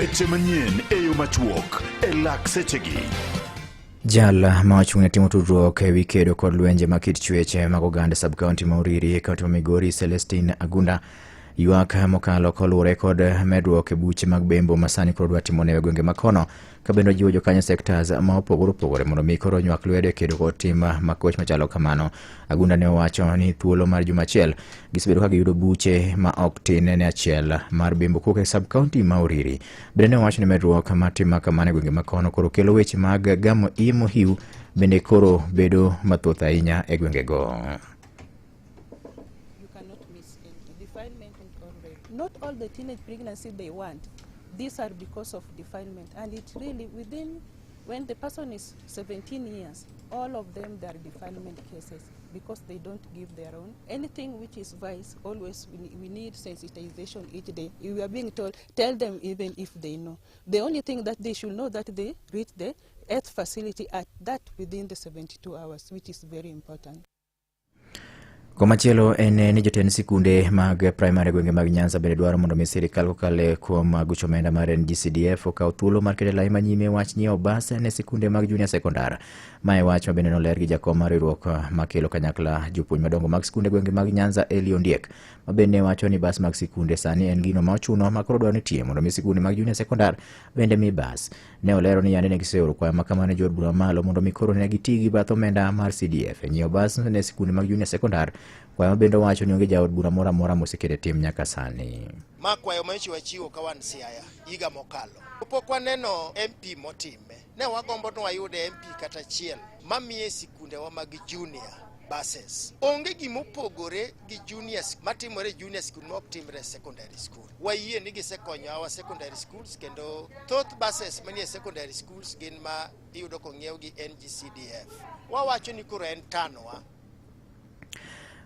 Weche manyien eyo machuok lak sechegi. Jal ma ochung'ne timo tudruok ewi kedo kod lwenje makit chweche mag oganda sub-county ma Uriri kaunti ma Migori Celestine Agunda ywak mokalo koluwore kod medruok e buche mag bembo masani kod dwa timone gwenge makono ka bende jiwo jokanyo sectors ma opogore opogore mondo mi koro nywak lwedo kedo kod tim makoch machalo kamano. Agunda ne owacho ni thuolo mar juma achiel gisebedo ka giyudo buche ma ok tin ne achiel mar bembo kok e sub-county ma Uriri. Bende ne owacho ni medruok mar tim kamano e gwenge makono koro kelo weche mag gamo imo hiu bende koro bedo mathoth ahinya e gwenge go. Not all the teenage pregnancy they want. These are because of defilement, and it's really within, when the person is 17 years, all of them they are defilement cases because they don't give their own. Anything which is vice, always we need sensitization each day. We are being told, tell them even if they know. The only thing that they should know that they reach the health facility at that within the 72 hours, which is very important. Komachielo en ni jotend sikunde mag primary gwenge mag Nyanza bende dwaro mondo mi sirikal kokale kuom gucho omenda mar NGCDF okaw thuolo mar keto lai manyime wach nyiewo bas ne sikunde mag junior sekondar. Mae wach ma bende noler gi jakom mar riwruok makelo kanyakla jopuonj madongo mag sikunde gwenge mag Nyanza Eli Ondiek, ma bende wacho ni bas mag sikunde sani en gino ma ochuno ma koro dwaro ni tie mondo mi sikunde mag junior sekondar bende mi bas. Ne olero ni yande ne giseoro kwayo ma kamano jod bura malo mondo mi koro ne giti gi bath omenda mar CDF nyiewo bas ne sikunde mag junior sekondar. Kwayo bende wacho ni onge jaod bura moro amora mosekete tim nyaka sani. Ma kwayo ma chiwo kawan Siaya higa mokalo. Pok waneno MP motime. Ne wagombo to wayude MP kata achiel mamiye sikunde wa mag junior buses. Onge gimopogore gi juniors matimore junior school ma ok timre secondary school. Wayie ni gisekonyo awa secondary schools kendo thoth buses manie secondary schools gin ma iyudo kong'iew gi NGCDF. Wawacho ni koro en tanwa.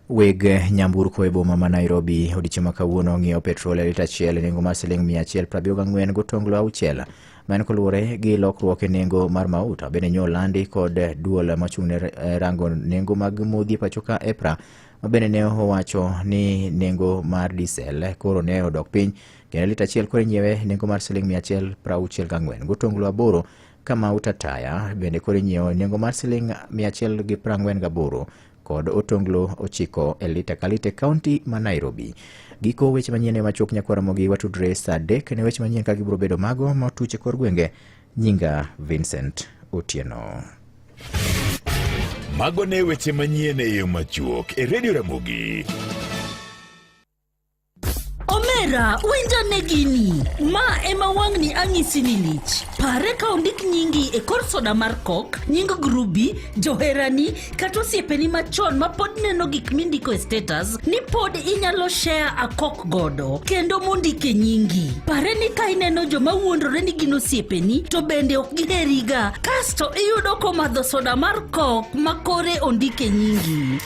Weg nyamburko e boma ma Nairobi odiochieng' kawuono ng'iewo petrol lita achiel nengo mar siling 174 gotonglo 6 man koluwore gi lokruok e nengo mar mauta. Bende nyo landi kod duol machung'ne rango nengo mag modhi pachoka EPRA ma bende ne owacho ni nengo mar diesel koro ne odok piny kendo lita achiel koro nyiewe nengo mar siling 164 gotonglo 8 ka mauta taya bende koro nyiewo nengo mar siling 148 kod otonglo 9 e lita kalite kaunti ma Nairobi. Giko weche manyien machuok nyakwara mogi watudre saa 3 ne weche manyien ka gibiro bedo mago matuche kor gwenge. Nyinga Vincent Otieno. Mago ne weche manyien eyo machuok e Radio Ramogi. Omera, winja negini. Ma ema wang'ni ang'isi ni lich. Pare ka ondik nyingi e kor soda mar kok, nying grubi, joherani, kata osiepeni machon ma pod neno gik mindiko e status, ni pod inyalo share a kok godo, kendo mondike nyingi. Pare ni ka ineno joma wuondore ni gin osiepeni, to bende ok giheriga, kasto iyudo komadho soda mar kok ma kore ondike nyingi.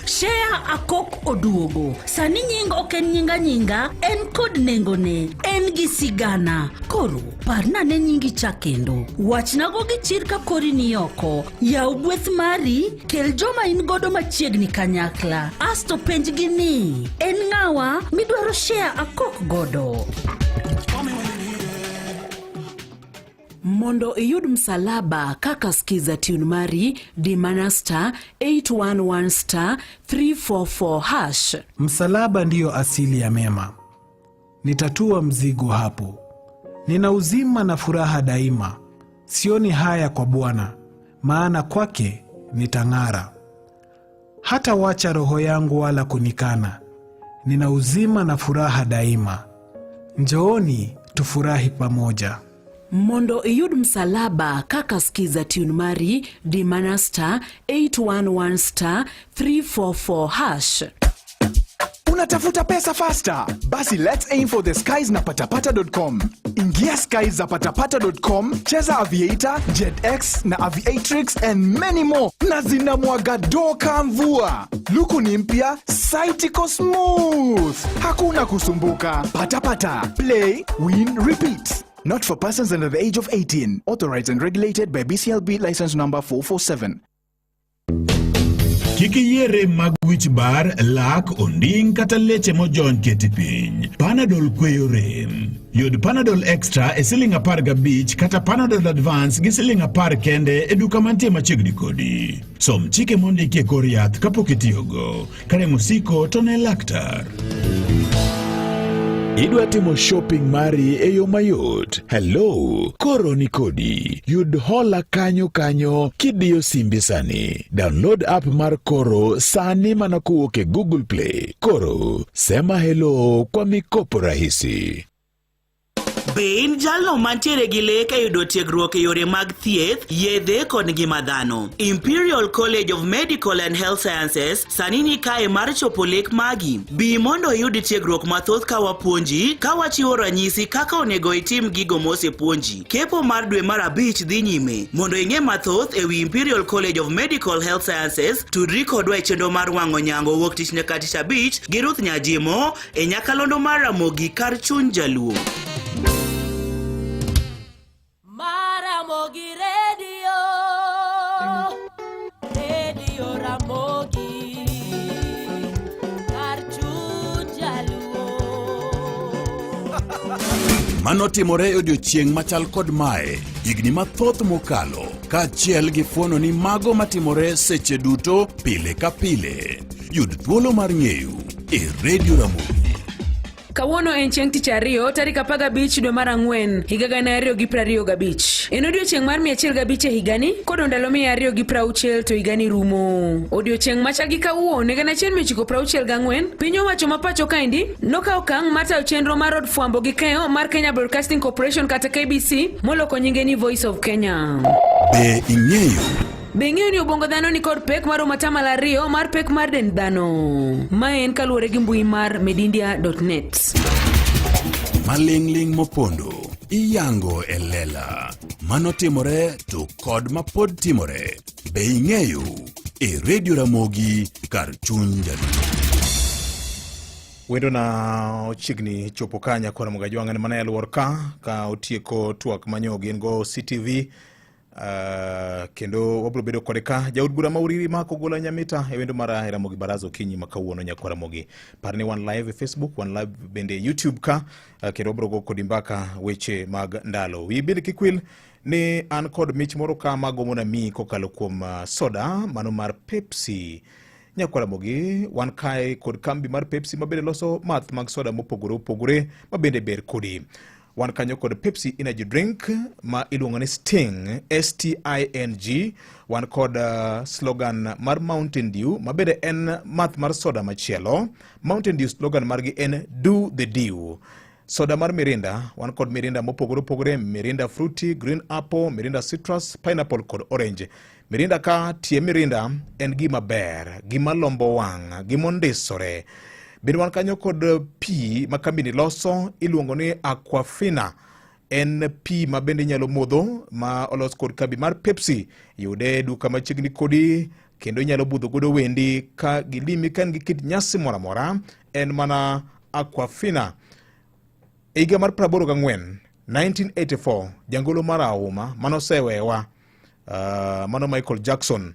Share a kok oduogo. Sani nying ok en nyinga, en kod nengone, en gi sigana. Koro, parna ne nyingi chakendo. Wachnago gi chir ka kori ni oko. Yaw gweth mari, kel joma in godo machiegni kanyakla. Asto penj gi ni, en ng'awa midwaro share a kok godo. Mondo iyud msalaba kaka skiza tune mari dimana star 811 star 344 hash. Msalaba ndiyo asili ya mema. Nitatua mzigo hapo. Nina uzima na furaha daima. Sioni haya kwa Bwana, maana kwake nitang'ara. Hata wacha roho yangu wala kunikana. Nina uzima na furaha daima. Njooni tufurahi pamoja. Mondo iyud msalaba kaka skiza tune mari dimana star 811 star 344 hash. Unatafuta pesa faster? Basi let's aim for the skies na patapata.com. Ingia skies za patapata.com, cheza Aviator, JetX na Aviatrix and many more. Na zinamwaga doka mvua. Luku ni mpya, site iko smooth. Hakuna kusumbuka. Patapata. Play, win, repeat. Not for persons under the age of 18. Authorized and regulated by BCLB license number 447. Kik iyiere mag wich bar, lak, onding kata leche mojony keti piny. Panadol kweyo rem. Yud Panadol Extra e $15 kata Panadol Advance gi $10 kende e duka mantie machiegni kodi. Som chike mondiki e kor yath kapok itiyogo. Kare mosiko to ne laktar. Idwa timo shopping mari e yo mayot. Hello, Koro ni kodi. Yud hola kanyo kidiyo simbi sani. Download app mar Koro sani mana kowuok e Google Play. Koro, sema hello kwa mikopo rahisi. Be in jalno mantiere gi lek e yudo tiegruok e yore mag thieth, yedhe kod ngima dhano. Imperial College of Medical and Health Sciences sani ni kae mar chopo lek magi. Bi mondo yudi tiegruok mathoth ka wapuonji, ka wachiwo ranyisi kaka onego itim gigo mosepuonji. Kepo mar dwe mar 5 dhi nyime. Mondo ing'e mathoth e wi Imperial College of Medical Health Sciences, tudri kodwa e chenro mar wang'o nyango wuok tich nyaka tich 5 gi Ruth Nyajimo e Nyakalondo mar Ramogi kar chuny Jaluo. Ramogi Radio Ramogi, kar chuny Jaluo. Mano timore odiochieng' machal kod mae, higni mathoth mokalo, kaachiel gi fuono ni mago matimore seche duto pile ka pile. Yud thuolo mar ng'eyo e Radio Ramogi. Kawuono en chieng' tich ariyo tarik 15 dwe mar 4 higa 2025. En odiochieng' mar 105 e higani kod ndalo 260 to higani rumo. Odiochieng' machal gi kawuono e 1964 piny owacho ma pacho kaendi nokawo okang' mar tayo chenro mar od fwambo gi keyo mar Kenya Broadcasting Corporation kata KBC moloko nyinge ni Voice of Kenya. Be ing'eyo? Beng'eyo ni obongo dhano ni kod pek mar 2 mar pek mar dend dhano. Ma en kaluwore gi mbui mar medindia.net. Maling'ling mopondo, iyango e lela. Mano timore to kod mapod timore. Be ing'eyo e Radio Ramogi kar chuny Jaluo. Wendo na ochigni chopo kanya kwa Ramogi Jwang'ani mana e alwor ka otieko twak manyo gin go CTV. Kendo wabro bedo kode ka jaod bura mauriri mako gola nyamita e wendo mara Ramogi Baraza kinyi makawuono nyakwa Ramogi. Parne wan live e Facebook, wan live bende YouTube ka, kendo wabro go kodi mbaka weche mag ndalo. Wi bende kikwil ni an kod mich moro ka magomo na mi kokalo kuom soda mano mar Pepsi. Nyakwa Ramogi wan kae kod kambi mar Pepsi mabende loso math mag soda mopogore mabende ber kodi. Wan kanyo kod Pepsi Energy Drink ma iluongo ni Sting, STING. Wan kod slogan mar Mountain Dew ma bende en math mar soda machielo. Mountain Dew slogan margi en Do the Dew. Soda mar Mirinda, wan kod Mirinda mopogore, Mirinda Fruity, Green Apple, Mirinda Citrus, Pineapple kod Orange. Mirinda ka tie Mirinda en gima ber, gima lombo wang', gima ondisore. Bende wan kanyo kod pi ma kambini loso iluongo ni Aquafina. En pi ma bende nyalo modho ma olos kod kambi mar Pepsi. Yude duka machiegni kodi kendo nyalo budho godo wendi ka gilimi kan gi kit nyasi mora mora. En mana Aquafina. E higa mar 84, 1984, jangolo mar auma manosewewa, mano Michael Jackson,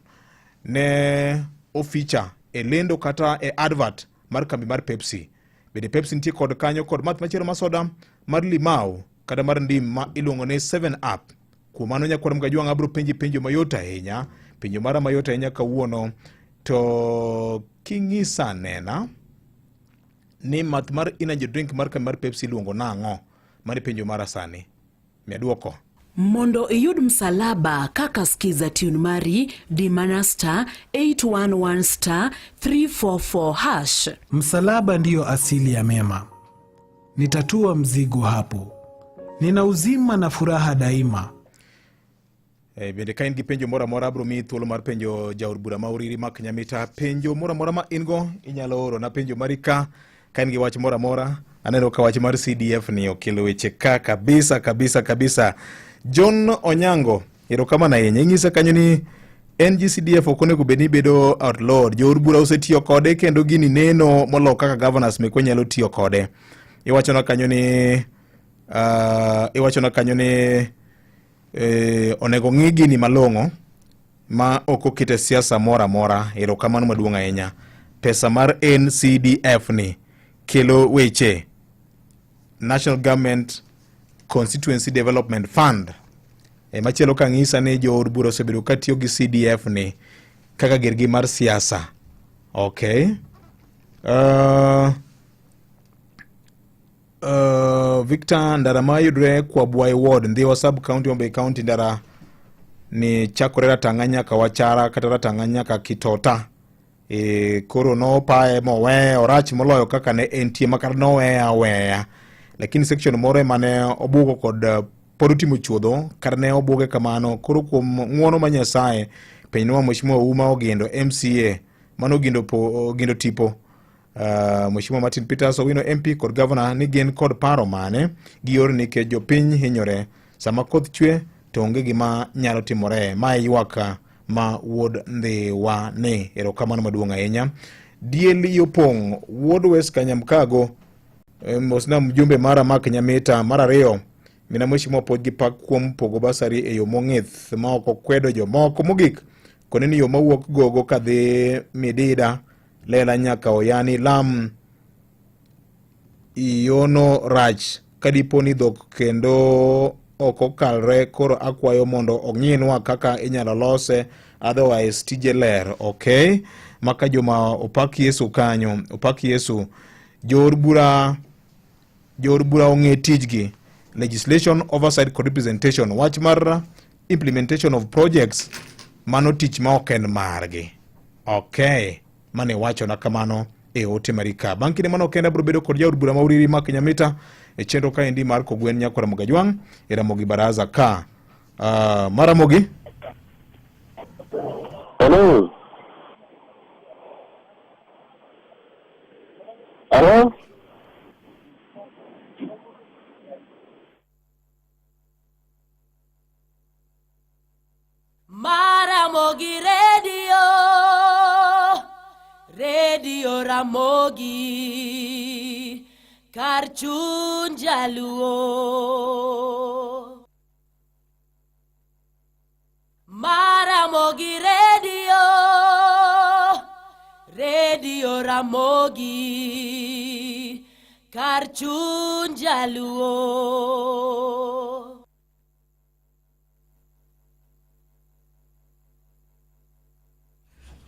ne oficha e lendo kata e advert mar kambi mar Pepsi. Bende Pepsi nitie kod kanyo kod math machielo masoda mar limau kata mar ndim ma iluongo ne 7 Up. Kuom mano Nyakwa Ramogi Jwang' abro penjo mayot ahinya. Penjo mara mayot ahinya kawuono. To king'isa nena ni math mar energy drink mar kambi mar Pepsi iluongo nang'o? Mani penjo mara sani. Meduoko. Mondo iyud msalaba kaka skiza tune mari dimana star 811 star 344 hash. Msalaba ndiyo asili ya mema. Nitatua mzigo hapo. Nina uzima na furaha daima. Bende kain gi penjo mora mora abro mi thuolo mar penjo jaod bura mauriri mak nyamita. Penjo mora mora ma ingo inyalo oro na penjo marika. Kain gi wach mora mora. Aneno ka wach mar CDF ni okelo weche ka kabisa. John Onyango, erokamano ahinya. Ing'isa kanyo ni NGCDF okonego bedni bedo outlawed. Jood bura osetiyo kode kendo gini neno molo kaka governors mekwe nyalo tiyo kode. Iwachona kanyo ni onego ng'i gini malong'o ma okokete siasa mora mora. Erokamano maduong' ahinya. Pesa mar NCDF ni kelo weche National Government Constituency Development Fund. Machielo kang'isa ni jo od bura osebedo katiyo gi CDF ni kaka gergi mar siasa. Okay. Victor ndara ma yudre kwa Bwai Ward Ndhiwa Sub County Homabay County ndara ni chakore Ratanganya ka Wachara kata Ratanganya ka Kitota. Koro no pae mowe orach moloyo kaka ne entie makar no weya. Lakini section more mane obugo kod podutimo chuodho karne obuge kamano. Koro kuom ng'uono ma Nyasaye penywa Mheshimiwa Uma Ogendo MCA mano gindo tipo Mheshimiwa Martin Peters Owino MP kod Governor ni gin kod paro mane gior nikech jopiny hinyore sama koth chwe to onge gima nyalo timore. Ma ywaka ma wuod Ndhiwa ni. Erokamano maduong' ahinya. Diel Yopong wuod West Kanyamkago mosna mjumbe mara Mark Nyamita mara ariyo mina Mheshimiwa pod gi pak kuom pogo basari e yo mong'ith ma ok okwedo jomoko. Mogik kone ni yo mawuok gogo kadhi Midida Lela nyaka Oyani Lam iyono rach kadipo ni dhok kendo oko kalre. Koro akwayo mondo ong'inwa kaka inyalo lose otherwise tije ler. Okay. Maka joma opak Yesu kanyo. Opak Yesu. Jor bura ong'e tijgi. Legislation oversight kod representation. Wach mar implementation of projects mano tich ma ok en margi. Okay. Mane wacho na kamano e ote marika. Bankine mano kenda bro bedo kod jaod bura mauriri Mark Nyamita e chenro ka endi mar Kogwen Nyakora Mogajwang' e Ramogi Baraza ka. Maramogi. Hello. Hello. Maramogi Radio Ramogi kar chuny jaluo. Maramogi Radio Ramogi kar chuny jaluo.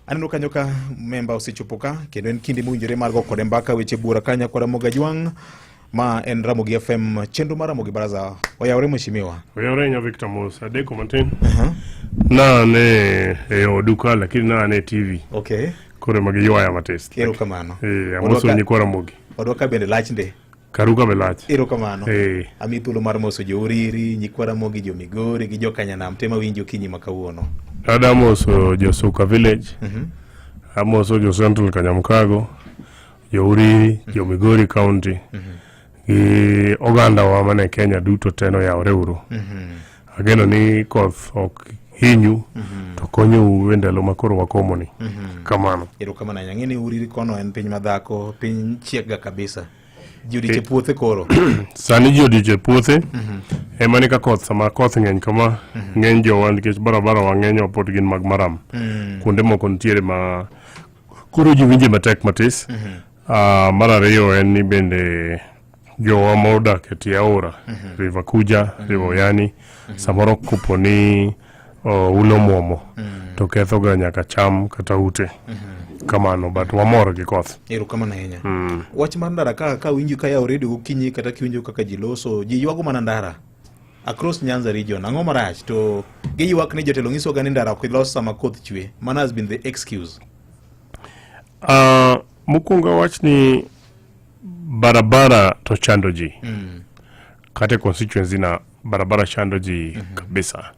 Aneno kanyo ka memba osechopo ka kendo en kinde mowinjore mar go kode mbaka weche bura ka Nyakora Mogajwang' ma en Ramogi FM chenro mar Ramogi Baraza. Oyawre Mheshimiwa. Oyawre nya Victor Musa adeko matin. Na ne duka lakini na ne TV. Okay. Kore magi ywaya matest. Erokamano. Amoso Nyakora Ramogi. Odwaka bende lach nde. Karuka belach. Erokamano. Ami thuolo mar moso Jouriri, Nyakora Ramogi, Jomigori gi Jokanyanam tema winjo kinyi makawuono. Adamoso Josuka Village. Amoso Jo Central Kanyamkago, Jouriri, Jomigori County. Gi oganda wa mane Kenya duto teno yawre uru. Ageno ni koth ok hinyu to konyo wendelo makoro wakomoni. Kamano. Erokamano nyang'eni Uriri kono en piny madhako, piny chiega kabisa. Jodiche puothe koro. Sani jodiche puothe. Emani ka koth sama koth ng'eny kama ng'eny jowa nikech barabara wa ng'eny opod gin mag maram. Kuonde moko nitiere ma koro ji winje matek matis. Mar ariyo en ni bende jowa modak e tie aora River Kuja, River Oyani samoro kopo ni ulo muomo to ketho ga nyaka cham kata ute. Kamano but wamor gi koth. Erokamano ahinya. Wach mar ndara ka winjo ka yaw redio gokinyi kata kiwinjo kaka ji loso ji ywago mana ndara across Nyanza region. Ang'o marach to gi ywak ni jotelo ng'iso ga ni ndara ok los sama koth chwe. Man has been the excuse. Mukunga wach ni barabara to chando ji. Kate constituency na barabara chando ji kabisa.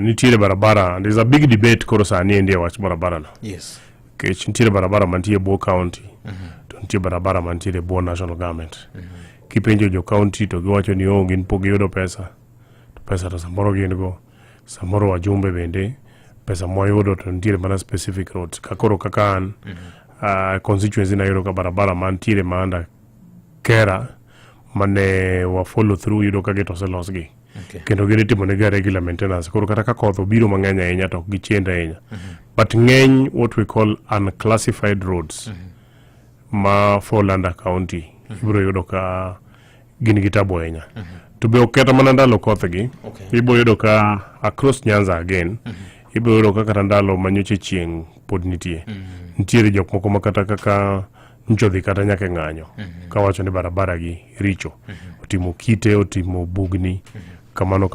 Nitiere barabara. There's a big debate koro sani endi wach barabara na. Yes. Kech nitiere barabara mantie Bo County. To nitiere barabara mantie Bo National Government. Kipenjo jo county to giwacho ni gin pok giyudo pesa. To pesa to samoro gin go. Samoro wajumbe bende. Pesa moyudo to nitiere mana specific roads. Kakoro kakan constituency na yudo ka barabara mantiere maanda kera mane wa follow through yudo ka geto selosgi. kendo giritimo negi regular maintenance. Koro kata ka koth obiro mang'eny ahinya to ok gichend ahinya. But ng'eny what we call unclassified roads ma fall under county ibiro yudo ka gin gi tabo ahinya. To be oketa mana ndalo kothgi, ibiro yudo ka across Nyanza again, ibiro yudo ka kata ndalo manyoche chieng' pod nitie. Nitiere jok moko makata kaka nchodhi kata nyake ng'anyo kawacho ni barabara gi richo, otimo kite, otimo bugni, kamano.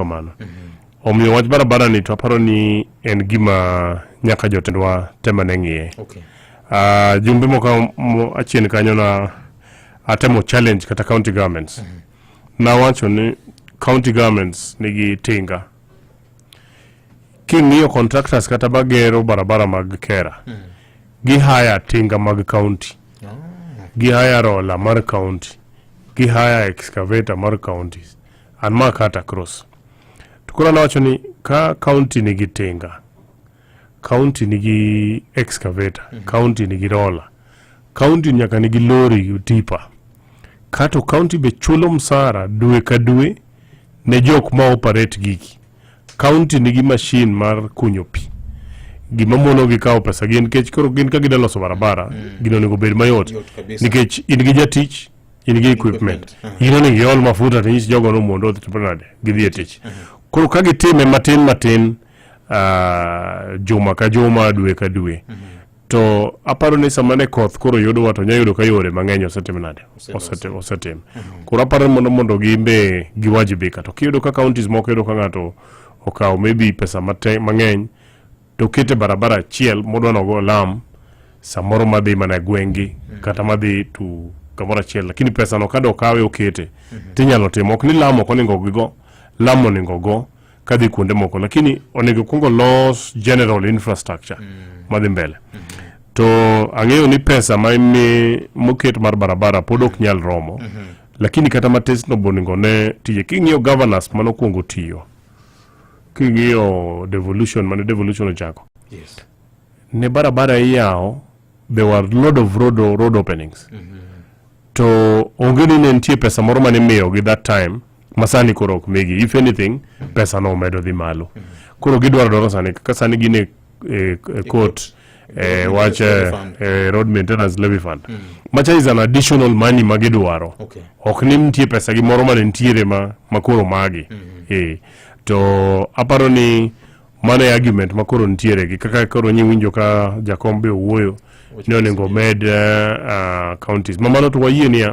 Omiyo wach barabara ni to aparo ni en gima nyaka jotendwa tema ne ng'iye. Jumbe moko achien kanyo na atemo challenge kata county governments. Na wacho ni county governments nigi tinga. King'iyo contractors kata bagero barabara mag kera, gi haya tinga mag county, gi haya roller mar county, gi haya excavator mar counties, and ma kata cross. Tukura na wacho ni ka county nigi tinga, county nigi excavator, county nigi roller, county nyaka nigi lori tipa, kato county be chulo msara dwe ka dwe ne jok ma operate giki. County nigi machine mar kunyo pi, gima mono gi kao pesa gin kech koro gin ka gida loso barabara gino nego bed mayot nikech in gi jatich, in gi equipment, ino ni giol mafuta to nyisi jogo no mondo tipranade gidhi e tich. Koro ka gitime matin juma ka juma, dwe ka dwe, to aparo ni samane koth koro yudo wato nyayudo ka yore mang'eny osetim nade osetim. Koro aparo mondo gimbe giwajibika, to kiyudo ka counties moko yudo ka ng'ato okaw maybe pesa mang'eny to kete barabara achiel modwa nogo lam samoro madhi mana gwengi kata madhi tu kamoro achiel, lakini pesa no kada okawe okete tinyalo timo. Ok ni lam ok onego gigo, lam onego go kadhi kuonde moko, lakini onego kungo los general infrastructure madhi mbele. To ang'eyo ni pesa moket mar barabara pod ok nyal romo, lakini kata matesno boningo ne tije. King'iyo governors manokuongo tiyo, king'iyo devolution ochako, ne barabara iyao, there were lot of road openings. To onge ni nitie pesa moro mane miyo gi that time masani koro ok migi. If anything, pesa no medo dhi malo. Koro gidwaro sani kaka sani gine court watch road maintenance levy fund. Macha is an additional money magidwaro. Ok ni nitie pesa gi moro mane nitiere makoro magi. To aparo ni mane argument makoro nitiere gi kaka koro winjo ka Jakombe owuoyo ni onego med counties. Mamano to wayie ni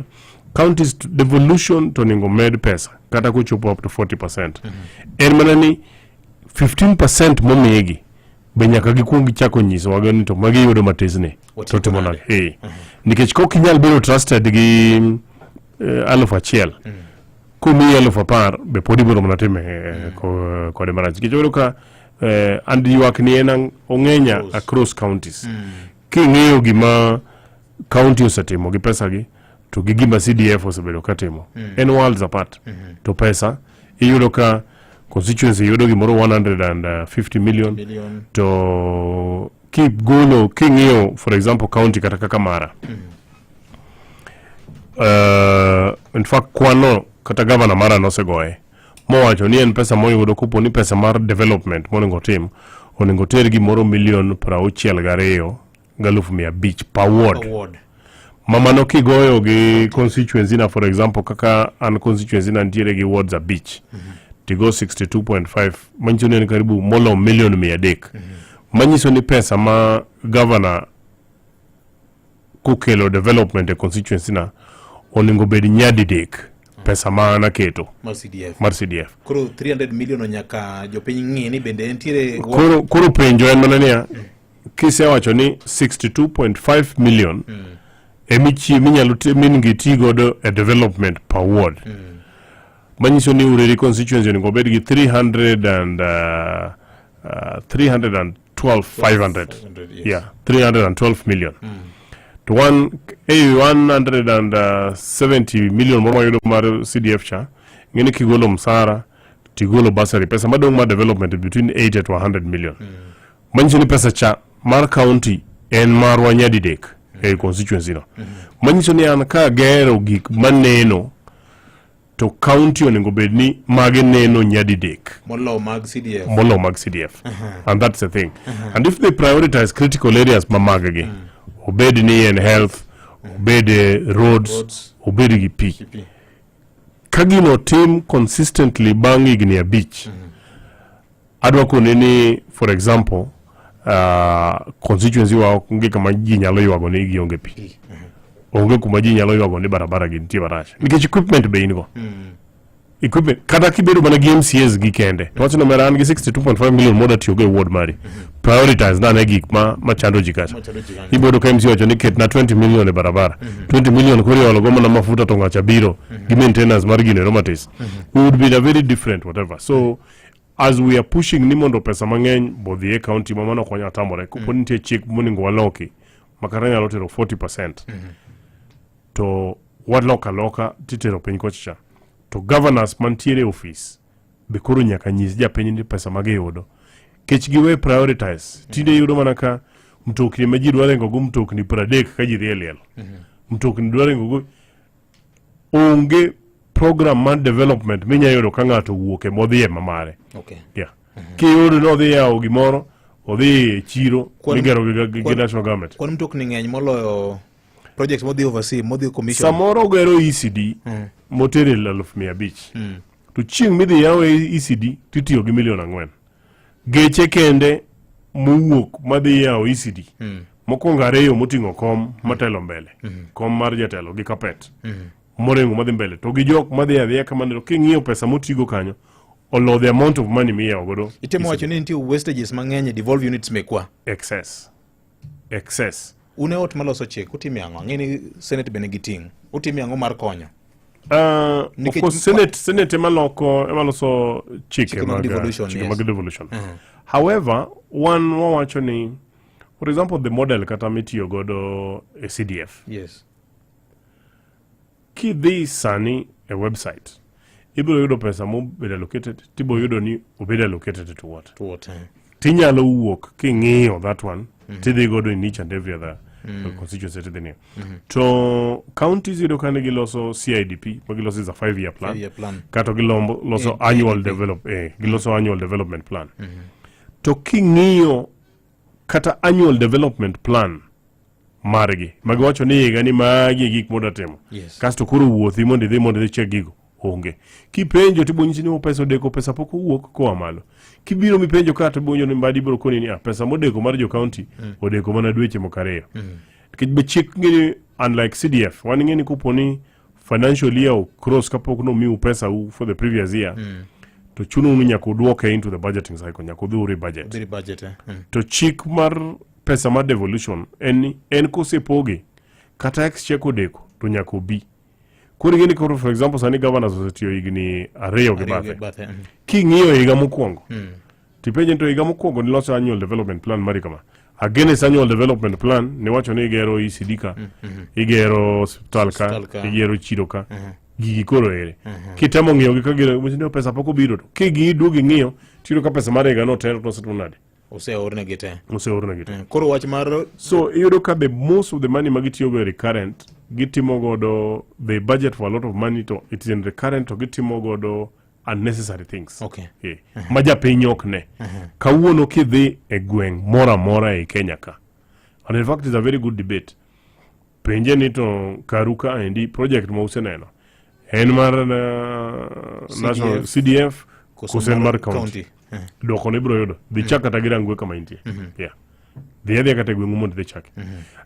counties devolution to onego med pesa kata kuchopo up to 40%. En mana ni 15% momigi be nyaka gikwong gichako nyiso wago ni to magi yudo matesne to timo nade. Nikech kok inyal bedo trusted gi 1,000 kumi 10,000 be podi biro mana time kode marach. Kichoro ka and yuak ni en ong'enya across counties. King'iyo gima county osetimo gi pesa gi to gi gima CDF osebedo katimo, en worlds apart. To pesa iyudo ka constituency yudo gimoro 150 million. To keep golo king'iyo for example county kata kaka Mara, in fact kwano kata governor Mara nosegoye mowacho ni en pesa moyudo kupo ni pesa mar development monego tim onego ter gimoro $62,500 per ward. Mamano kigoyo gi constituency na for example kaka an constituency na ntiere gi wards a beach, tigo 62.5, manyiso ni karibu molo $1,300,000. Manyiso ni pesa ma governor kukelo development e constituency na onego bed nyadidek pesa ma naketo mar CDF. Koro 300 million nyaka jopiny ng'ini bende entiere koro penjo en mana niya, kise wacho ni 62.5 million emichi minyalo mingi tigodo a development per ward. Manyiso ni Ureri constituency onego bed gi 312,500. Yeah, 312 million. To 170 million moro yudo mar CDF cha ngene kigolo msara tigolo basari pesa madong ma development between 80 to 100 million. Manyiso ni pesa cha mar county en marwa nyadidek e constituency no. Manyiso ni an ka gero gik maneno to county onego bed ni mage neno nyadidek molo mag CDF. And that's the thing. And if they prioritize critical areas mamagagi, obed ni en health, obed roads, obed gi pi. Kagino team consistently bang igni a beach. Adwa kone ni, for example, constituency wa onge kama ji nyalo ywago ni gionge pi. Onge kuma ji nyalo ywago ni barabara gi nitie barach. Nikech equipment be in go. Equipment kada kibedo mana gi MCAs gi kende. To wacho nomera an gi 62.5 million moda tiyo go ward mari. Prioritize na ne gik ma chando jikacha. Ibodo ka MCA wacho ni ket na 20 million e barabara. 20 million kuri olo goma na mafuta to ngacha biro gi maintenance mar gine romatis. Would be a very different whatever. So as we are pushing ni mondo pesa mang'eny bodhi e county mamano konya tamore kupo nitie chik moningo waloki makaranya lotero 40%. To waloka titero piny kocha. To governors mantiere office bekoro nyaka nyis japiny ni pesa mage yudo. Kech giwe prioritize. Tinde yudo mana ka mtokni ma ji dwaro go mtokni 30 ka ji riel. Mtokni dwaro go onge program man development minya yudo ka ng'ato wuok e modhi e mamare. Okay. Yeah. Ki yudo no dhi yawo gimoro, odhi chiro, migero gi national government. Kwan mtokni ng'eny moloyo projects modi oversee, modi commission. Samoro gero ECD motere 1,500. To chieng' midhi yawo ECD titiyo gi milion 4. Geche kende mowuok madhi yawo ECD. Mokwongo ariyo moting'o kom matelo mbele. Kom mar jatelo gi kapet. Morengo madhi mbele. To gi jok madhi adhiya kamano king'iyo pesa motigo kanyo. Although the amount of money miyawo godo. Itemo wacho ni nitie wastages mang'eny devolve units mekwa. Excess. Une ot maloso chik utimi ang'o? Ng'eni Senate bene giting'. Utimi ang'o mar konyo? Of course, Senate emaloso chike mag devolution. However, one wacho ni, for example, the model kata mitiyo godo a CDF. Yes. Kidhi sani a website, ibiro yudo pesa mo beda allocated, tibo yudo ni obeda allocated to what? To what? Tinyalo wuok king'iyo that one, tidhi godo in each and every other constituency tidhi. To counties yudo kane giloso CIDP, magiloso is a 5-year plan. 5-year plan. Kato giloso annual development plan. To king'iyo kata annual development plan margi, magiwacho ni higa ni magi gik moda timo. Yes. Kasto koro wuothi mondo idhi check gigo. Onge. Kipenjo tibonyisi ni pesa odeko pesa poko wuok koa malo. Kibiro mipenjo kata bonjo ni mbadi biro koni ni pesa modeko mar jo county odeko mana dweche mokariyo. Nikech be chik ng'eni unlike CDF, wan ng'eni kuponi financial year cross kapok no miu pesa for the previous year. To chuno ni nyaka udwoke into the budgeting cycle, nyaka udhuri budget. To chik mar pesa mar devolution en kosepoge kata exchequer odeko to nyaka obi. Kuri gini koro, for example, sani governors osetiyo higni 2 gi bathe. King'iyo higa mokwongo. Tipenjo to higa mokwongo niloso annual development plan mari kama. Against annual development plan, niwacho ni igero ECD ka, igero hospital ka, igero chiro ka, gigi koro ere. Kitemo ng'iyo gi kagiro, mwisino pesa poko biro to. Kigi duogi ng'iyo, tiro ka pesa mara higa no tero to seto nade. Oseorne gite. Koro wach mar... So, iyudo ka the most of the money magitiyo go recurrent, gitimo godo, they budget for a lot of money to, it is in recurrent to gitimo godo unnecessary things. Okay. Yeah. Maja piny ok ne. Kawuono kidhi e gweng' mora e Kenya ka. And in fact, it's a very good debate. Penje ni to Karuka endi project ma useneno. En mar national CDF, kusen mar county. Doko ne bro yudo. Dhi chaka tagira ngwe kama intie. Yeah. Dhi kata gweng' mondo dhi chaki.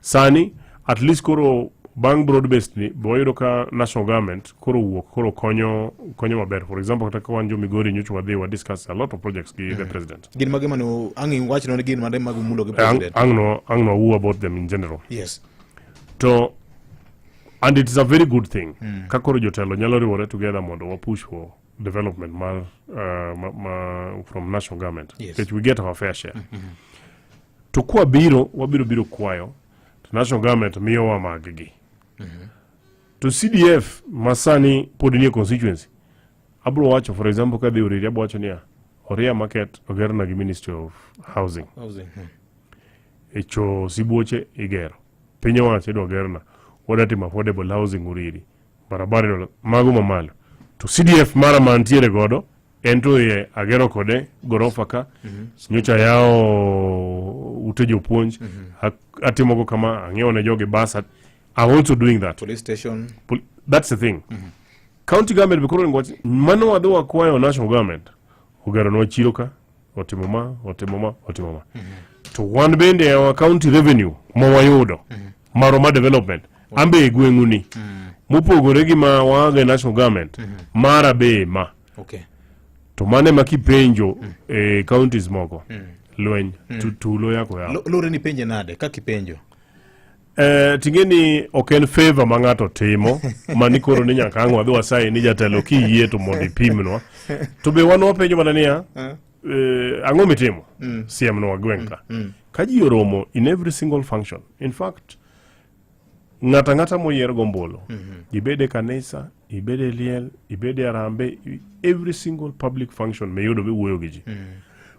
Sani, at least koro bang broad based ni boyudo ka national government koro konyo maber. For example, kata kawan jo Migori nyocho wadhi wa discuss a lot of projects gi the president. Gin mage manu angi wach no gin made mag mulo gi president. Angno who about them in general. Yes. To and it is a very good thing. Kakoro jotelo nyalo riwore together mondo wa push for development from national government. Yes. That we get our fair share. To kwa wabiro kwayo to national government miyo wa magigi. To CDF masani podini constituency abro wacho, for example, kadhi uriri abro wacho niya Oria market ogerna gi Ministry of Housing. Echo sibuoche igero pinyo wacho idwa gerna wadati affordable housing uriri barabara mago mamalo to CDF mara mantiere godo ento ye agero kode gorofa ka nyocha yao ute jopuonj atimo go kama ang'iewo ne jogi bus. I'm also doing that. Police station. That's the thing. County government bikoro ngwati mano wadho wakwayo national government ogero no chiro ka otimoma to wan bende our county revenue mawayudo maroma development ambe gweng'uni mopogore gi ma waga national government mara be ma Okay. to mane makipenjo counties moko lweny tulo yako ya lore ni penje nade ka kipenjo tingeni oken favor ma ng'ato timo mani koro ni nyaka ang'wa dhi wasaye ni jatelo kiyie to mondo ipimnwa to be wan wapenjo mana niya ang'o mitimo siemnwa gweng' ka ji oromo in every single function. In fact ng'ata moyier gombolo ibede kanisa ibede liel ibede arambe every single public function meyudo wuoyo gi ji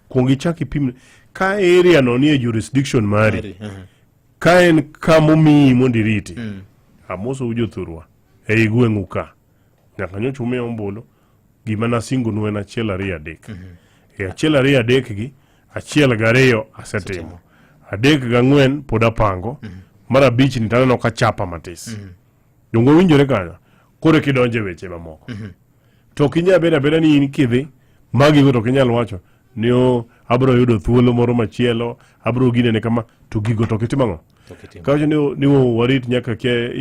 kuongi chaki pim ka area no nie jurisdiction mari ka en kamomi mondiriti amoso ujothurwa ei gweng'u ka nyaka nyocha umiya ombolo gima nasingo nu en achiel ariyo adek achiel ariyo adek gi achiel gariyo asetimo adek gang'wen pod apango mar abich ni taneno ka chapa matis dongo winjore kanyo kore kidonje weche mamoko to kinya beda ni in kidhi magi go to kinyal wacho ni abro yudo thuolo moro machielo abro gine ne kama to gigo to kitimango kawacho ni warit nyaka ke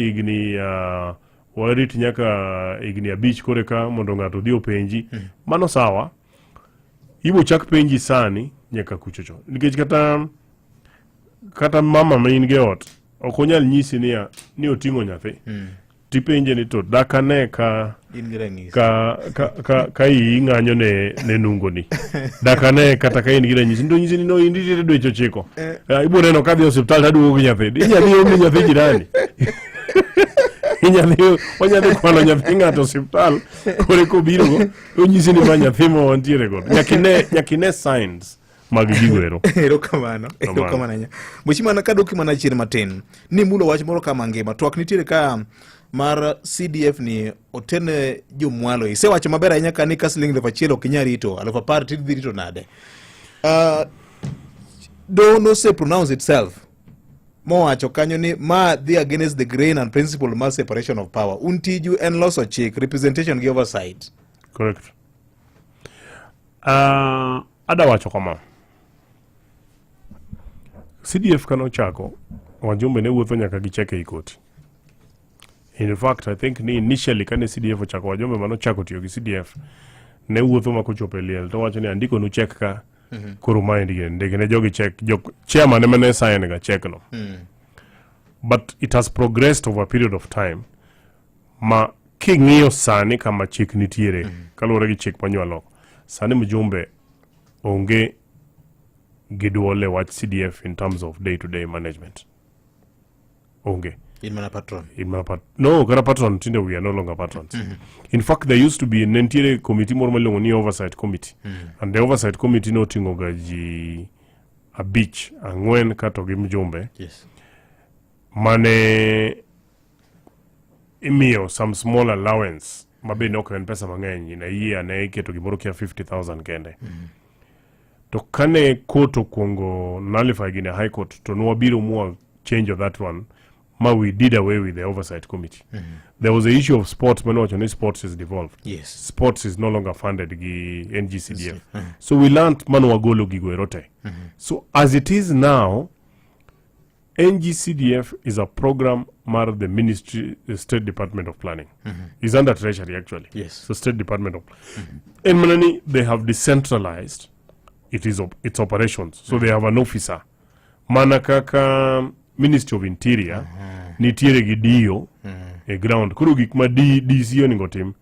igni abich kore ka mondo ng'ato dhi openji mano sawa ibo chak penji sani nyaka kuchocho nikech kata mama ma in ge ot ok onyal nyisi ni oting'o nyathi tipenje ni to dakane ka iyi ng'anyo ne nungoni dakane kata ka in gi ranyisi ndo nyisi ni no inditiere dweche 9 ibo neno ka dhi osiptal taduogo gi nyathi inyadhi onge nyathi jirani onyadhi kwano nyathi ng'ato osiptal kore kobirogo onyisi ni ma nyathi ma wantiere godo nyakine signs mag gigoero. Erokamano nya. Mheshimiwa kadoki mana chien matin. Ni mulo wach moro kama ngima. Twak nitiere ka mar CDF ni otene jomwalo. Ise wacho maber ahinya ka ni ka siling 1,000 ok inyal rito, 10,000 tidhi rito nade. Do no say pronounce itself. Mo wacho kanyo ni ma dhi against the grain and principle mar separation of power. Untiju en loso chik, representation gi oversight. Correct. Ada wacho kama. CDF kano chako wajumbe ne wuotho nyaka gicheke ikoti. In fact, I think ni initially kane CDF ochako wajumbe mano chako tiyo gi CDF ne wuotho makochope liel to wacho ni andiko nu check ka koro mind gen ndege ne jogi check chairman mane sign ga check no. But it has progressed over a period of time ma king'iyo sani kama chik nitiere kaluwore gi chik manyualo sani mjumbe onge giduole wach CDF in terms of day-to-day management. Onge. In mana patron? No, kara patron, tinde we are no longer patrons. In fact, there used to be an entire committee more malongo ni oversight committee. And the oversight committee no tingo gaji a beach, angwen kato gimjumbe. Yes. Mane imio some small allowance. Mabe no kwen pesa mang'eny in a year na iketo gimoro kia 50,000 kende. To kane court okwongo nullify gine high court to nwabiro mua change of that one ma we did away with the oversight committee. There was the issue of sports when actually sports is devolved. Yes. Sports is no longer funded gi NGCDF. So we learned manuagolo gigoerote. So as it is now, NGCDF is a program mar the Ministry, the State Department of Planning. It's under Treasury actually. Yes. So State Department of In Manani, they have decentralized its operations. So they have an officer. Manakaka Ministry of Interior, nitiere gidio a ground. Kuru gikma DC oningo tim,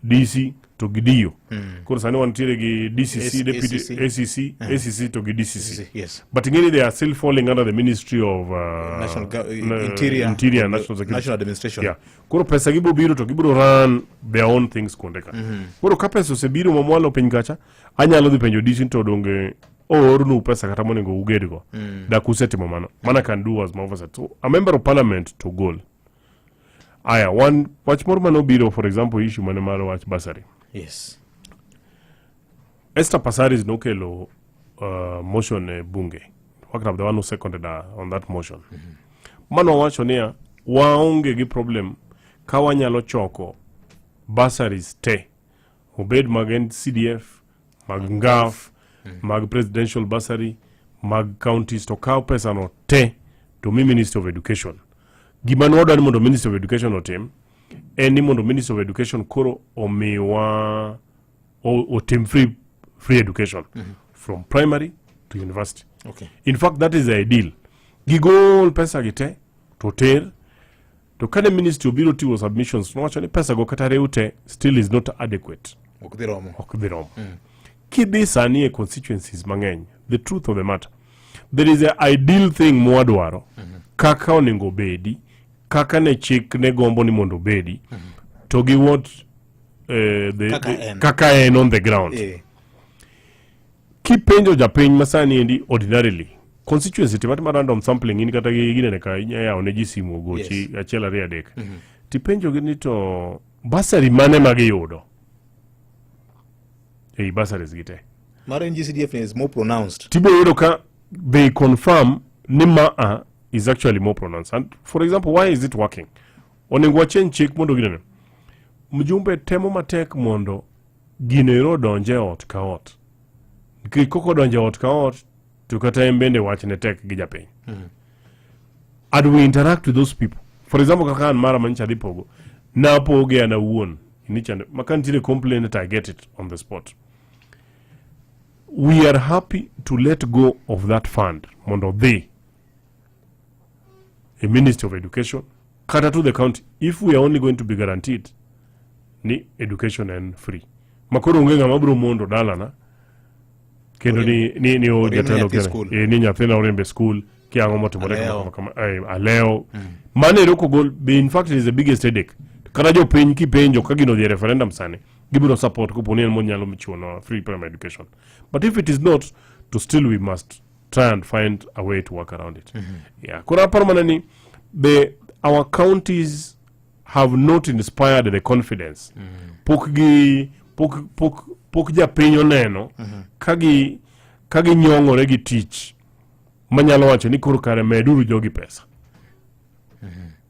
DC to gidio. Kuru sani wantiere gi DCC, Deputy ACC to DCC. Yes. But again, they are still falling under the Ministry of Interior and National Security. National Administration. Yeah. Kuru pesa gibo biro to gibo run their own things kondeka. Kuru kapeso se biro mamwalo pengacha, anyalo dhi penjo DC to donge orunu pesa kata monego ugedgo. Da kuseti momano. Mana can do as my oversight. So a member of parliament to goal. Aya, wach moro manobiro, for example, issue mane mar wach basari. Yes. Esther Passaris nokelo motion bunge. What of the one who seconded on that motion. Mano wacho niya, waonge gi problem ka wanyalo choko bursaries te. Obed mag CDF, mag NGAF, mag presidential bursary, mag counties to kaw pesa no te to mi Minister of Education. Gima nwadwa ni mondo Minister of Education otim, en ni mondo Minister of Education koro omiwa otim free education from primary to university. Okay. In fact, that is the ideal. Gigol pesa gite to ter to kane Ministry obiro tiwo submissions no wacho ni pesa go kata reute still is not adequate. Ok dhi romo. Kidhi sani e constituencies mang'eny, the truth of the matter, there is an ideal thing mwadwaro kaka onego bedi, kaka ne chik ne gombo ni mondo bedi, to gi what kaka en on the ground. Kipenjo japiny masani endi ordinarily, constituency timati random sampling in kata ginene ka inyayao ne ji simu gochi achiel ariyo adek. Tipenjo gini to basari mane magiyudo? Bursaries gite. Mara NGCDF is more pronounced. Tibo yudo ka they confirm ni maa is actually more pronounced. And for example, why is it working? Onengo wachenj chik mondo ginene. Mjumbe temo matek mondo ginero donje ot ka ot. Kiko donje ot ka ot, to kata embende wachne tek gi japiny. And we interact with those people. For example, kaka an mara mancha dipogo, na poge ana wuon. Makantire complain that I get it on the spot. We are happy to let go of that fund. Mondo they, a Ministry of Education, kata to the county, if we are only going to be guaranteed ni education and free. Makoro ungenga mabro mondo dala na, kendo ni o jatelo kene, ni nyathina orembe school, kia ngomote mwole kama aleo. Mane roko goal, in fact it is the biggest headache. Kana jo piny ki penjo ka gino the referendum sane, gibiro support ko poni en mon nyalo michuno free primary education. But if it is not, to still we must try and find a way to work around it. Yeah. Kuna permanently, our counties have not inspired the confidence. Pok ja pinyo neno, kagi nyongore gi tich, manyalo wacho ni kuru kare meduru jogi pesa.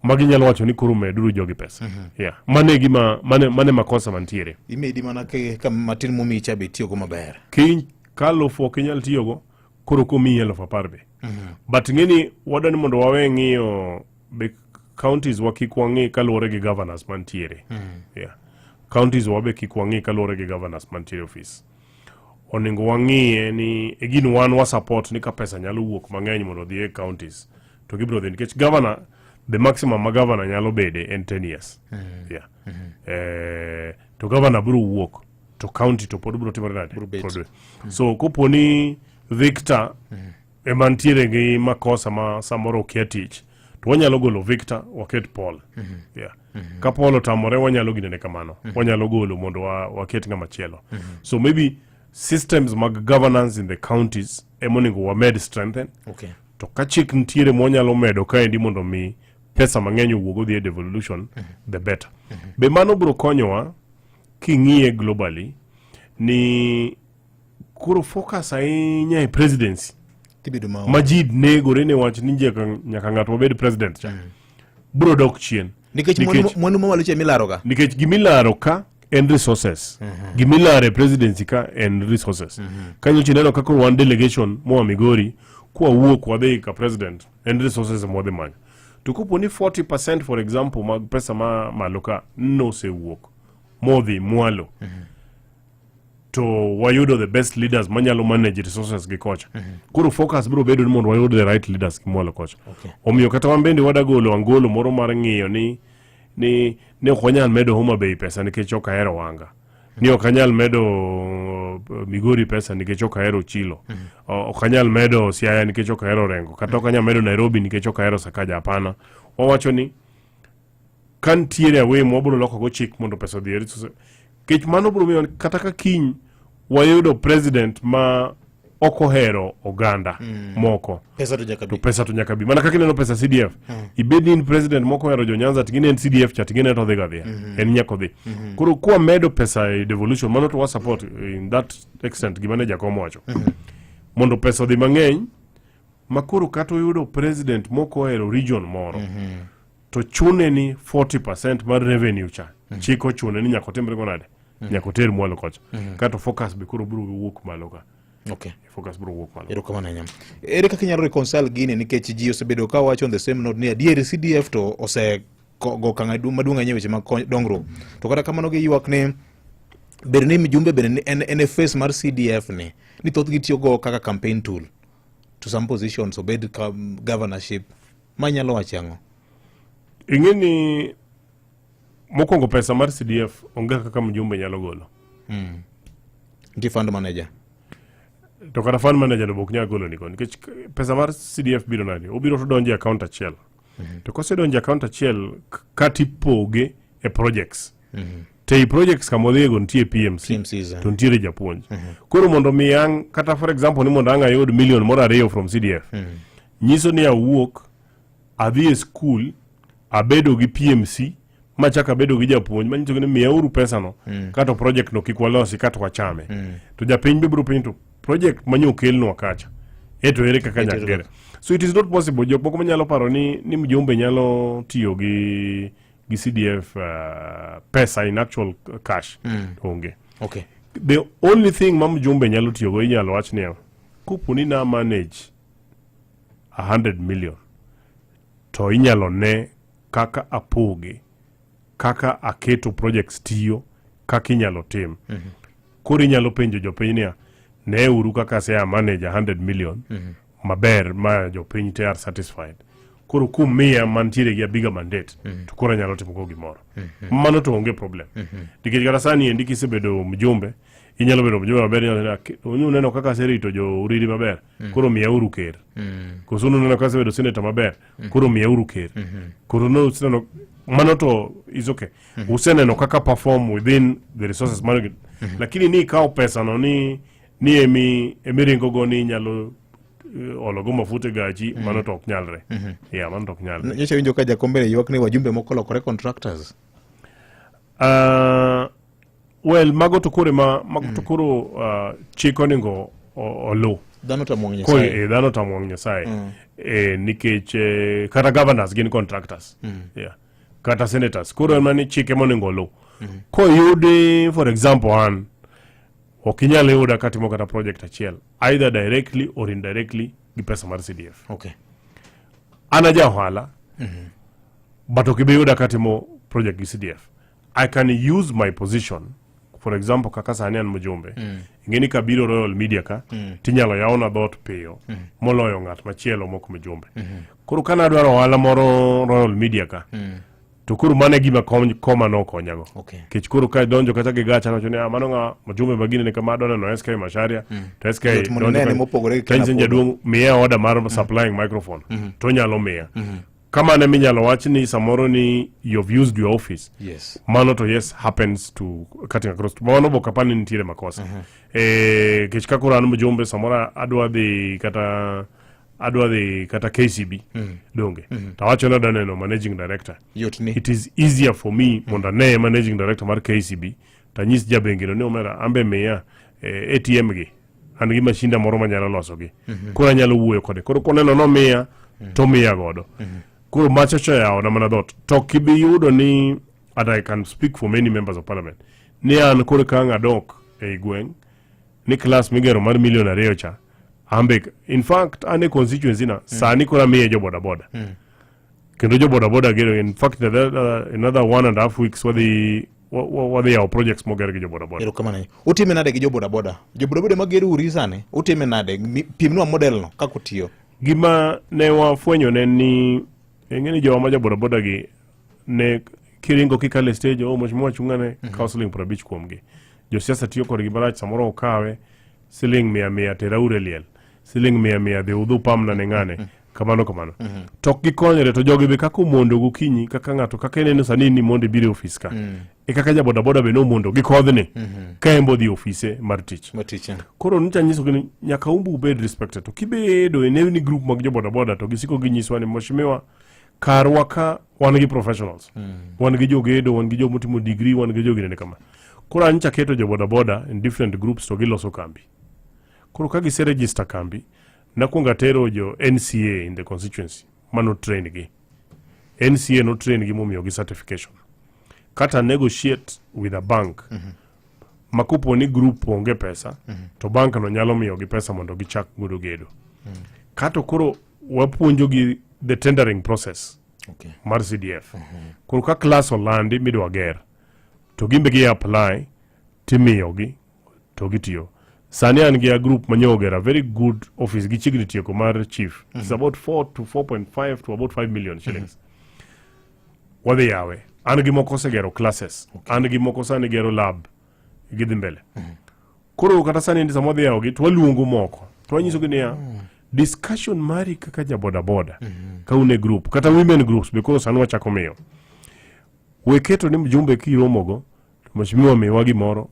Magi nyalo wacho ni kuru meduru jogi pesa. Yeah. Mane makosa mantiere. Imedi mana ka matin mumi chabe tiyo go maber. Kiny kalo fo kinyal tiyo go, kuru kumi yelo fa parbe. But ngeni wadani mondo wawe ng'iyo be counties wakikwangi kaluore gi governors mantiere. Yeah. Counties wabe kikwangi kaluore gi governors mantiere office. Onengo wang'iye ni egin wan wa support ni ka pesa nyalo wuok mang'eny mondo dhi e counties. To gibro dhi nikech governor, the maximum ma governor nyalo bede en 10 years. Yeah. To governor bro wuok to county to pod bro timore nade. So koponi Victor emantiere gi makosa ma samoro kia tich, to wanyalo golo Victor waket Paul. Yeah. Ka Paul otamore wanyalo ginene kamano. Wanyalo golo mondo waket ng'ama chielo. So maybe systems mag governance in the counties emoningo wa med strengthen. Okay. To kachik ntiere mwanyalo medo kaendi mondo mi pesa mang'eny wuogo dhi e devolution, the better. Be mano bro konyowa king'iye globally ni kuro focus ahinya e presidency. Majid negore ne wach ni nyaka ng'ato obed president cha. Bro dok chien. Nikech mwanu mamalo che milaro ka. Nikech gimilaro ka en resources. Gimilare presidency ka en resources. Kanyo chineno kako one delegation mwa Migori kwa wuok wadhi ka president en resources mwadhi manyo. Tukuponi 40% for example mag pesa maloka no se wuok. Modhi mwalo. To wayudo the best leaders manyalo manage resources gi kocha. Kuro focus bro bedo ni mondo wayudo the right leaders ki mwalo kocha. Omiyo kata wambende wadagolo angolo moro mar ng'iyo ni okanyal medo Homa Bay pesa nikech ok ahero wanga. Ni okanyal medo Migori pesa nikech ok ahero Chilo. Okanyal medo Siaya nikech ok ahero Rengo. Kata okanyal medo Nairobi nikech ok ahero Sakaja, hapana. Wawacho ni kantiere awe mwaburo loko go chik mondo pesa odhieri. Kech mano bro miyo kata ka kiny wayudo president ma okohero oganda moko to pesa to nyaka bi mana kaka ineno pesa CDF ibedi in president moko hero jo Nyanza tigine en CDF cha tigine to dhiga dhia en nyako dhi koro kwa medo pesa e devolution mano to wa support in that extent gimane jakom wacho mondo pesa dhi mang'eny makoro kato yudo president moko hero region moro to chune ni 40% mar revenue cha chiko chune ni nyako timbre gonade nyako ter mwalo kocha kato focus be koro buru wuok malo ka okay focus bro wuok malo ero kamana nyam ere kaka inyalo reconcile gini nikech ji osebedo ka wacho on the same note ni adier CDF to ose go kanga maduong' ahinya weche mag dongruok to kata kamano gi ywak ne ber ni mijumbe ber ni en face mar CDF ni thoth gi tiyo go kaka campaign tool to some positions obed governorship manyalo wachango ingeni mokongo pesa mar CDF onge kaka mjumbe nyalo golo ndi fund manager to kata fund manager no bok nya golo niko nikech pesa mar CDF biro nadi obiro to donje account achiel to kose donje account achiel kati poge e projects te projects kamodhiego ntie PMC to ntie japuonj koro mondo mi ang kata for example ni mondo anga yud million mora reyo from CDF nyiso ni awuok adhi e school abedo gi PMC machaka bedo gi japuonj manyiso ni miyauru pesa no kato project no kikwalosi kato wachame to japiny bibro piny to project manyo kelno kacha eto ere kaka nyakere so it is not possible jok moko manyalo paro ni mjumbe nyalo tiyo gi CDF pesa in actual cash onge okay the only thing mjumbe nyalo tiyo go inyalo wach ni kupuni na manage 100 million to inyalo ne kaka apoge kaka aketo projects tiyo kaka inyalo tim koro inyalo penjo jopiny ni ne uru kaka se manage 100 million maber ma jopiny te are satisfied koro kumia mantiere gi bigger mandate to koro nyalo timo go gimoro mano to onge problem dikech kata sani endi kisebedo mjumbe inyalo bedo mjumbe maber onyu neno kaka serito jo uriri maber koro miyauru ker koso neno kaka sebedo senator maber koro miyauru ker koro no useno mano to is okay useneno kaka perform within the resources management lakini ni kao pesa no ni emiringo go ni nyalo ologo mafuta gaji mano to ok nyalre mano to ok nyalre nyeche winjo ka jakombele ywak ni wajumbe moko lokore contractors well mago to koro chiko ningo olo dhano tamwang nyasaye dhano tamwang nyasaye nikech kata governors gin contractors kata senators koro mani chike moningo olo koyudi for example okinyalo yuda katimo kata project achiel either directly or indirectly gi pesa mar CDF okay ana ja ohala but okibe yuda katimo project gi CDF I can use my position for example kaka sani an mjumbe ingeni kabiro Royal Media ka tinyalo yaona dot piyo moloyo ngat machielo moko mjumbe koro kana dwaro ohala moro Royal Media ka to kuru mane gima koma no konyago kech kuru ka donjo kata gi gacha no chone mano nga mjumbe bagine ne kama dona no SK Masharia to SK donjo jaduong miya order mar supplying microphone to nyalo miya kama ne minyalo wach ni samoro ni you've used your office mano to yes happens to cutting across mano boka pani nitire makosa kech ka kuru an mjumbe samora adwa dhi kata KCB donge tawacho na daneno managing director it is easier for me monda ne managing director mar KCB tanyis jabengino ne omera ambe meya ATM gi an gi mashinda moro manyalo loso gi koro nyalo wuoyo kode koro koneno no miya to miya godo koro machacho yao na mana dot to kibi yudo ni and I can speak for many members of parliament ni an koro kanga dok e gweng ni class migero mar million ariyo cha ambe in fact ane constituency na sani kora miye jo boda boda kendo jo boda boda gero in fact another 1.5 weeks what they are projects mo gero jo boda boda ero kamana utime nade gi jo boda boda magero uri sane utime nade pimnwa model no kako tiyo gima ne wafwenyo ne ni ngeni jo ma jo boda boda gi ne kiringo kikale stage mheshimiwa chungane counseling probich kuomgi jo siasa tiyo kod gibarach samoro okawe siling 100 teraure liel siling 100 de udhu pamna nengane kamano tok gikonyre to jogi be kako mondo gokinyi kaka ngato kaka neno sani ni monde bire office ka kaka ja boda boda be no mondo gikodhne ka embo dhi ofise mar tich. Koro nicha nyiso gini nyaka umbu bed respected. To kibedo ni group mag jo boda boda to gisiko ginyiswa ni mheshimiwa karwa ka wan gi professionals. Wan gi jogedo, wan gi jo motimo degree, wan gi jogine kama. Koro ancha keto jo boda boda in different groups to giloso kambi. Koro ka gise register kambi, nakwonga tero jo NCA in the constituency mano train gi. NCA no train gi momiyo gi certification. Kata negotiate with a bank. Makopo ni group onge pesa, to bank no nyalo miyo gi pesa mondo gichak godo gedo. Kato koro wapuonjo gi the tendering process mar CDF. Koro ka class olandi midwa ger, to gimbe gi apply, timiyo gi, to gitiyo. Sani an gi a group manyogera, very good office gi chigni tieko mar chief. It's about 4 to 4.5 to about 5 million shillings. Wadhi yawe. An gi moko segero classes. An gi moko sani gero lab. Gidhi mbele. Koro kata sani ndi samodhi yawe gi, tuwa luongo moko. Tuwa nyiso gini ya, discussion mari kaka ja boda boda. Kaune group. Kata women groups, because anu wachako meyo. Weketo ni mjumbe ki romogo, mheshimiwa mewagi moro,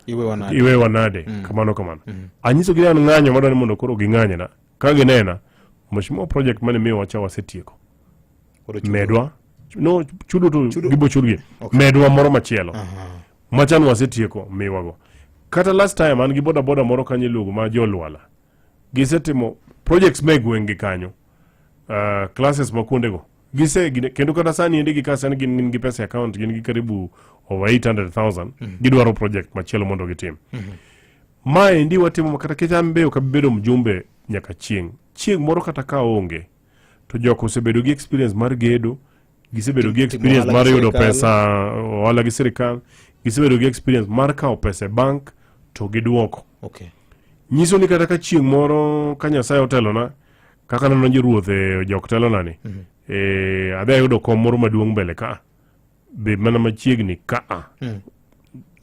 iwe wanade kamano. Anyiso gini anu ng'anyo mada ni mondo koro ging'anye na. Kage nena, mheshimiwa project mani meyo wacha wasetieko. Medwa. No, chudo to gibo chudgi. Medwa moro machielo. Machan wasetieko mewago. Kata last time an gi boda boda moro kanye lugu ma jolwala. Gisetimo projects megwengi kanyo. Classes makunde go. Kendo kata sani endi gikasa ni gin gi pesa account gin gi karibu over 800,000 gidwaro project machielo mondo gitim. Mae ndi watimo makata kecha mbeo kabibedo mjumbe nyaka chieng moro kata ka onge to joko osebedo gi experience mar gedo, gisebedo gi experience mar yudo pesa wala gi sirikal, gisebedo gi experience mar kao pesa bank to giduoko. Nyiso ni kata ka chieng moro ka Nyasaye otelo na kaka nano ruodhe jok telo nani. Adhi yudo kom moro maduong' mbele ka. Be mana machiegni ka.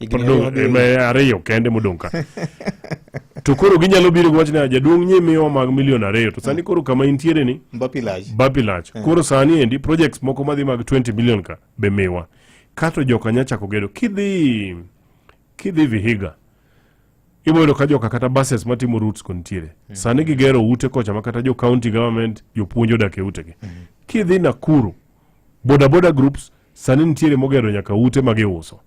Ariyo kende modong' ka. To koro ginyalo biro gwachna jaduong' nyimiwa mag milion 2. To sani koro kama intiere ni Bapilach. Koro sani endi projects moko madhi mag 20 million ka be miwa. Kato joka nyachako gedo. Kidhi Vihiga. Ibo yudo ka joka kata buses matimo routes kontiere. Sani gigero ute kocha makata jo county government jopuonjo dake ute gi. Kidhi Nakuru. Boda boda groups sani ntiere mogero nyaka ute magiuso.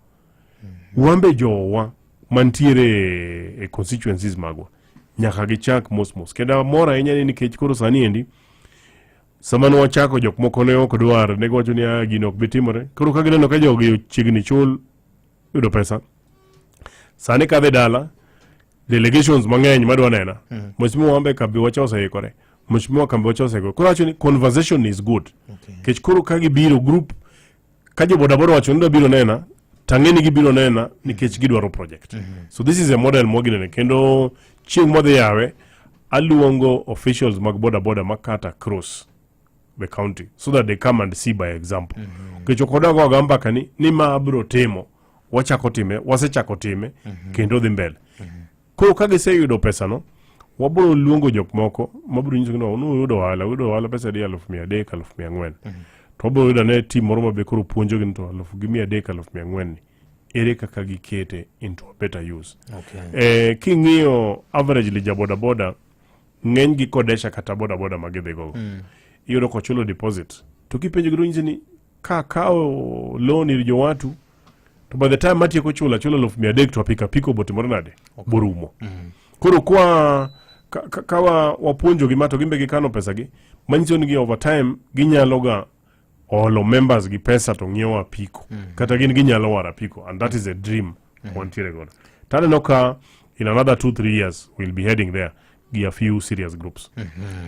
Wambe jowa mantiere e constituencies magwa. Nyaka gichak mos. Kenda mora ahinya ni nikech koro sani endi samano wachako jok moko ne ok dwar nego wacho ni gino ok bitimore. Koro ka gineno ka jogi chiegni chul yudo pesa. Sani kadhi dala delegations mang'eny madwa nena. Mheshimiwa wambe kabi wacha oseikore. Mheshimiwa kambi wacha oseikore. Koro wacho ni conversation is good. Kech koro ka gibiro group ka jo boda boda wacho ni biro nena tangeni gibiro nena nikech gidwaro project. So this is a model moginene kendo chieng modhi yawe aluongo officials mag boda boda makata cross the county so that they come and see by example. Kech okodago agamba kani ni ma abro timo wachako time wasechako time kendo dhi mbele. Koro ka giseyudo pesa no wabro luongo jok moko mabro nyiso no uyudo wala pesa di 300,000 400,000. To wabro yudo ne team moro mabe koro puonjo gin to 300,000 400,000 ere kaka gikete into a better use. King'iyo average li ja boda boda ng'eny gi kodesha kata boda boda magidhi go. Iyudo kochulo deposit. To kipenjo gido nyiso ni ka kao loan ir jo watu to by the time matieko chulo 300,000 to apika bote moro nade borumo. Koro kwa kawa wapuonjo gi mato gimbe gi kano pesa gi manyiso ni gi over time ginyalo ga olo members gi pesa to ng'iewo apiko kata gin ginyalo waro apiko, and that is a dream wantiere godo. Tane noka in another 2-3 years we'll be heading there gi a few serious groups.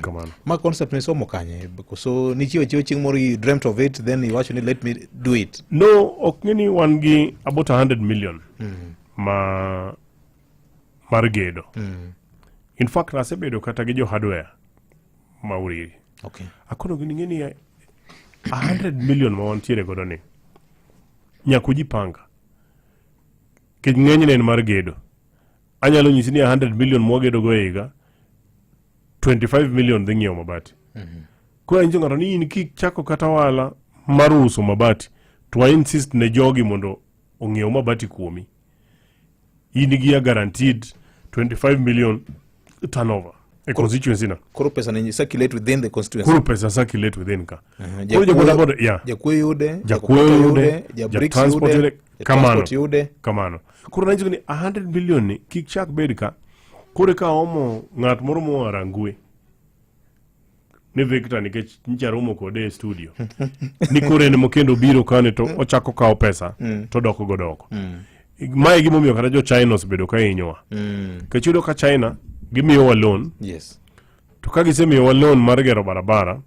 Kamano ma concept ni somo kanye so ni chiwo chieng moro you dreamt of it then you actually let me do it. No, okngeni wan gi about 100 million mar gedo. In fact nasebedo kata gi jo hardware mauriri. Akono ngeni 100 million ma wantiere godo ni nyako jipanga kech ng'enyne en mar gedo. Anyalo nyisi ni 100 million mwagedo go higa 25 million dhi ng'iewo mabati. Kwa injo ng'ato ni in kichako kata wala mar uso mabati to I insist ne jogi mondo ong'iewo mabati kuomi, in gi guaranteed 25 million turnover e constituency na. Koro pesa ni circulate within the constituency. Koro pesa circulate within ka. Koro jo boda boda ya. Jakwe yude, transport yude, kamano. Kamano. Koro na ni 100 million ni kik chak bed ka. Koro ka omo ng'at moro mo arangwe. Ni Victor nikech ncha romo kode e studio. Ni kore ne mokendo biro kane to ochako kao pesa to doko godoko. Mae gimo miyo kata jo China osebedo ka hinyowa. Kechudo ka China gimiyowa loan. Yes. To ka gisemiyowa loan mar gero barabara,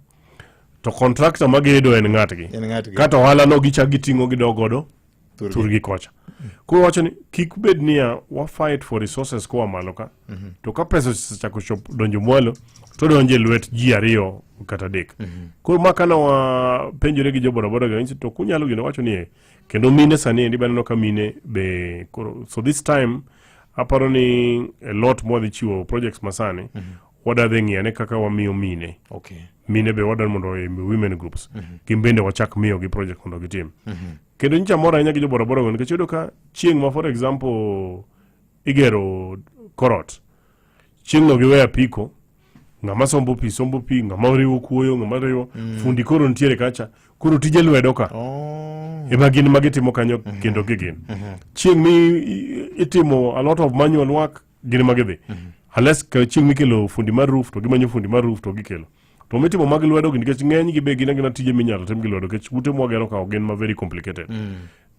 to contractor magedo en ng'atgi. Kata ohala no gichak giting'o gidogodo turgi kocha. Koro wacho ni kik bed niya wa fight for resources koa malo ka. To ka pesa osechako donjo mwalo, to donje lwet ji ariyo kata adek. Koro makana wa penjore gi jo bodaboda ga to kunyalo gino wacho ni kendo mine sani endi baneno ka mine be koro. So this time aparo ni a lot more chiwo projects masani wadadhe ng'iyane kaka wamiyo mine. Okay. Mine be wadan mondo women groups. Kimbende wachak miyo gi project mondo gitim. Kendo ncha mora ahinya gi jo bodaboda go nikech yudo ka chieng' ma for example igero korot. Chieng' no giweya piko, ng'ama sombo pi, ng'ama riwo kuoyo, ng'ama riwo fundi koro ntiere kacha, koro tije lwedo ka. Ema gin magitimo kanyo kendo gigin. Chieng' mi itimo a lot of manual work gin magidhi. Unless ka chieng' mikelo fundi mar roof to gimanyo fundi mar roof to gikelo. To mitimo mag lwedo gi nikech ng'eny gi be gina tije minyalo tim gi lwedo nikech ute mwagero ka gin ma very complicated.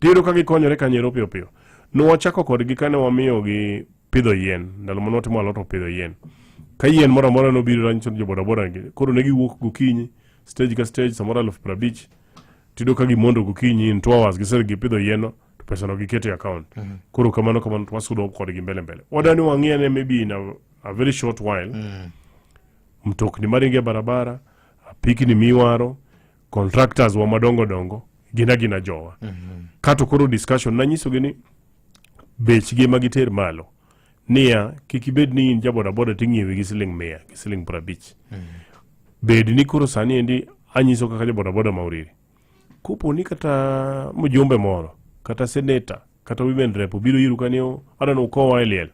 Tiro ka gikonyore kanyero piyo piyo. No wachako kodgi kane wamiyo gi pidho yien. Ndalo mano timo a lot of pidho yien. Ka yien mora mora no biro rancho jo bodaboda ngi. Koro ne giwuok gokinyi, stage ka stage samora 50,000. Tido ka gimondo gokinyi in 2 hours gisel gipidho yien no, to pesa no gikete account. Koro kamano wasudo kodgi mbele. Wadani wang'iyane maybe in a very short while. Mtokni maringe barabara, apiki miwaro, contractors wa madongo gina jowa. Kato koro discussion na nyiso gini bechgi magiter malo. Nia kikibed ni in jabodaboda ting'iewe gi siling 100 gi siling 50. Bed ni koro sani endi anyiso kaka jabodaboda mauriri. Kopo ni kata mjumbe moro, kata senator, kata women rep biro iru kanyo adano ukowa eliel.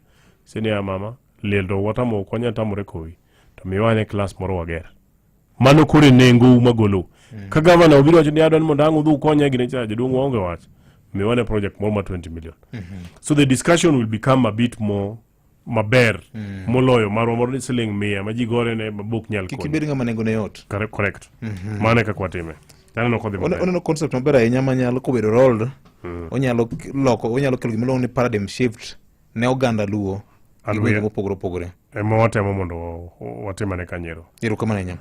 Senia mama, liel do watamo konya tamore kowi. To miwane class moro wager. Mano kore nengo magolo. Ka governor obiro wacho ni adwan mondo ang' udhu konya gine cha jaduong' waonge wach. Miwane project more ma 20 million. So the discussion will become a bit more maber moloyo marwa moro ni siling 100 ma ji gore ne mabuk nyal konyo. Kikibedi ng'ama nengo ne yot. Correct. Mane ka kwatime. Tano kodhi maber. Ono concept maber ahinya manyalo kobedo rolled. Onyalo kelo gimoro ni paradigm shift ne oganda luo. Gigo mopogore. Ema watemo mondo watimane kanyero. Erokamano ahinya.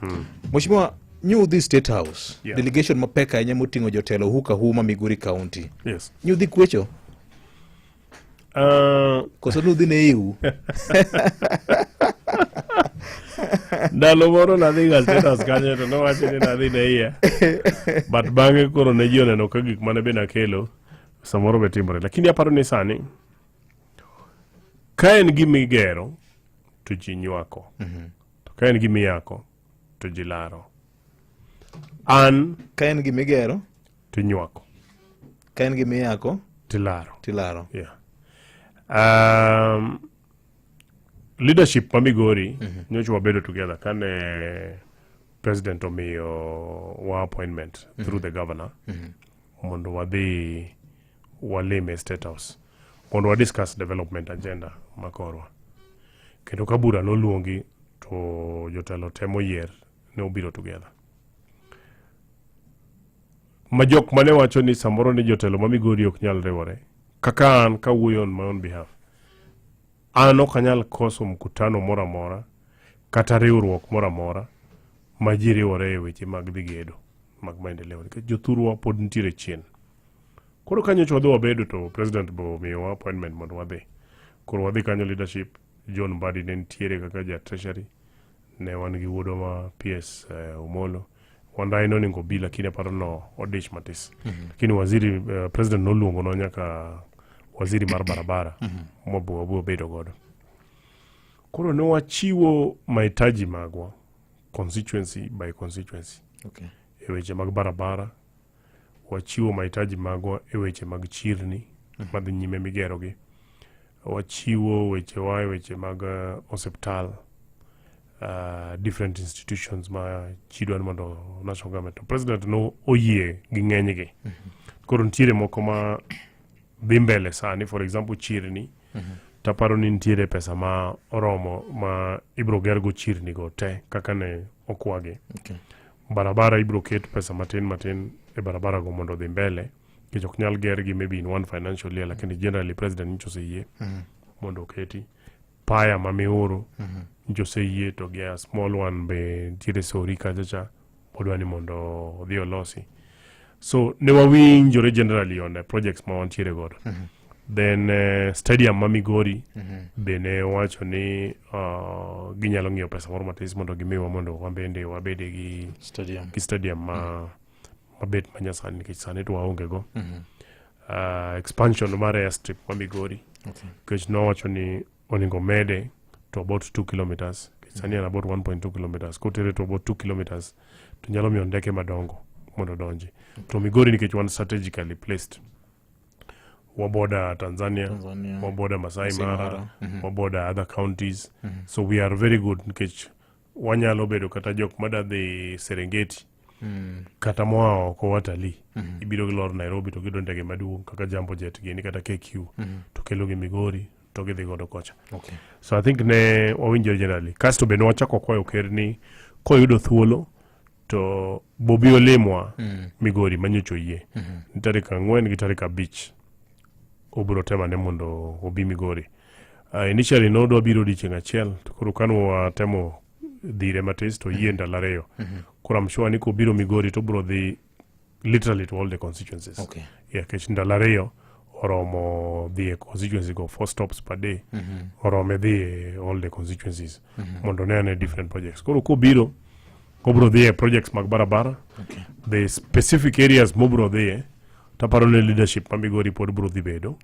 Mheshimiwa, New Udhi State House, delegation mapeka ahinya moting'o jotelo huka huma Migori County. Yes. New Udhi kwecho? Koso nudhi ne iu? Ndalo moro nadhi ga State House kanyo to nowacho ni nadhi ne iya. But bang'e koro ne ji oneno ka gik mane be nakelo samoro be timore. Lakini aparo ni sani ka en gimigero to ji nywako. To ka en gimiyako to ji laro. An ka en gimigero to nywako. Ka en gimiyako tilaro. Yeah. Leadership ma Migori nyocha wabedo together kane president omiyo wa appointment through the governor mondo wadhi walime State House mondo discuss development agenda makorwa. Kendo kabura noluongi to jotelo temo yier ne obiro together. Majok mane wacho ni samoro ni jotelo ma Migori ok nyal riwore. Kaka an kawuoyo on my own behalf. An ok anyal koso mkutano mora mora kata riwruok mora mora ma ji riwore e weche mag dhi gedo mag maendeleo. Nikech jothurwa pod nitiere chien. Koro kanyo wadhi wabedo to president bo miyo appointment mondo wadhi. Koro wadhi kanyo leadership. John Mbadi ne nitiere kaka ja treasury. Ne wan gi wuodo ma PS Umolo. Wanda ino ningo bila lakini aparo no odish matis. Lakini waziri president noluongo no nyaka waziri mar barabara mwabuo bedo godo. Koro ne wachiwo mahitaji magwa constituency by constituency. Okay. E weche mag barabara, wachiwo mahitaji magwa e weche mag chirni, madhi nyime migerogi. Wachiwo weche mag osiptal, different institutions ma chidwan mondo national government. President no oyie gi ng'enygi. Koro ntiere moko ma dhi mbele sani, for example chirni, taparo ni ntiere pesa ma oromo ma ibro gergo chirni go te kaka ne okwagi. Barabara ibro ket pesa matin e barabara go mondo dhi mbele. Kech ok nyal gergi maybe in one financial year, lakini generally president ncho se yie mondo keti. Paya ma mioro ncho se yie, to gi a small one be ntiere sori kachacha odwani mondo odhi olosi. So ne wawinjore generally on the projects ma wantiere godo. Then stadium ma Migori be ne wacho ni ginyalo ng'iyo pesa moro matis mondo gimiwa mondo wambende wabede gi stadium mabet manyasani nikech sani to waonge go. Expansion mar airstrip ma Migori, nikech nowacho ni oningo mede to about 2 kilometers, sani en about 1.2 kilometers, kotere to about 2 kilometers to nyalo miyo ndeke madongo mondo donji. To Migori nikech one strategically placed, waboda Tanzania, waboda Masai Mara, waboda other counties. So we are very good nikech wanyalo bedo kata jok madadhi Serengeti, kata moa oko watalii, ibiro gilor Nairobi to gido ndege maduong' kaka Jambo Jet gini kata KQ, to kelo gi Migori to gidhi godo kocha. So I think ne wawinjore generally. Kasto be nwachako kwayo ker ni koyudo thuolo to bobi olemwa Migori manyocho yie. Tarik 4 gi tarik 5 obiro tema ne mondo obi Migori. Initially no do biro dichieng' achiel, to koro kanwa temo dhire matis to yie ndalo 2. Koro I'm sure ni ko biro Migori to biro dhi literally to all the constituencies. Yeah, kech ndalo 2 oromo dhi constituencies go 4 stops per day. Oromo dhi all the constituencies mondo ne different projects. Koro ko biro dhi projects mag barabara. The specific areas mobro dhi taparo ne leadership ma Migori pod bro dhi bedo.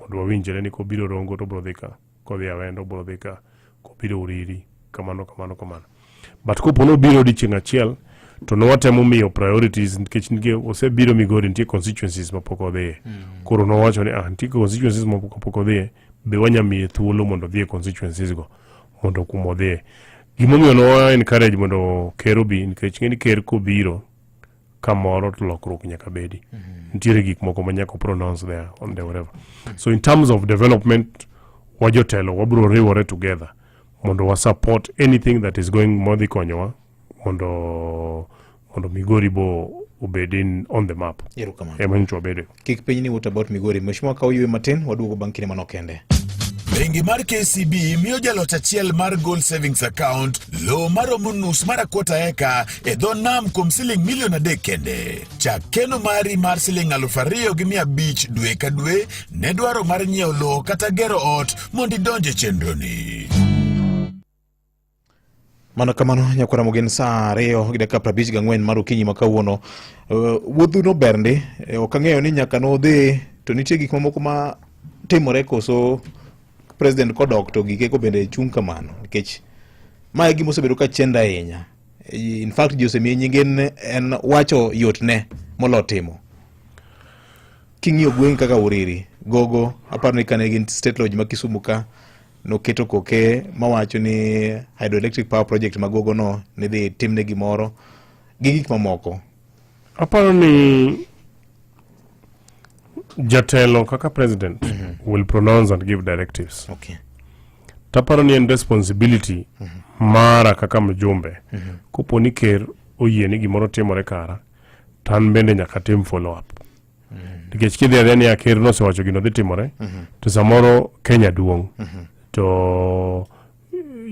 Mondo wawinjore ni ko biro Rongo to bro dhi ka, ko dhi Awendo bro dhi ka, ko biro Uriri, kamano. But ko pono biro dichieng' achiel to no watemo miyo priorities nikech nige osebiro Migori nitie constituencies mapok odhiye. Koro nowacho ni nitie constituencies mapok odhiye, be wanyamiye thuolo mondo odhiye constituencies go mondo kuma odhiye. Gimomiyo no encourage mondo ker obi nikech ng'eni ker kobiro kamoro to lokruok nyaka bedi. Ntiere gik moko manyaka pronounce there on the whatever. So in terms of development, wajotelo wabro riwore together mondo wa support anything that is going modhi konyowa mondo Migori bo obedin on the map. Emancho obede. Kik piny ni what about Migori? Mheshimiwa ka oywe matin waduogo bang' kinde manokende. Bengi mar KCB miyo jalot achiel mar Gold Savings Account lo maromo nus mar kwota eka e dho nam kuom siling milion 3 kende. Chak keno mari mar siling 2,500 dwe ka dwe ne dwaro mar nyiewo lo kata gero ot mondo idonje chenroni. Mano kamano nyakwara mogen saa 2:54 mar okinyi ma kawuono. Wuodhu no bernde ok ang'eyo ni nyaka no dhi to nitie gik mamoko ma timore koso president kodok to gike ko bende chung' kamano nikech mae gima osebedo ka chenda ahinya. In fact Jose mi nyingen en wacho yotne molo timo. King'iyo gweng' kaka Uriri, Gogo, aparo ni kane gin state lodge ma Kisumu ka no keto koke mawacho ni hydroelectric power project ma Gogo no ne dhi timne gimoro gi gik mamoko. Aparo ni jatelo kaka president will pronounce and give directives. Taparo ni en responsibility mara kaka mjumbe. Kopo ni ker oyie ni gimoro timore kara, tan bende nyaka tim follow up. Nikech kidhi adheni ya ker no sewacho gino dhi timore, to samoro Kenya duong'. To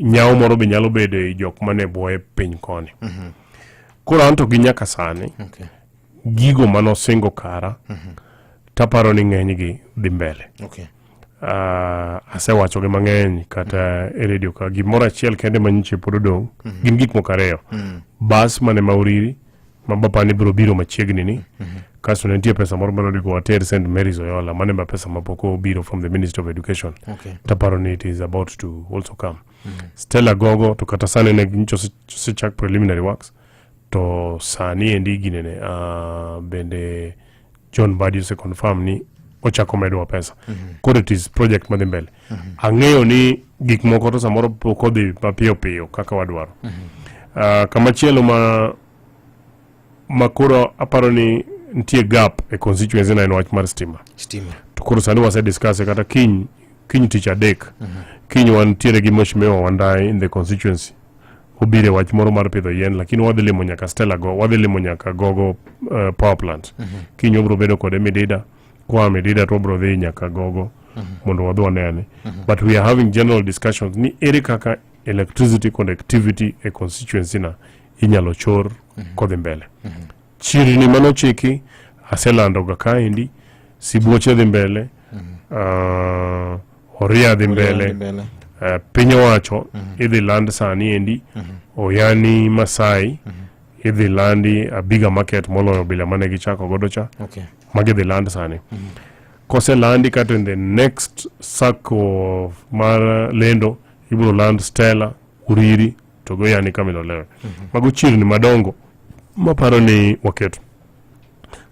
nyao moro be nyalo bede jok mane boye piny koni. Koro anto gi nyaka sani, gigo mano singo kara, taparo ni ng'enygi dhi mbele. Asewacho gi mang'eny kata e radio ka gimoro achiel kende manyiche pod odong' gin gik moko 2. Bas mane ma Uriri ma bapani biro biro machiegni ni, kasto ne nitie pesa moro mano digo water St. Mary's Oyola mane ma pesa mapoko biro from the Ministry of Education. Taparo ni it is about to also come. Stella Gogo to kata sani ne gincho se chak preliminary works to sani endi ginene bende John Badi se confirm ni ochako medwa pesa. Koro it is project madhi mbele. Ang'eyo ni gik moko to samoro pok odhi mapiyo piyo kaka wadwaro. Kama chielo ma koro aparo ni nitie gap e constituency na en wach mar stima. To koro sani wase discuss kata kiny tich adek. Kiny wan tiere gi Mheshimiwa Wandai in the constituency. Obire wach moro mar pidho yien, lakini wadhi limo nyaka wadhi limo nyaka Gogo power plant. Kiny obro bedo kode Midida, kwa Midida to obro dhi nyaka Gogo mondo wadhi wanene. But we are having general discussions ni ere kaka electricity connectivity e constituency na inyalo chor kodhi mbele. Chirni manochiki aselando ga kaendi, Sibuoche dhi mbele, Oria dhi mbele, piny owacho idhi land sani endi, Oyani Masai idhi landi a bigger market moloyo bila mane gichako godo cha. Magi dhi land sani. Kose landi kato in the next circle mar lendo ibro land Stella, Uriri to go yani Kamilo Lewe. Mago chirni madongo maparo ni waketo.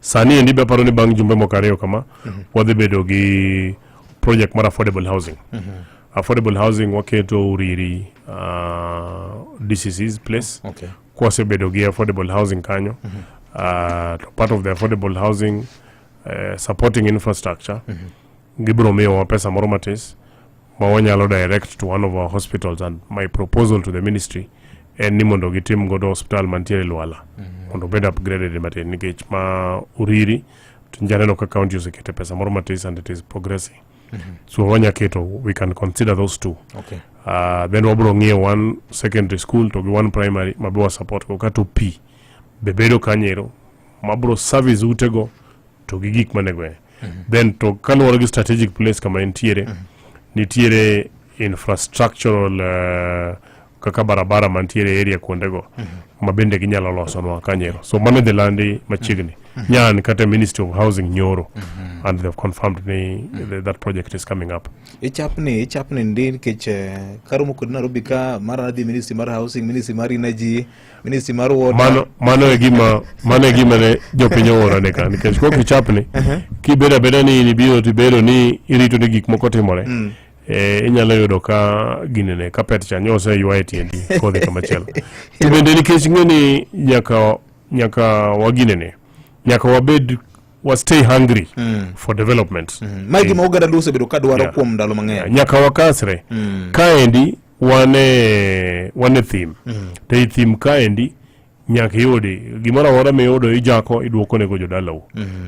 Sani endi be paro ni bang jumbe mokariyo kama wadhi bedo gi project mar affordable housing. Affordable housing waketo Uriri DCC's place. Kwase bedo gi affordable housing kanyo. Part of the affordable housing supporting infrastructure. Gibro miyo wa pesa moro matis ma wanyalo direct to one of our hospitals, and my proposal to the ministry en ni mondo gitim godo hospital mantiere Luala. Mondo bed upgraded matin nikech ma Uriri tunjaneno ka county osekete pesa moro matis and it is progressing. So wanyaketo, we can consider those two. Then wabro ng'iyo one secondary school to one primary mabewa support ko kato P bebedo kanyero mabro service utego to gigik manegwe. Then to kaluwore gi strategic place kama nitiere infrastructural kaka barabara mantiere area kuondego mabende ginyalo losonwa kanyero. So mano dhi landi machiegni. Nyan kata Ministry of Housing nyoro and they've confirmed that project is coming up. Ichapni ndi nikech karumo kod Nairobi ka mara nadhi Ministry mar Housing, Ministry mar Energy, Ministry mar Water. Mano e gima ne jopiny owora ne ka nikech kok ichapni kibeda beda ni nibiro tibero ni irito ni gik moko timore. Inyalo yudo ka ginene kapet cha nyose ywae tiendi kodhi kama chelo. To bende nikech ng'eni nyaka waginene. Nyaka wabed stay hungry for development. Maigi maugada luse bedo kadwaro kuom ndalo mang'eny. Nyaka wakasre. Kaendi wane theme. Te theme kaendi nyaka yodi gimora wora me yodo ijako iduoko nego jodalau.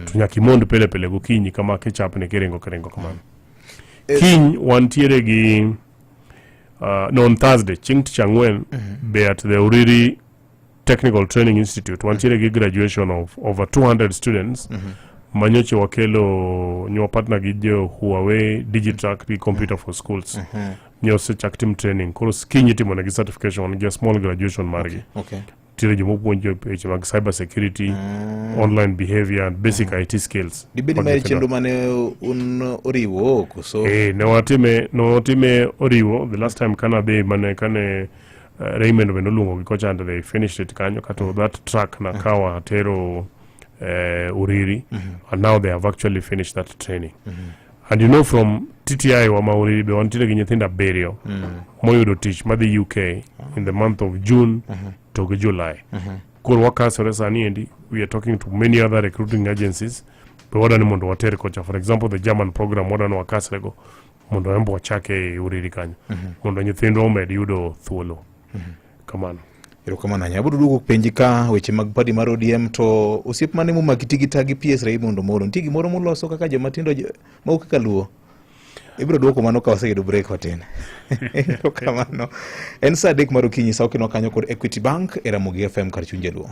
To nyaka imond pele gokinyi kama kichapne kirengo kamano. Kiny wantiere gi on Thursday chieng' tich ang'wen be at the Uriri Technical Training Institute wantiere gi graduation of over 200 students. Manyoche wakelo nyo partner gi jo Huawei Digitrack gi Computer for Schools. Nyose chak tim training. Koro kiny itimo gi certification gi small graduation margi. Tire jomo puonjo peche mag cyber security, online behavior and basic IT skills. Dibedi mai chendo mane un oriwo koso? Ne watime oriwo. The last time kana be mane kane Raymond Benolungo gikocha and they finished it kanyo kato that track na kawa tero Uriri and now they have actually finished that training. And you know from TTI wa Uriri be wantire gi nyithinda burial moyudo tich madhi UK in the month of June to July. Koro wakasore sani endi we are talking to many other recruiting agencies be wadani mondo watere kocha. For example the German program wadani wakasrego mondo embo wachake Uriri kanyo mondo nyithindo omed yudo thuolo. Kamano. Kamano nyabudu dugo penjika weche mag party mar ODM to osiep mane mu makitigi gi PS Raymond Omolo ntigi moro muloso kaka jomatindo ma ok kaluo. Ibro duoko mano ka wasegedo break hoten. Kamano. En sa dek mar okinyi sa okino kanyo kod Equity Bank era Mugi FM kar chunje luo.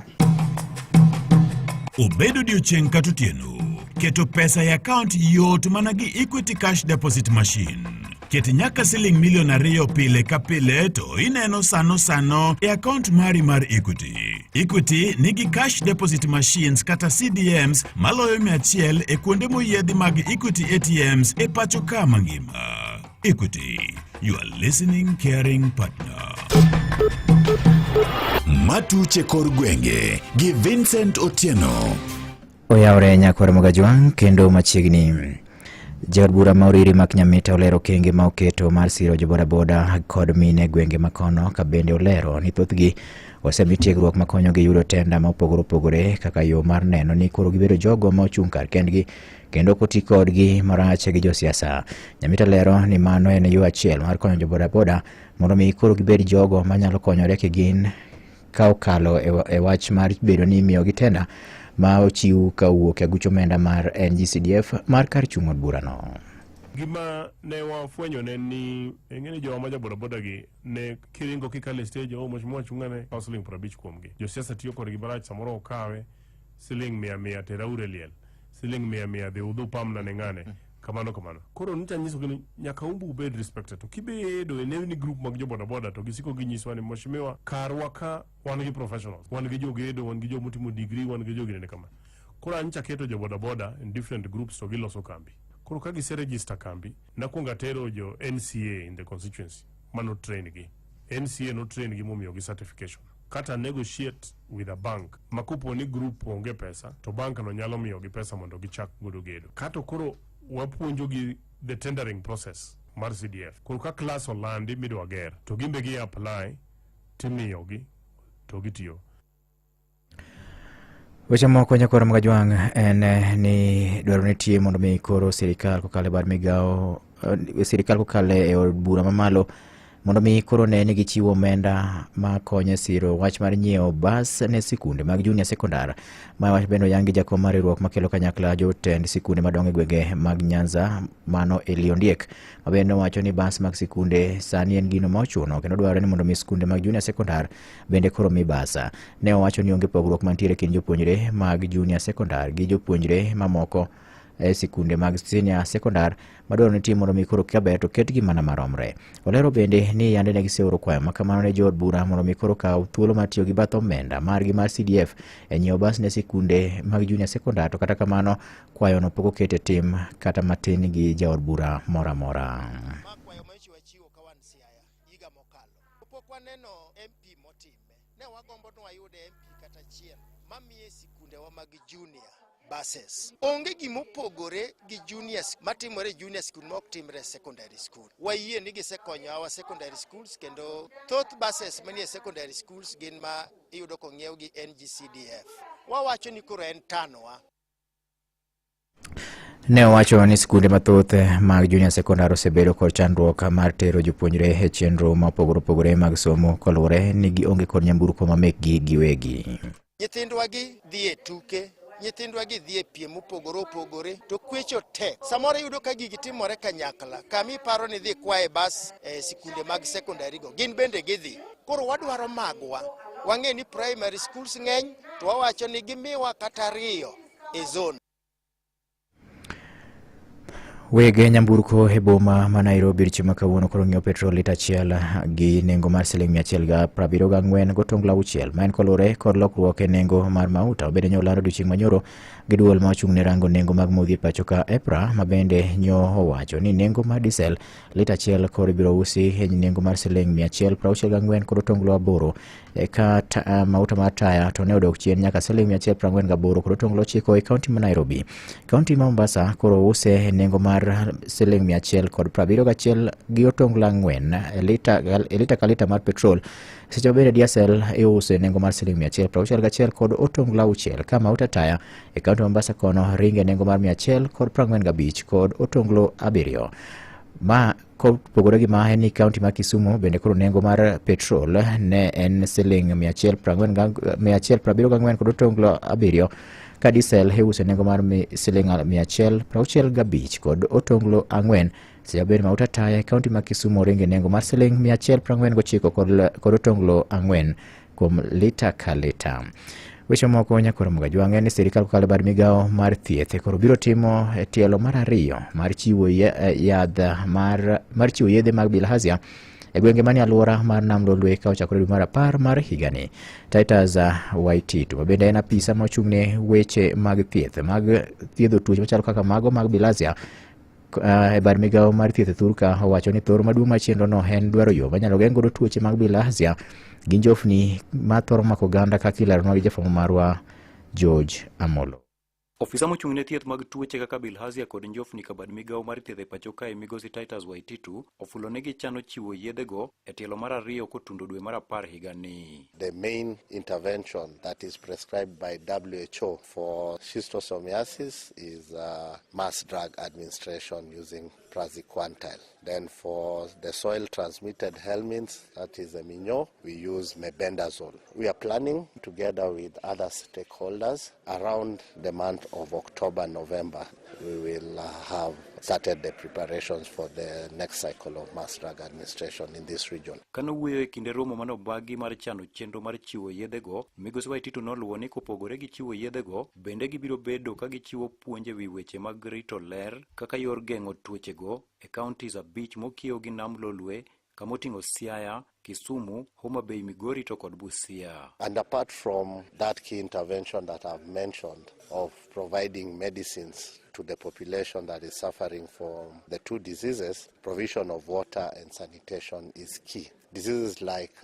Obedo odiochieng' kata otieno, keto pesa e account yot mana gi Equity Cash Deposit Machine. Ket nyaka siling $2 pile ka pile to ineno sano e account mari mar Equity. Equity nigi cash deposit machines kata CDMs maloyo 100 e kuonde moyiedhi mag Equity ATMs e pacho ka mangima. Equity, you are listening caring partner. Matuche kor gwenge gi Vincent Otieno. Oyaore nyakwar Mogajwang kendo machiegni. Jaod bura Mauriri mak Nyamita olero kenge ma oketo mar siro jobodaboda kod mine gwenge makono ka bende olero ni thothgi osemi tiegruok makonyo gi yudo tenda ma opogore kaka yo mar neno ni koro gibedo jogo ma ochung' kar kendgi kendo koti kodgi marach gi josiasa. Nyamita lero ni mano en yo achiel mar konyo jobodaboda mondo mi koro gibed jogo manyalo konyore kigin ka okalo e wach mar bedo ni miyo gi tenda ma ochiw kawuok e aguch omenda mar NGCDF mar kar chung' od burano. Gima ne wafwenyo ne ni ng'eni jowa ma jobodaboda gi ne kiringo kikale stage mheshimiwa chung'ane kawo siling 50 kuomgi. Josiasa tiyo kodgi barach, samoro okawe siling 100 tera ure liel, siling 100 dhi udhu pamna ne ng'ane kamano. Koro nita nyiso gini nyaka umbu ubed respected. To kibedo ni group mag jobodaboda to gisiko ginyiswa ni mheshimiwa karwa ka wan gi professionals, wan gi jogedo, wan gi jomutimo degree, wan gi jogine kama. Koro ancha keto jobodaboda in different groups to giloso kambi. Koro ka gise register kambi, nakuonga tero jo NCA in the constituency mano train gi. NCA no train gi momiyo gi certification. Kata negotiate with a bank makupo ni group onge pesa to bank no nyalo miyo gi pesa mondo gichak godo gedo. Kato koro wapuonjo gi the tendering process mar CDF. Koro ka class olandi midwa ger to gimbe gi apply timiyo gi to gitiyo. Weche moko nyakoro mga jwang' en ni dwaro nitie mondo mi koro sirikal kokale bad migao sirikal kokale e od bura mamalo mondo mi koro ne ni gichiwo omenda ma konyo siro wach mar nyiewo bas ne sikunde mag junior sekondar. Ma wach bendo yangi jakom mar riwruok makelo kanyakla jotend sikunde madongo e gwenge mag Nyanza mano Eliondiek. Mabende wacho ni bas mag sikunde sani en gino ma ochuno kendo dwaro ni mondo mi sikunde mag junior sekondar bende koro mi basa. Ne wacho ni onge pogruok mantiere kind jopuonjre mag junior sekondar gi jopuonjre mamoko e sikunde mag senior sekondar madwaro ni timo mi koro kaber to ketgi mana maromre. Olero bende ni yande ne giseoro kwayo makamano ne jood bura mondo mi koro kaw thuolo mar tiyo gi bath omenda margi mar CDF e nyiewo bas ne sikunde mag junior sekondar, to kata kamano kwayo no pok oket e tim kata matin gi jaod bura mora mora. Makwayo ma ichiwo ka wan Siaya higa mokalo. Pok waneno MP motime. Ne wagombo ni wayude MP kata chiel mamiye sikunde wa mag junior buses. Onge gimopogore gi juniors matimore junior school ma ok timre secondary school. Wayie ni gisekonyo awa secondary schools kendo thoth buses manie secondary schools gin ma iyudo kong'iew gi NGCDF. Wawacho ni koro en tanowa. Ne wacho ni sikunde mathoth mag junior sekondar osebedo kod chandruok mar tero jopuonjre e chenro mopogore mag somo kolure ni gionge kod nyamburko ma mekgi giwegi. Nyithindwa gi dhi e tuke, nyithindwa gi dhi e piem opogore to kwecho tek. Samoro yudo ka gigi timore kanyakla, kami paro ni dhi kwae bas sikunde mag secondary go, gin bende gidhi. Koro wadwaro magwa, wang'e ni primary schools ng'eny, to wawacho ni gimiwa kata 2 e zone. Wege nyamburko e boma ma Nairobi richo makawuono koro ng'iewo petrol lita 1 gi nengo mar siling 174 gotongla 6 ma en kolure kod lokruok e nengo mar mauta. Obede nyo laro odiochieng' manyoro gi duol ma ochung' ne rango nengo mag modhi e pacho ka EPRA, ma bende nyo owacho ni nengo mar diesel lita 1 koro ibiro usi e nengo mar siling 164 kod otonglo 8 ka mauta mar taya to ne odok chien nyaka siling 148 kod otonglo 9 e kaunti ma Nairobi. Kaunti ma Mombasa koro use e nengo mar siling 171 gi otonglo 4 e lita ka lita mar petrol. Seche bende diesel iuse nengo mar siling 161 kod otonglo 6 ka mauta taya e kaunti ma Mombasa kono ringe nengo mar 145 kod otonglo 7. Ma kopogore gi ma en ni kaunti ma Kisumu bende koro nengo mar petrol ne en siling 174 kod otonglo 7 ka diesel iuse nengo mar siling 165 kod otonglo 4. Seche bende mauta taya e kaunti ma Kisumu ringe nengo mar siling 149 kod otonglo 4 kuom lita ka lita. Weche moko nyakoro mga jwang' ni sirikal kokalo bad migao mar thieth koro biro timo tielo mar 2 mar chiwo chiwo yedhe mag bilharzia e gwenge manie alwora mar Nam Lolwe ka ochakore dwe mar 10 mar higani. Titus Waititu ma bende en apisa mochung'ne weche mag thieth mag thiedho tuoche machalo kaka mago mag bilharzia e bad migao mar thieth Thurka owacho ni thoro maduong' mar chenro no en dwaro yo manyalo geng'o tuoche mag bilharzia gi njofni ma thoro mako oganda, kaka ilero gi jafwambo marwa George Amolo. Ofisa mochung'ne thieth mag tuoche kaka bilharzia kod njofni kabad migao mar thieth e pacho kae migosi Titus Waititu ofulo ni gichano chiwo yedhego e tielo mar 2 kotundo dwe mar 10 higani. The main intervention that is prescribed by WHO for schistosomiasis is mass drug administration using praziquantel. Then for the soil-transmitted helminths, that is the minyoo, we use mebendazole. We are planning, together with other stakeholders, around the month of October, November, we will have started the preparations for the next cycle of mass drug administration in this region. Kanowuoyo e kinde romo manobagi mar chano chenro mar chiwo yedhego, migosi Waititu noluwo ni kopogore gi chiwo yedhego, bende gibiro bedo ka gichiwo puonje wi weche mag rito ler kaka yor geng'o tuochego e counties abich mokiewo gi nam Lolwe, kamoting'o Siaya, Kisumu, Homa Bay, Migori to kod Busia. And apart from that key intervention that I've mentioned of providing medicines to the population that is suffering from the 2 diseases, provision of water and sanitation is key. Diseases like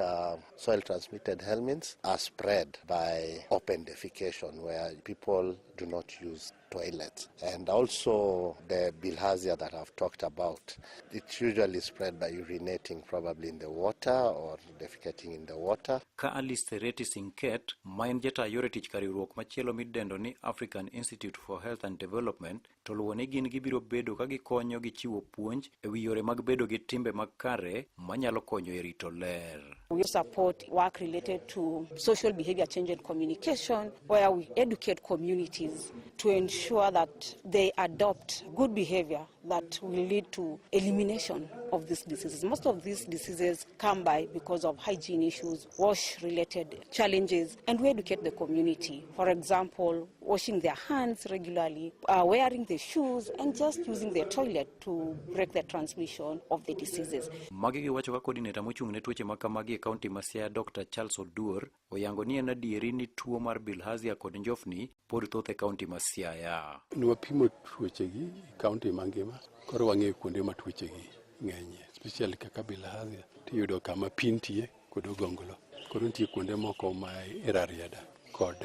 soil-transmitted helminths are spread by open defecation, where people do not use toilets. And also the bilharzia that I've talked about, it's usually spread by urinating probably in the water or defecating in the water. Ka Alice Sereti Sinket, ma en jata yore tich kariruok machielo midendo ni African Institute for Health and Development, to luwo ni gin gibiro bedo ka gikonyo gi chiwo puonj e wi yore mag bedo gi timbe makare manyalo konyo e rito ler. We support work related to social behavior change and communication, where we educate communities to ensure that they adopt good behavior that will lead to elimination of these diseases. Most of these diseases come by because of hygiene issues, wash-related challenges, and we educate the community. For example, washing their hands regularly, wearing the shoes, and just using the toilet to break the transmission of the diseases. Magi giwacho ka coordinator mochung'ne tuoche makamagi e kaunti ma Siaya Dr. Charles Oduor oyango ni en adieri ni tuo mar bilharzia kod njofni pod thoth e kaunti ma Siaya. Nwapimo tuochegi e kaunti mangima, koro wang'eyo kuonde ma tuochegi ng'enyie, especially kaka bilharzia tiyudo kama pi nitie kod ogonglo. Koro nitie kuonde moko ma Rarieda kod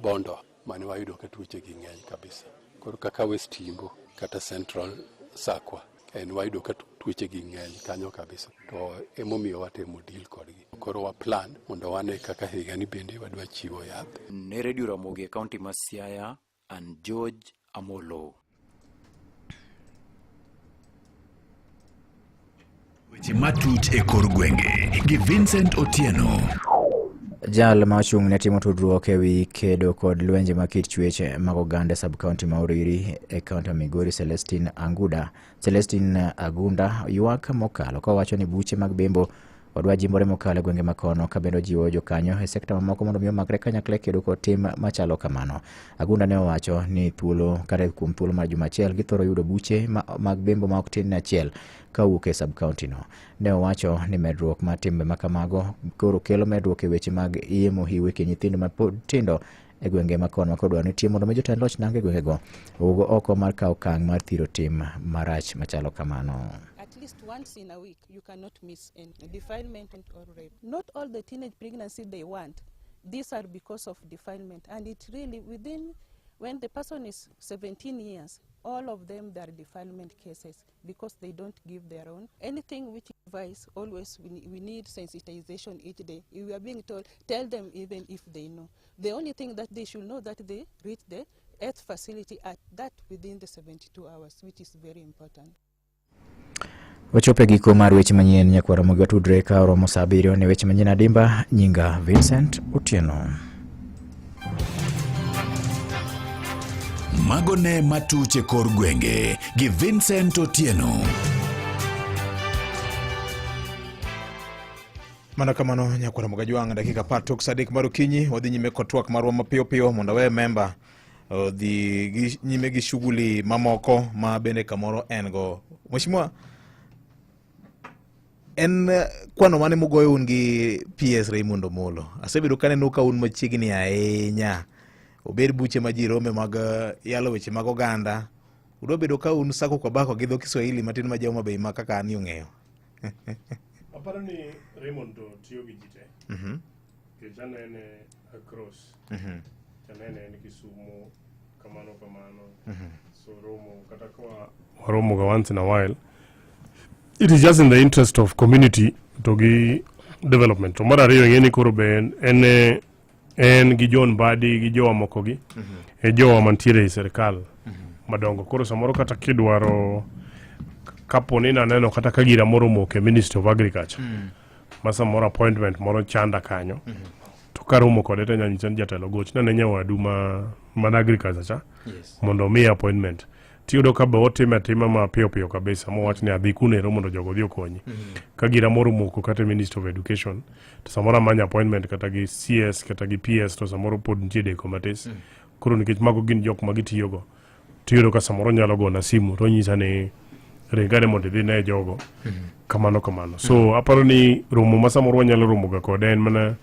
Bondo mane wayudo ka tuochegi ng'eny kabisa. Koro kaka West Imbo kata Central Sakwa en wayudo ka tuochegi ng'eny kanyo kabisa, to emomiyo watemo deal kodgi. Koro wa plan mondo wane kaka higani bende wadwa chiwo yath. Ne Radio Ramogi e kaunti ma Siaya, an George Amolo. Weche matut e kor gwenge gi Vincent Otieno. Jal ma ochung'ne timo tudruok e wi kedo kod lwenje mag kit chwech mag oganda sub-county ma Uriri e kaunti ma Migori, Celestine Agunda ywak mokalo kawacho ni buche mag bembo odwa jimbore mokalo gwenge makono ka bendo jiwo jokanyo e sekta mamoko mondo miyo makre kanyakle kedo kod tim machalo kamano. Agunda ne owacho ni thuolo kare kuom thuolo mar juma achiel githoro yudo buche mag bembo ma ok tin achiel kawuok e sub-county no. Ne owacho ni medruok mar timbe makamago koro kelo medruok e weche mag yemo hiwe ke nyithindo ma pod tindo e gwenge makono kodwa ni timo mondo mi jotend loch nange gwengego owugo oko mar kawo okang' mar thiro tim marach machalo kamano. At least once in a week, you cannot miss any defilement or rape. Not all the teenage pregnancy they want. These are because of defilement, and it really when the person is 17 years, all of them they are defilement cases because they don't give their own. Anything which advice, always we need sensitization each day. We are being told, tell them even if they know. The only thing that they should know that they reach the health facility at that within the 72 hours, which is very important. Wachope giko mar weche manyien nyakwara mogi watudre ka oromo saa 7 ne weche manyien adimba. Nyinga Vincent Otieno. Magone matuche kor gwenge gi Vincent Otieno. Mana kamano nyakwara moga jwang' dakika par tok sadik mar okinyi wadhi nyime kod twak marwa mapiyo piyo mondo we memba dhi nyime gi shughuli mamoko ma bende kamoro en go. Mheshimiwa, en kwano mane mugoyo un gi PS Raymond Omolo? Asebedo kaneno ka un machiegni ahinya. Obed buche ma ji rome mag yalo weche mag oganda. Udwa bedo ka un sako kwa bako gi dho Kiswahili matin ma Homa Bay ma kaka an ong'eyo. Aparo ni Raymond to tiyo gi jite. Ke chanene across. Chanene en Kisumu, So romo ga once in a while. It is just in the interest of community to gi development. To mara riyo ngeni kuro be en gi John Badi gi jowa moko gi e jowa mantiere e serikal madongo. Koro samoro kata kidwaro kapo ni naneno kata ka gira moro moke Ministry of Agriculture masa moro appointment moro chanda kanyo to karumo kode to nyanyisen jatelo goch na ne wadu man agriculture cha mondo mi appointment tiyudo ka be otime atima ma piyo piyo kabisa mo wachni adhi kunero mondo jogo dhi okonyi ka gira moro moko kata Ministry of Education to samoro manya appointment kata gi CS kata gi PS to samoro pod nitie deko matis koro nikech mago gin jok ma gitiyogo tiyudo ka samoro nyalo gona simu to nyisa ni ringane mondo dhi ne jogo kamano so aparo ni romo ma samoro wanyalo romo ga kode en mana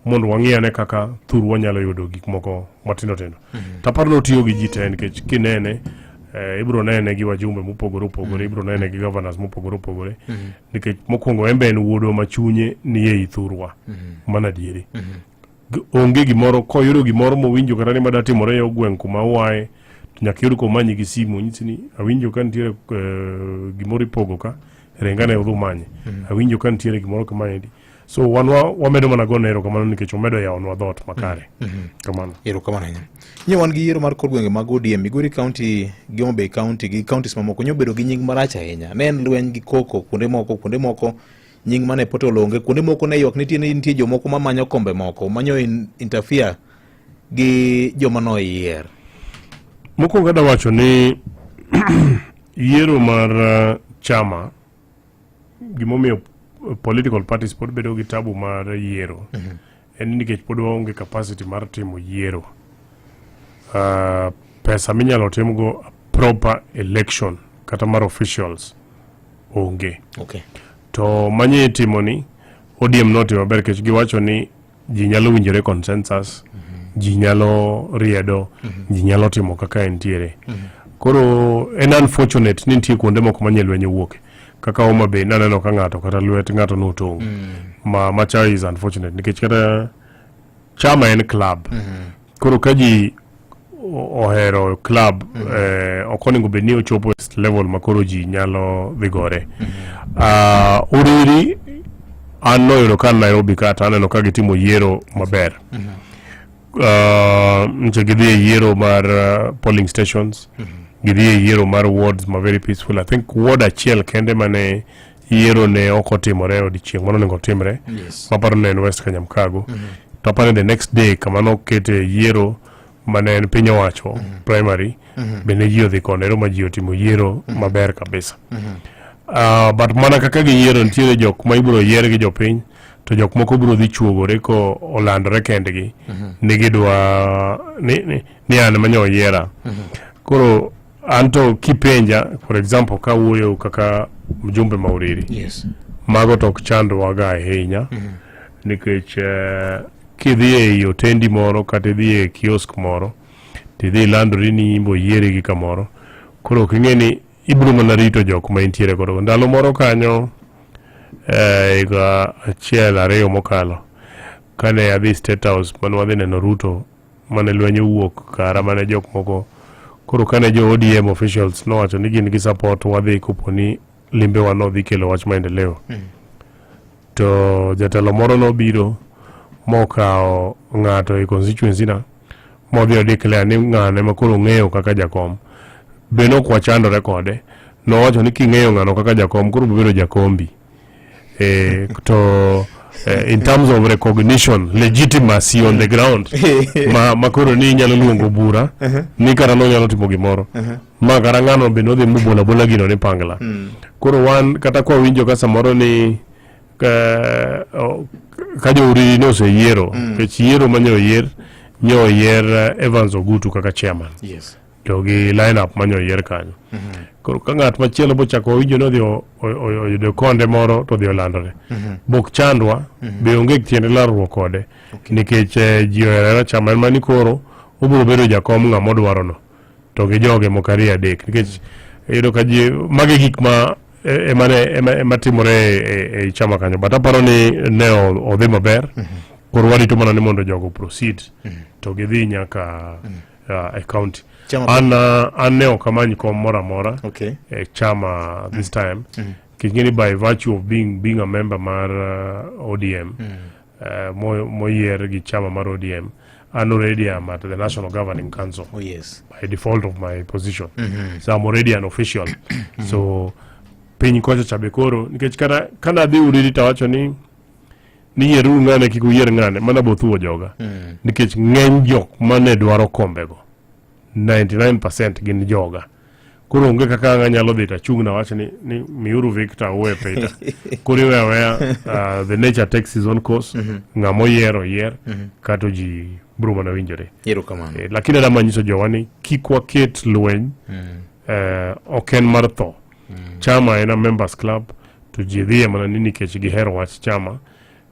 mondo wang'iyane kaka thuru wanyalo yudo gik moko matindo tindo taparo no tiyo gi jite nikech kinene ibro nene gi wajumbe mopogore opogore ibro nene gi governors mopogore opogore nikech mokwongo embe en wuodo machunye ni ei thurwa mana dieri onge gimoro koyudo gimoro mowinjo kata ni madatimore yo gweng' kuma wae nyaka yud ko manyi gi simu nyisi ni awinjo ka nitiere gimoro ipogo ka rengane udhu manye awinjo ka nitiere gimoro kamaendi so wamedo mana go nero kamano nikech omedo yawonwa dhot makare kamano ero kamano nye wan gi yiero mar kor gwenge mag ODM Migori County gi Homa Bay County gi counties mamoko nyobedo gi nying marach ahinya ne en lweny gi koko kuonde moko nying mane portal onge kuonde moko ne yok nitie jomoko mamanyo kombe moko manyo interfere gi joma no yier mokwongo da wacho ni yiero mar chama gimomiyo political parties pod bedo gi tabu mar yiero en nikech pod waonge capacity mar timo yiero pesa minyalo timgo proper election kata mar officials onge to manye timo ni ODM notimo maber kech giwacho ni ji nyalo winjore consensus ji nyalo riedo ji nyalo timo kaka entiere koro en unfortunate ni nitie kuonde moko manye lwenye wuoke kaka Homa Bay naneno ka ng'ato kata lwet ng'ato notong' macha is unfortunate nikech kata chama en club koro ka ji ohero club ok onego bed ni ochopo level ma koro ji nyalo dhi gore Uriri an noyudo ka Nairobi kata aneno ka gitimo yiero maber nche gidhi e yiero mar polling stations gidhi e yiero mar wards ma very peaceful. I think ward achiel kende mane yiero ne oko timore odiochieng' mano nego timre maparo ne en West Kanyamkago to aparo the next day kamano kete yiero mane en piny owacho primary bende ji odhi konero ma ji otimo yiero maber kabisa but mana kaka gi yiero nitiere jok ma ibiro yier gi jopiny to jok moko biro dhi chuogore ko olandore kendgi ni gidwa ni an manyo yiera koro anto kipenja for example ka wuoyo kaka mjumbe ma Uriri mago tok chandwa ga ahinya nikech kidhi e hotendi moro kata idhi e kiosk moro tidhi landori ni imbo yiere gi kamoro koro king'e ni ibiro mana rito jok ma intiere koro ndalo moro kanyo higa achiel ariyo mokalo kane adhi State House mane wadhi neno Ruto mane lwenye wuok kara mane jok moko koro kane jo ODM officials nowacho ni gin gi support wadhi kuponi limbe wa no dhi kelo wach maendeleo to jatelo moro nobiro mokao ng'ato e constituency na modhi declare ni ng'ane ma koro ng'eyo kaka jakom beno kwa chandore kode nowacho ni king'eyo ng'ano kaka jakom koro biro jakombi to in terms of recognition legitimacy on the ground ma koro ni nyalo luongo bura ni kara no nyalo timo gimoro ma kara ng'ano be no dhi mubola gino ni pangla koro wan kata kwa winjo ka samoro ni ka jo Uriri no se yiero kech yiero manyo yier Evans Ogutu kaka chairman to gi line up manyo yier kanyo koro ka ng'at machielo bochako winjo no dhi oyudo konde moro to dhi olandore bok chandwa be onge tiende larruok kode nikech ji ohero chama mani koro obiro bedo jakom ng'ama odwaro no to gi joge mokari adek nikech iyudo ka ji mage gik ma ema timore e chama kanyo but aparo ni ne odhi maber koro warito mana ni mondo jogo proceed to gidhi nyaka e county An ne okamanyi kom moro amora chama this time. Kingeni by virtue of being a member mar ODM, moyier gi chama mar ODM, and already I'm at the National Governing Council. Oh yes. By default of my position. So I'm already an official. So piny kocha chabekoro nikech kana dhi uridi tawacho ni yieru ngane kik uyier ngane mana bothuo joga. Nikech ng'eny jok mane dwaro kombego 99% gin joga. Koro onge kaka nganyalo dhi ta chung na wacho ni miuru Victor uwe peta. Koro where the nature takes his own course. Ngamo yier kato ji bro mana winjore. Yero kamano. Lakini adama nyiso jowani kik waket lweny oken mar tho. Chama en a members club to jidhie mana nini kech gihero wach chama.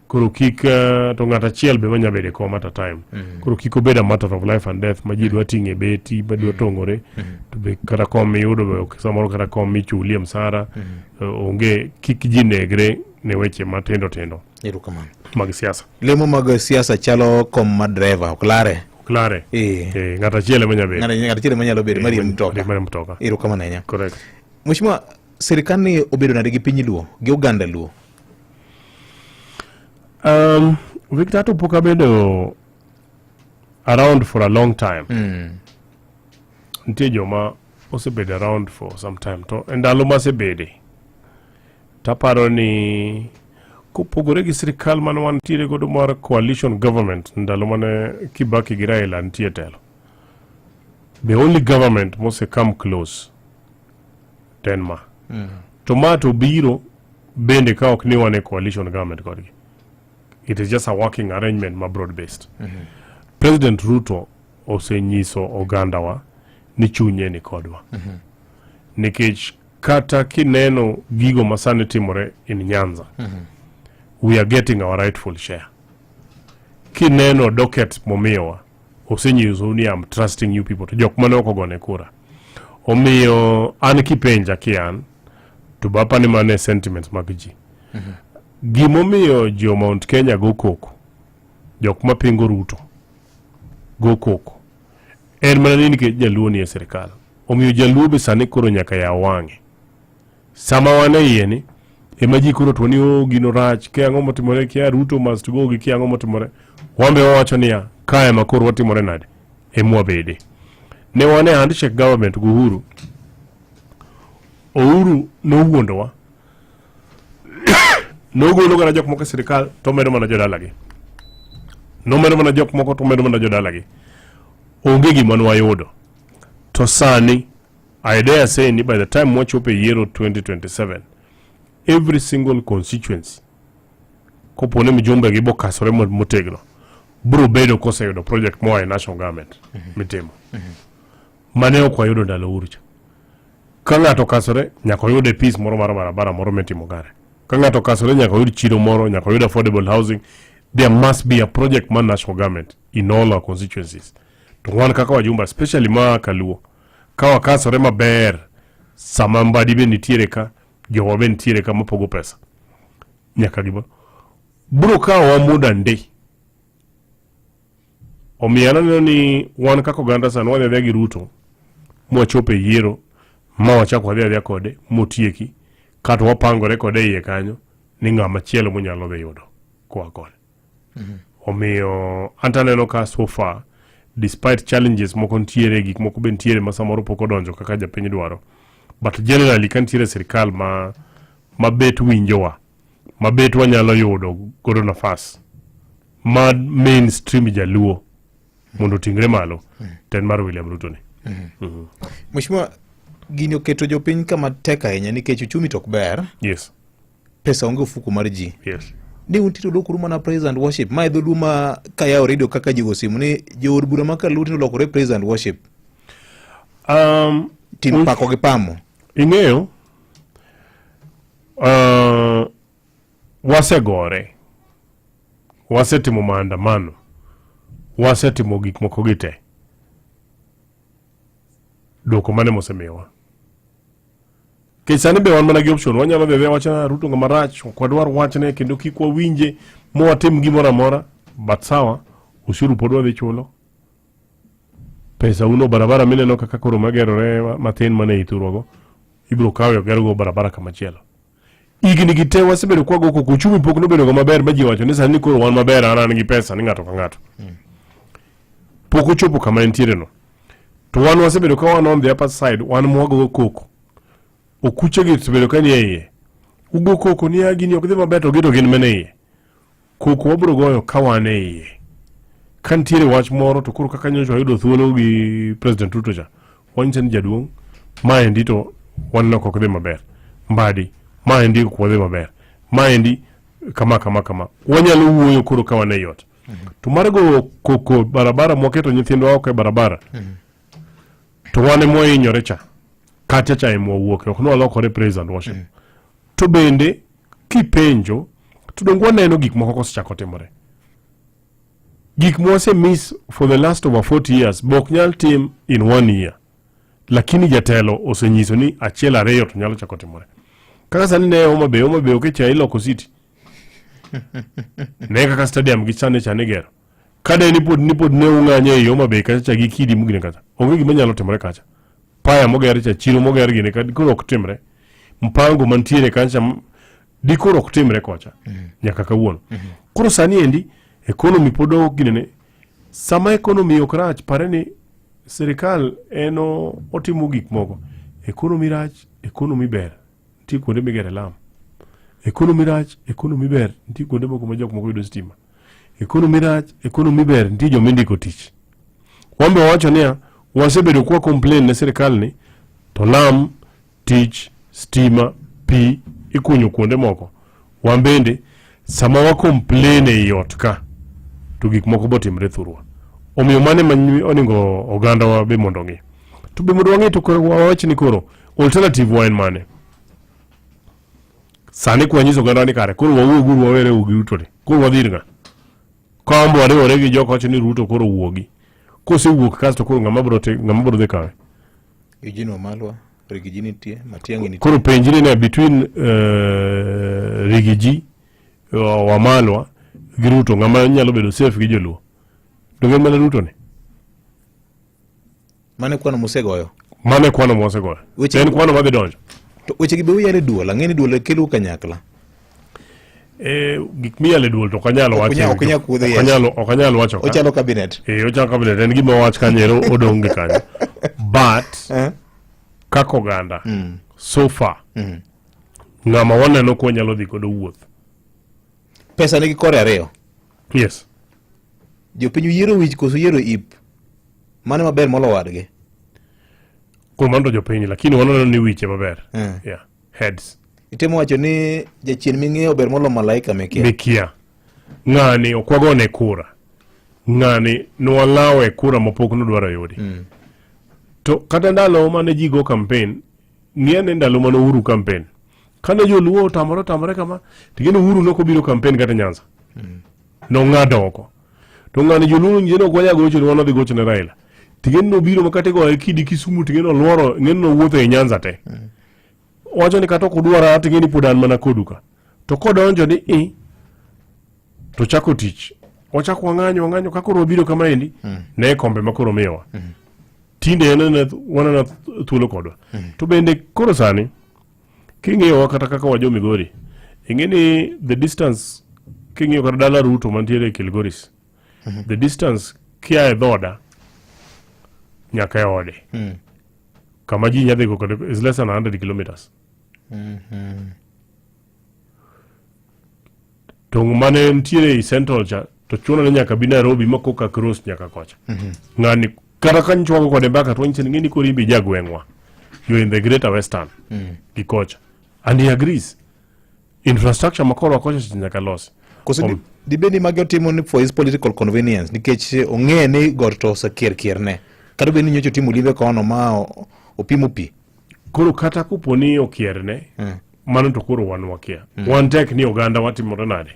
Koro kik to ng'ata chiel be manya bede kom at a time. Koro kik obed a matter of life and death ma ji dwa ting'e beti ma dwa tong'ore to be kata kom miyudo be samoro kata kom michulie msara onge kik ji negre ne weche matindo tindo. Erokamano. Mag siasa. Lemo mag siasa chalo kom ma driver oklare. Klare. Ng'ata chiel manya bede. Ng'ata chiel manyalo bede mari mtoka. Erokamano nya. Correct. Mheshimiwa, serikal ni obedo nade gi piny Luo gi Uganda Luo? Victor to poka bedo around for a long time. Ntie joma osebede around for some time to endalo masebede. Taparo ni kupogore gi sirikal man wantiere godo mar coalition government ndalo mane Kibaki gi Raila ntie telo. The only government mose come close Denmark. Tomato biro bende ka ok ni wane coalition government kodgi. It is just a working arrangement ma broad based. President Ruto osenyiso Oganda wa ni chunye ni kodwa. Nikech kata kineno gigo masane timore in Nyanza. We are getting our rightful share. Kineno docket momiyowa osenyiso ni I'm trusting you people to jok mane okogone kura. Omiyo an kipenja kian to bapane mane sentiments mag ji. Gimomiyo jo Mount Kenya go koko jok mapingo Ruto go koko en mana ni ke jaluo ni serikal. Omiyo jaluo be sani koro nyaka ya wange sama wane yeni ema ji koro to ni gino rach ke ang'o motimore kia Ruto must go gi kia ang'o motimore wambe wawacho niya kae makoro watimore nade emwa bede ne wane handshake government gu Uhuru no wuondowa no golo gara jok moko sirikal to medo mana jodalagi. No medo mana jok moko to medo mana jodalagi. Onge gima nwayudo. To sani, I dare say ni by the time wachope year 2027, every single constituency kopone mijumbe gi bokasore motegno bro bedo kose yudo project moa e national government mitimo. Mane okwayudo ndalo urucha. Ka ng'ato kasore nyaka yude piece moro mar barabara moro mitimo gare. Ka ng'ato kasore nyaka yud chiro moro, nyaka yud affordable housing. There must be a project man national government in all our constituencies. To wan kaka wajumba, especially ma Kaluo. Ka wakasore maber, sama mbadi be nitiere ka, jowa be nitiere ka mopogo pesa. Nyaka gibo. Bro ka wa muda ndi. Omiyana ni wan kaka Uganda san wadhi gi Ruto. Mwachope yiero, ma wachako wadhi kode, motieki. Kato wapangore kode iye kanyo ni ng'ama chielo monyalo dhi yudo kwa kode. Omiyo antaneno ka so far despite challenges moko ntiere gik moko be ntiere ma samoro pok odonjo kaka japiny dwaro, but generally kan ntiere sirikal ma bet winjowa, ma bet wanyalo yudo godo nafas ma mainstream jaluo mondo tingre malo ten mar William Ruto ni. Mheshimiwa, gini oketo jopiny kama tek ahinya nikech uchumi tok ber. Yes. Pesa onge ofuko mar ji. Yes. Ni untito dokuru mana praise and worship. Ma idho duma kaya radio kaka jigo simu ni jood bura maka luti lokore praise and worship. Tim pako gi pamo. Ing'eyo wasegore. Wasetimo maandamano. Wasetimo gik moko gite. Doko mane mosemiwa. Kisani be wan mana gi option wanyalo bebe wachana Ruto ngama rach kwa dwar wachne kendo kikwa winje mo atim gimora mora but sawa ushuru podwa dhi chulo pesa uno barabara mineno kaka koro magerore matin mane iturogo ibiro kawe ogergo barabara kamachielo. Igni gite wasebedo kwa goko kuchumi pok nobedo go maber maji wacho ni sani koro wan maber an gi pesa ni ng'ato ka ng'ato. Pok ochopo kama entiere no. To wan wasebedo ka wan on the upper side wan mwago koko. Okuche gi sebedo ka ni iye. Ugo koko ni agini ok dhi maber to gedo gin mene iye. Koko wabro goyo ka wan e iye. Kantiere wach moro to koro kaka nyocha yudo thuolo gi President Ruto cha. Wanchen jaduong' maendi to wan no ok dhi maber. Mbadi maendi ko dhi maber. Maendi kama. Wanyalo wuoyo koro ka wan e yot. To mar go koko barabara mwaketo nyithindwa oko e barabara. To wane mohinyore cha. Kata cha emo wuok ok no lokore praise and worship. To bende kipenjo to dongwa neno gik moko kosechako timore. Gik mwase miss for the last over 40 years bok nyal tim in 1 year. Lakini jatelo osenyiso ni achiel ariyo to nyalo chako timore. Kaka sani ne Homa Bay okecha iloko city. Ne kaka stadium gi chane gero. Kada ni pod ne ung'anye e Homa Bay kacha gi kidi mugine kacha. Onge gima nyalo timore kacha. Paya moger cha chiro moger gine koro ok timre. Mpango mantiere kacha dikoro ok timre kocha. Nyaka kawuono. Koro sani endi economy podo ginene. Sama economy ok rach pare ni serikal eno otimo gik moko. Economy rach, economy ber. Ti kuonde migere lam. Economy rach, economy ber. Ti kuonde moko ma jok moko yudo stima. Economy rach, economy ber. Ti jo mindiko tich. Wambe wacho niya wasebedo kwa complain ne serikal ni to lam, tich, stima, pi ikunyo kuonde moko. Wambende sama wa complain e yot ka to gik moko botimre thurwa. Omiyo mane oningo oganda wa be mondo ng'i. To be mondo wang'i to wawach ni koro alternative wa en mane. Sani kwa nyiso oganda ni kare koro wawuoguru wawere ugi Ruto ni. Koro wadhir ng'a. Kambo wariwore gi jok wacho ni Ruto koro wuogi. Kose wuok kasto koro ng'ama bro dhi kawe. Eugene Wamalwa, Rigiji tie, Matiang'i nitie. Koro penjini ne between Rigiji Wamalwa gi Ruto ng'ama nyalo bedo safe gi joluo. Donge mana Ruto ni. Mane kwano mosegoyo. En kwano madhi donjo. To weche gi be uyale duol, ang'eni duol kelo kanyakla. Gik miyale duol to kanyalo wacho. Okanyalo wacho. Ochalo cabinet. Ochalo cabinet en gima wach kanyero odong gi kanyo. But kako ganda so far ng'ama waneno ko nyalo dhi kodo wuoth. Pesa nigi kore ariyo. Yes. Jopiny yiero wich koso yiero ip. Mane maber molo wadgi. Komando jopiny lakini waneno ni wiche maber. Yeah. Heads. Itemo wacho ni jachien ming'eyo ber molo malaika mekia. Mekia. Ng'ani okwagone kura. Ng'ani nwalawe kura mopok nodwaro yudi. To kata ndalo mane ji go campaign, ng'ene ndalo mane Uhuru campaign. Kane joluo tamore kama, tigene Uhuru nokobiro campaign kata Nyanza. No ng'ado oko. To ng'ani joluo njeno kwanya gocho ni wano dhi gocho ne Raila. Tigene no biro makate go ekidi Kisumu tigene olworo ng'ene no wuotho e Nyanza te. Wacho ni kata okudwara tigene podan mana koduka. To kodonjo ni to chako tich. Wachako wang'anyo kakoro biro kama endi ne kombe makoro miwa. Tinde wana thuolo kodwa. To bende koro sani king'iyo kata kaka wajo Migori. Ing'eni the distance king'iyo kata dala Ruto mantiere Kilgoris. The distance kia e dhoda nyaka e ode. Kama ji nyadhi go is less than 100 kilometers. To mane ntiere i Central cha to chuno nyaka bi Nairobi makoka cross nyaka kocha. Ng'ani kata kanchwago kode mbaka to nchini ng'ini korimbi jagweng'wa. You're in the greater western. Gikocha. And he agrees. Infrastructure makoro kocha nyaka los. Koso dibeni magyo timo for his political convenience nikech ong'e ni got to osekier ne. Kata beni nyocho timo limbe kono ma opimo pi. Koro kata kuponi okierne, mano to koro wan wakia. Wan tek ni oganda watimore nade.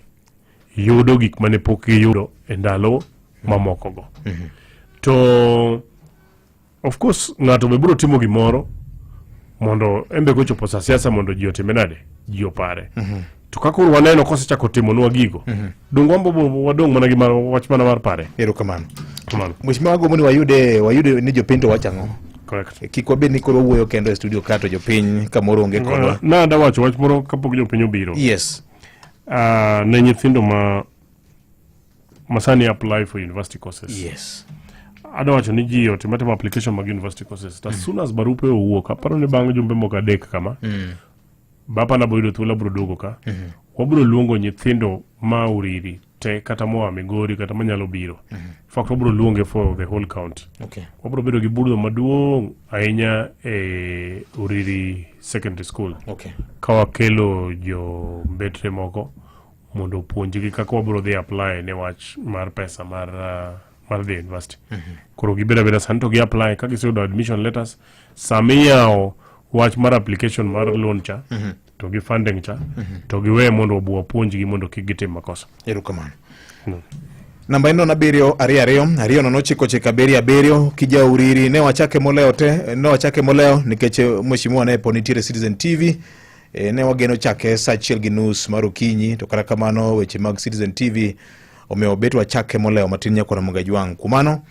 Yudo gik mane pok yudo e ndalo mamoko go. To of course ng'ato be biro timo gimoro mondo embe gochopo sa siasa mondo ji otime nade, ji opare. To kakoro waneno kosechako timo nwa gigo. Dong wambo wadong mana gi wach mana mar pare. Erokamano. Mheshimiwa wangu muni wayude ni jopinto wachango. Correct. Kikwabe ni koro wuoyo kendo e studio kato jopiny kamoro onge kodwa. Na da wacho wach moro kapok jopiny obiro. Yes. Ne nyithindo masani apply for university courses. Yes. Ada wacho ni ji otimatimo application mag university courses. As soon as barupe owuok, aparo ni bang' jumbe moko adek kama. Bapa na boyudo thuolo bro duogo ka. Wabro luongo nyithindo ma uriri te kata moa Migori kata manyalo biro. Fact wabro luonge for the whole county. Okay. Wabro bedo gi budho maduong' ahinya e Uriri Secondary School. Okay. Ka wakelo jo mbetre moko mondo puonjgi kaka wabro dhi apply ne wach mar pesa mar the university. Koro gibeda beda santo gi apply ka giseyudo admission letters samiyawo wach mar application mar loan cha to gi funding cha to giwe mondo obuo puonjgi mondo kik gitim makosa. Erokamano. Namba ino na 722 299 kija Uriri ne wachake moleo nikech mheshimiwa ne ponitiere Citizen TV ne wageno chake saa 1:30 mar okinyi to kata kamano weche mag Citizen TV omeo betu wachake moleo matin nyakora Mugajwang. Kumano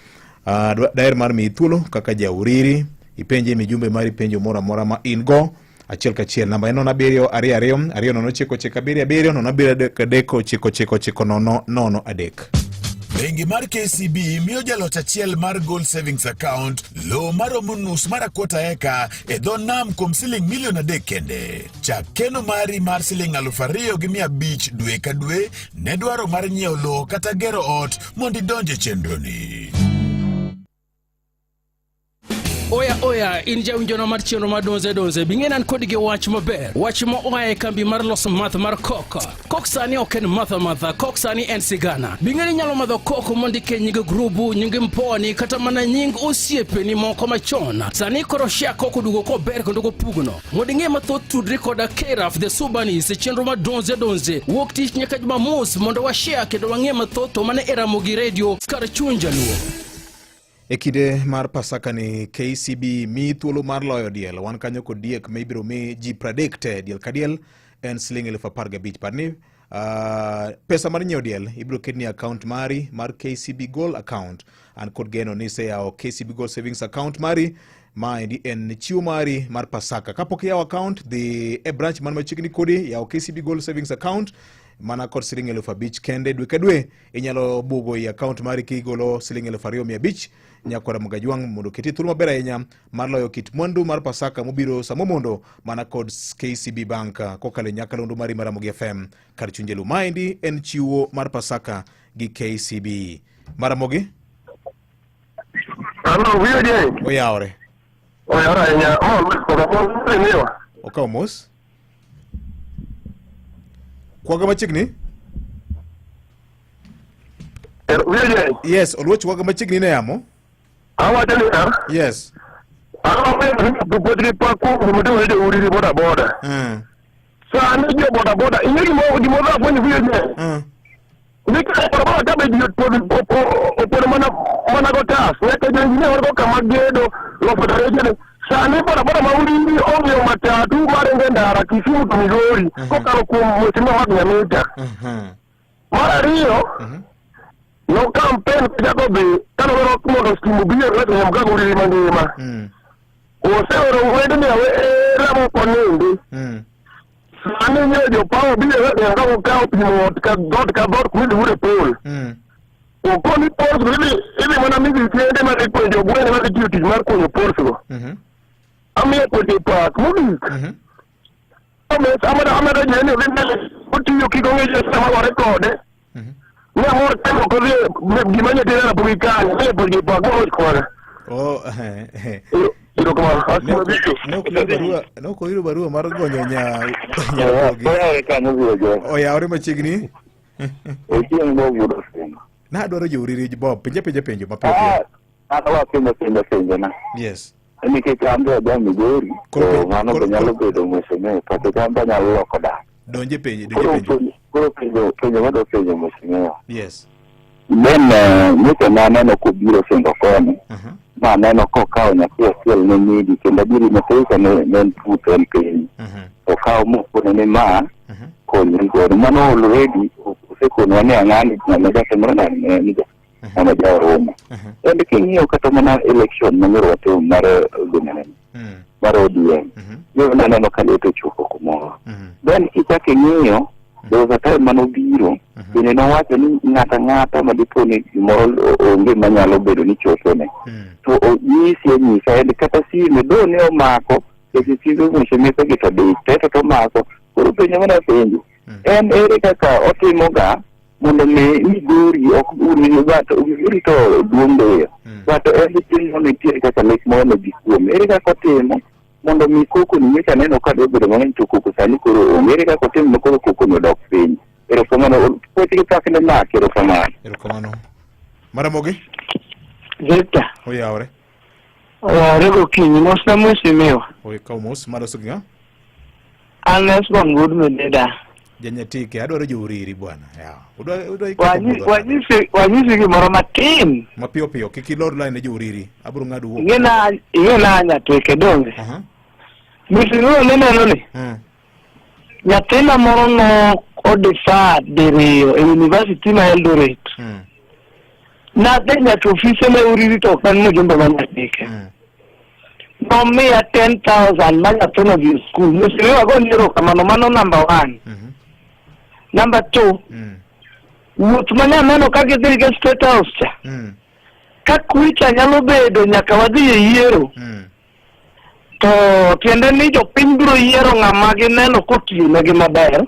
daer mar mi thuolo kaka ja Uriri ipenje mijumbe mari penjo mora ma ingo achiel kachiel. Namba eno na 722 299 Bengi mar KCB miyo jalot achiel mar Gold Savings Account lo maromo nus mar kwota eka e dho nam kuom siling milion 3 kende. Chak keno mari mar siling 2,500 dwe ka dwe ne dwaro mar nyiewo lo kata gero ot mondo idonje chenroni. Oya, in jawinjono mar chenro mar donze bing'enan kod gi wach maber. Wach mo oae kambi mar loso math mar Coke. Coke sani ok en matha, Coke sani en sigana. Bing'eni nyalo madho Coke mondike nying grubu, nying mponi, kata mana nying osiepeni moko machon. Sani koro share Coke dugo kober kendo kopugno. Moding'e mathoth tudri koda Keraf the Subanis chenro mar donze wuok tich nyaka Jumamus mondo wa share kendo wang'e mathoth to mane Ramogi Radio skar chuny jaluo. Ekide mar Pasaka ni KCB mi thuolo mar loyo diel wan kanyo kod diek ma ibiro mi ji predicte diel ka diel en siling 15,000 parni pesa mar nyiewo diel ibiro ketni account mari mar KCB Gold account an kod geno ni se yao KCB Gold Savings account mari ma en chiwo mari mar Pasaka. Kapok yawo account dhi e branch man machiegni kodi yawo KCB Gold Savings account mana kod siling 5,000 kende dwe ka dwe inyalo bugo i account mari kigolo siling 2,500 nyakora Mugajwang mondo keti thuolo maber ahinya mar loyo kit mwandu mar Pasaka mobiro samo mondo mana kod KCB Bank kokale nyakalondo mari mar Ramogi FM kar chunjelu. Maendi en chiwo mar Pasaka gi KCB Maramogi. Hello, wiyo Oyaore. Oyaore nya Okaw mos. Kwaga machiegni? Yes, oluoch kwaga machiegni ne yamo. Yes. Boda. Sani jo boda. Ingi mo da foni wiyo nya. Nika boda kabe dio por mana gotas. Nika jengine wargo kama gedo lo federation. Sani boda maulindi onyo matatu marenge ndara Kisumu to Migori kokalo kuom mheshimiwa wa Nyamita. Mara Rio no campaign jago be kano ro mondo stimu biyo reto nyamga Uriri mangima. Osero wende ne ramo ponende. Sani nyojo pawo biyo reto nyamga kao pimo ka dot kundi ure pol. Okoni pol really ili mana mingi tiende mari kwenye bwene mari duty mar kwenye pol. Amiye kwenye park movie. Amada jeni vindele uti yukigonge jesama wa rekode. Nya mor temo kodi gimanya tena na publikani ile kwenye park mo kwa. Iro kwa asma bicho. No ko iro barua mar gonyo nya Oya ore machiegni. Ochieng mo yudo sema. Na dwaro jo Uriri Bob penjo mapiyo. Atawa penjo na. Yes. Ni ke kambe da Migori ko mano nyalo bedo mheshimiwa kata kamba nyalo lokoda donje penjo wado penjo mheshimiwa. Yes. Niko na neno kubiro sendo koni na neno ko kao na kiel ne midi kenda biri na pesa ne puto MP o kao mo ko ne ma ko ni go mano already se ko no ne angani na mega semana ne ama jaromo. En king'iyo kata mana election manyoro wato mar gunene. Mar ODM. Yo naneno ka leto chuko kumoro. Then kichake ng'iyo there was a time manobiro bende nowacho ni ng'ata madipo ni gimoro onge manyalo bedo ni chopone. To nyisa en kata sime do ne omako ekisizo mshemesa kitadite to mako koro penyo mana penjo en ere kaka otimoga mondo Migori ok uri bato uri to duombe bato en tinno ne tiere kaka lek mo ne bikuom ere kaka otimo mondo mi koko ni nyaka neno ka dobedo mang'eny to koko sani koro ere kaka otimo koro koko no dok piny ere kamano poti kaka ne mak ere kamano Maramogi Zeta oyawre rego kinyi mosna mwesimiwa oye kaumos mara suginga Anes Bangud Mededa Janyatike adwaro jouriri bwana yawa wanyisi gimoro matin mapiyo piyo kikilor line jouriri abro ng'ado wuok ing'ena nyatike donge misiriyo neneno ni nyathina moro no odifa diriyo e university ma Eldoret nadhi nyaka ofise ma uriri to kan mujumbe ma nyatike nomiya 10,000 ma nyathino dhi school misiriyo ago niro kamano mano number 1 number 2 wuoth manya neno ka gidhi ga State House cha ka kuicha nyalo bedo nyaka wadhi e yiero to tiende ni jopiny biro yiero ng'ama gineno kotiyo negi maber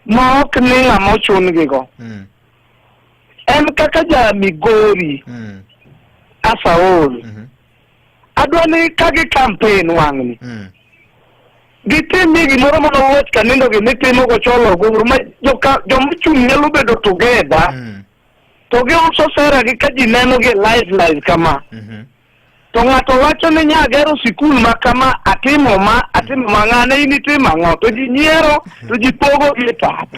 ma ok ni ng'ama ochun gigo en kaka ja Migori Asaol adwa ni kagi campaign wang'ni gitimi gimoro mana wuoth kanindo gimitimo gocholo guru ma jomochung' nyalo bedo together to giuso sera gi ka ji neno gi live kama to ng'ato wacho ni nyagero sikul ma kama atimo ng'ane in itimo ang'o to ji nyiero to ji pogo gi pap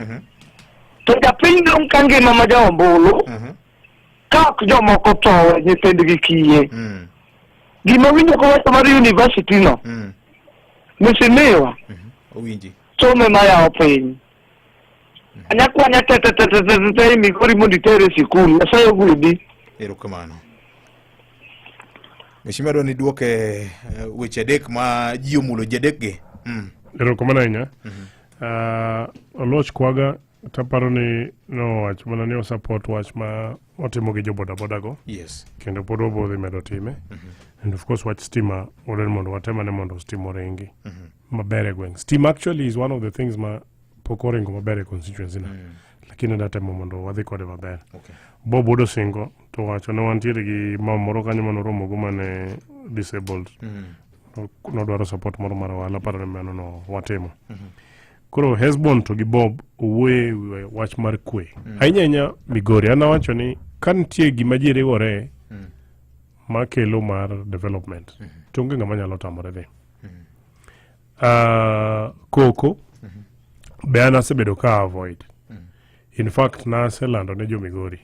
to japiny dong' ka ngima ma jaombulu ka ok jomoko towe nyithindgi kiye gima winjo kowacho mar university no misimiwa owinji some mayawo piny anyakwanya tete Migori mondo itere sikul Nyasaye ogwedhi erokamano Mheshimiwa dwa ni duoke weche adek ma ji omulo jadek gi erokamano ahinya oloch kwaga taparo ni nowacho mana ni osupport wach ma otimo gi jobodaboda go yes kendo pod obodhi medo time and of course wach stima oden mondo watemane mondo stima oringi maber e gweng' stima actually is one of the things ma pok oringo maber e constituency na lakini datemo mondo wadhi kode maber Bob Odosingo to wacho ne wantiere gi mamoro kanyo manoromo go mane disabled nodwaro support moro mar wala paro ne mano no watimo koro Hesbon to gi Bob owuoye wach mar kwe ahinya Migori ana wacho ni ka nitie gima ji riwore makelo mar development to onge ng'ama nyalo tamore dhi koko be an asebedo ka avoid in fact naselando ne jo Migori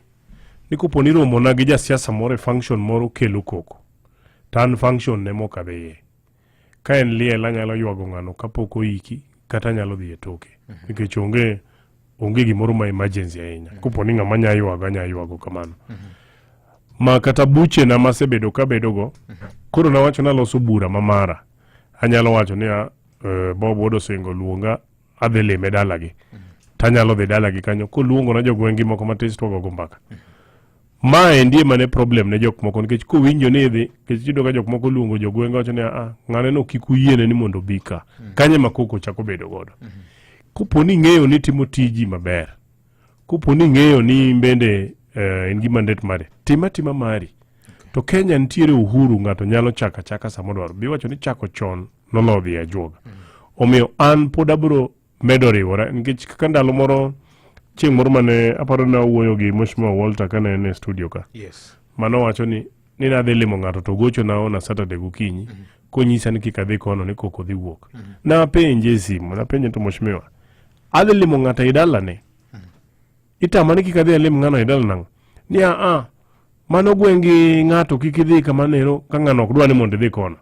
ni kopo ni romo na gi jasiasa moro e function moro kelo koko tan function ne moka dhiye ka en liel anyalo ywago ng'ano kapok oiki kata nyalo dhi e toke nikech onge gimoro ma emergency ahinya kopo ni ng'ama nyaywago kamano ma kata buche na masebedo ka bedogo koro nawacho naloso bura mamara anyalo wacho ni Bob Odosingo luonga adhi lime dalagi tanyalo dhi dalagi kanyo koluongo na jogwengi moko matis to gogo mbaka ma endie mane problem ne jok moko nikech kowinjo ni idhi nikech yudo ka jok moko luongo jogwengi wacho ni ng'ane no kik uyiene ni mondo bika kanye makoko chako bedo godo kopo ni ng'eyo ni timo tiji maber kopo ni ng'eyo ni bende in gi mandate mare tima mari to Kenya nitiere uhuru ng'ato nyalo chaka samodwaro bi wacho ni chako chon nolodhi ajuoga omiyo an pod abro medo riwora nikech kaka ndalo moro chieng' moro mane aparo na wuoyo gi Mheshimiwa Walter kana en e studio ka mano wacho ni nadhi limo ng'ato to gocho na ona Saturday gokinyi konyisa ni kik adhi kono ni koko dhi wuok napenje simu napenje to Mheshimiwa adhi limo ng'ato e dalane itama ni kik adhi limo ng'ano e dala nang'o ni mano gwengi ng'ato kik idhi kamanero ka ng'ano ok dwa ni mondo idhi kono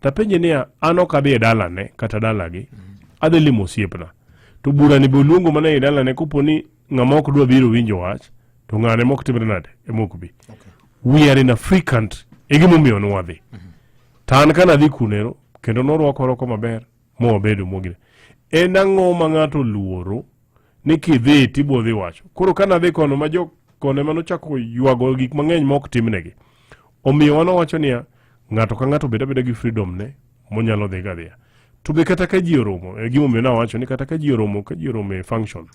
tapenje ni an ok adhi e dalane kata dalagi adhi limo osiepna to bura ni be oluongo mana e dalane kopo ni ng'ama ok dwa biro winjo wach to ng'ane mok timre nade emok bi. We are in a free country. Egimomiyo nwadhi. Tan kana dhi kunero kendo norwako roko maber mo bedo mogire. En ang'o ma ng'ato luoro ni kidhi tibo dhi wacho. Koro kana dhi kono ma jok kone mano chako ywago gik mang'eny mok timnegi. Omiyo wano wacho niya ng'ato ka ng'ato beda gi freedom ne monyalo dhi gadhiya. To be kata ka ji oromo, egimomiyo nawacho ni kata ka ji oromo e function.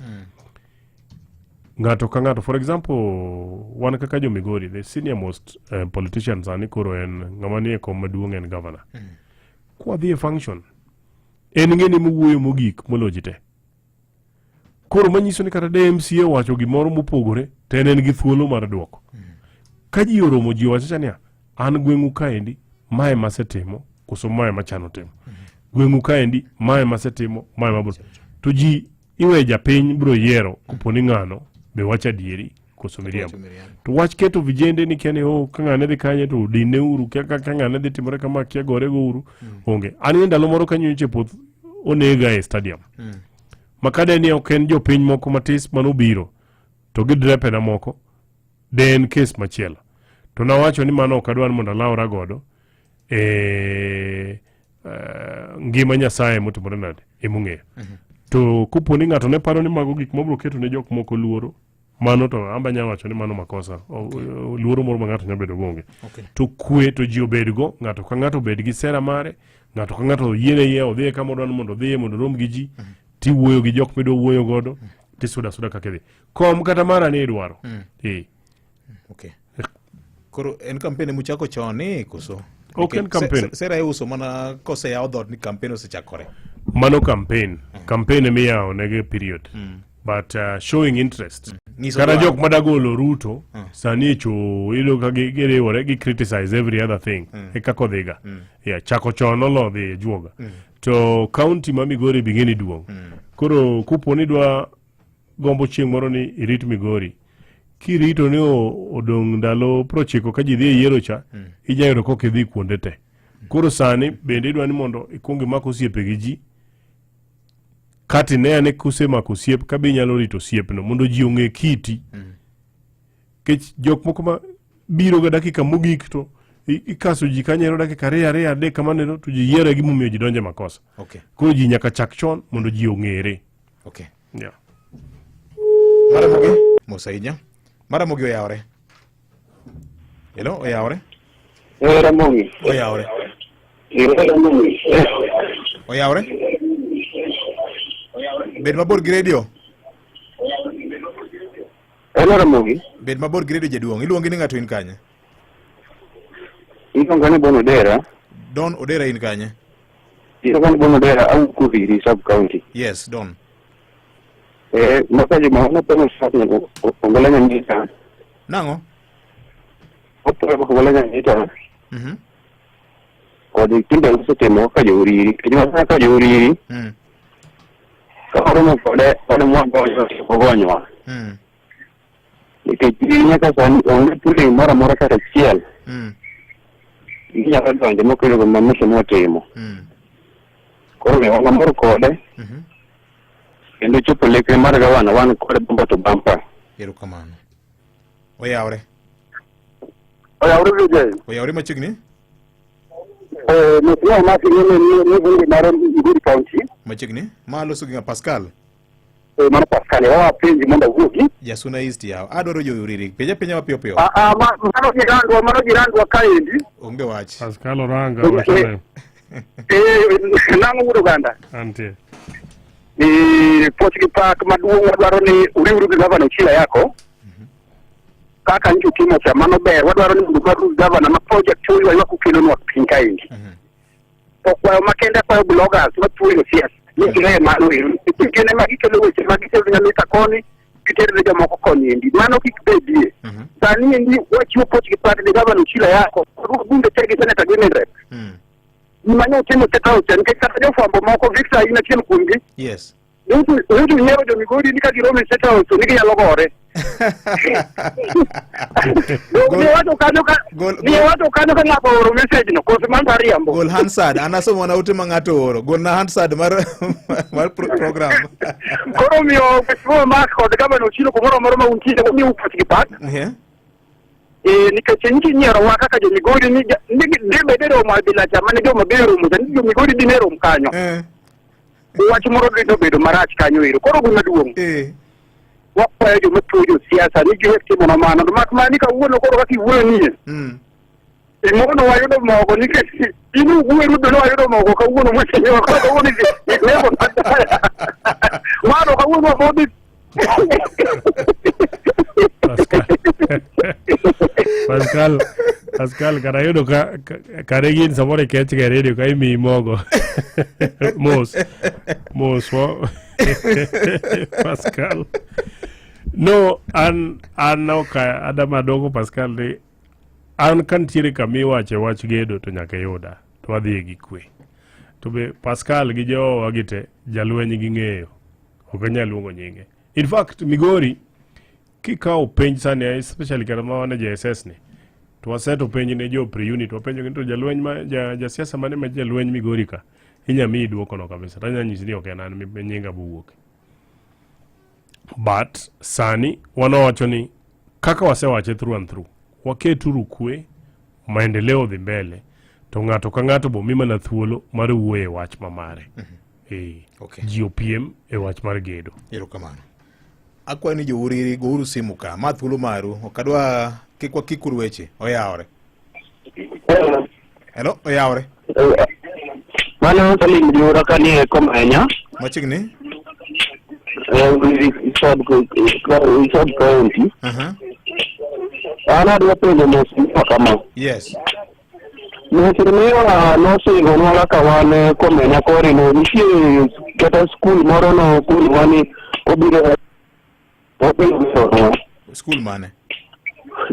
Ng'ato ka ng'ato, for example, wan kaka jo Migori, the senior most politicians ani koro en ng'ama nie kom maduong' en governor. Kwa dhi e function, en ng'eni mowuoyo mogik moloji te. Koro manyiso ni kata DMCA wacho gimoro mopogore, to en gi thuolo mar duoko. Ka ji oromo ji wacho niya, an gweng'u kaendi, mae masetimo, koso mae machano timo. Gweng'u kaendi, mae masetimo, mae mabro. To ji iwe japiny bro yiero kuponi ng'ano be wacha adieri koso miriambo. To wach keto vijende ni kiani ka ng'ane dhi kanye to dine uru, ka ng'ane dhi timore kama kia gore go uru, onge. Ani ndalo moro kanyo nyiche puoth onega e stadium. Makade ni oken jo piny moko matis manobiro, to gidrepe na moko, den case machielo. To nawacho ni mano okadwan mondo alawra godo, ngima Nyasaye motimore nade, emung'eyo. To kuponi ng'ato ne paro ni mago gik mobro keto ne jok moko luoro, mano to amba nya wacho ni mano makosa. Luoro moro ma ng'ato nya bedo gonge. To kwe to ji obedgo, ng'ato ka ng'ato bed gi sera mare, ng'ato ka ng'ato yiene odhi kama odwano mondo odhiye mondo rom gi ji, ti wuoyo gi jok midwa wuoyo godo, ti suda kaka dhi. Kom kata mara ni idwaro. Okay. Koro en kampeni muchako choni koso? En campaign. Sera e uso mana kose ya odhot ni campaign osechakore. Mano campaign. Campaign emiya onege period. But showing interest. Kara jok madagolo Ruto, sani cho ilo ka giriwore gi criticize every other thing. Kako dhiga. Chako chono lo dhi juoga. To county ma Migori bigeni duong'. Koro kuponi dwa gombo chieng' moro ni irit Migori. Kirito ni odong' ndalo 90 ka ji dhi yiero cha, ijayudo kok idhi kuonde te. Koro sani bende idwa ni mondo ikwong imako osiepe gi ji, kati ne ane kusemako osiep ka be inyalo rito osiepno mondo ji ong'e kiti. Kech jok moko ma biro ga dakika mogik to ikaso ji kanyero dakika 2 3 kamano to ji yiero gimomiyo ji donje makosa. Koro ji nyaka chak chon mondo ji ong'ere. Yeah. Maramogi, Mosainya. Maramogi oyawre. Hello, oyawre? Maramogi. Oyawre. Oyawre? Bed mabor gi radio. Maramogi. Bed mabor gi radio jaduong'. Iluongi ni ng'ato in kanye? Iluonga ni Don Odera. Don Odera in kanye? Iluonga ni Don Odera au Kuviri sub county. Yes, Don. Makaji maana pena sana ongolanya nita. Nango? Opo ongolanya nita. Kodi kinda msetemo ka jori, kinyo ka jori. Ka oromo kode mwanga yote kogonywa. Nikijini ka sani onge tuli mara kata chiel. Inya ka donje mokelo go mamusho motimo. Koro ne wanga moro kode. Kendo chopo lekre mar gawana wan kode bomba to bampa. Erokamano. Oyawre. Oyawre vijay. Oyawre machiegni? Mutiwa mati ni bungi maro Migori County. Machiegni? Malo suginga Pascal. Mano Pascal wa penji monda wuogi. Jasuna East yao. Adwaro jo uriri. Penya wa pio. Mano jirandwa kaendi. Onge wach. Pascal Oranga wachone. Nango wudo ganda. Ante. Pochki Park maduong' wadwaro ni uriuru gi gavana chila yako. Kaka ncho timo cha mano ber wadwaro ni uriuru gavana ma project huyo yako kilo nwa pinka hindi. Kwa makenda kwa bloggers watu siasa. Nikile mano iru. Kene magikelo weche magikelo nyamita koni kitere le moko koni ndi. Mano kikbedie. Tani ndi wachiwo Pochki Park ni gavana chila yako. Bunde tege sana tagwene. Manyo timo tetao chen ke kata jo fambo moko Victor ina chim kungi. Yes. Utu nyero jo Migori nika girome State House niki nyalo gore. Ni watu kanyo ka ng'ato oro message no kosi man tariambo. Gol Hansard anasomo na ute mang'ato oro. Gol na Hansard mar program. Koro miyo kwa mark kod gabano chilo kumoro moro mauntine ni upatiki pat. Nikech niki nyero wa kaka jo Migori ni debe dero mabila chamane jo mabero muzani jo Migori dinero mkanyo. Wach moro rito bedo marach kanyo iro. Koro gima duong'. Wakwayo jo matuyo siasa ni jo timo na mano. Mak mani ka uono koro kaki uono niye. Imono wayudo mogo nikech inu uweru dono wayudo mogo ka uono mwenyewe ka uono ni lebo nataya. Mano ka uono modi. Pascal kana yudo kare gin samore kech ga radio ka imi mogo. Mos Pascal. No, an okay, adama dogo Pascal de an kantiere kami wache wach gedo to nyaka yuda to wadhi gi kwe. To be Pascal gi jo wagite jalweny gi ng'eyo. Ok anyal luongo nyinge. In fact, Migori kikawo penj sani especially kana ma wane JSS ni. To waseto penj ne jo pre-unit wapenjo ginto jalweny ma jasiasa mane ma jalweny Migori ka. Inyami duoko no kabisa. Tanya nyisi ni ok enan nyinga buwuok. But sani wanawacho ni kaka wasewache through and through. Waketuru kwe maendeleo dhi mbele to ng'ato ka ng'ato bo mima na thuolo mar wuoye wach mamare. Okay. GOPM e wach mar gedo. Erokamano. Akwa ni jo uriri go uru simu ka ma thuolo maru okadwa kikwa kikuru weche oyawre. Hello oyawre. Mano salim jura kani komanya. Machigni? Sub county. Ana dua penye mosi kama. Yes. Nisirimia no singo no kawane komenya kori no nishi keta school moro no school mani obire school mane.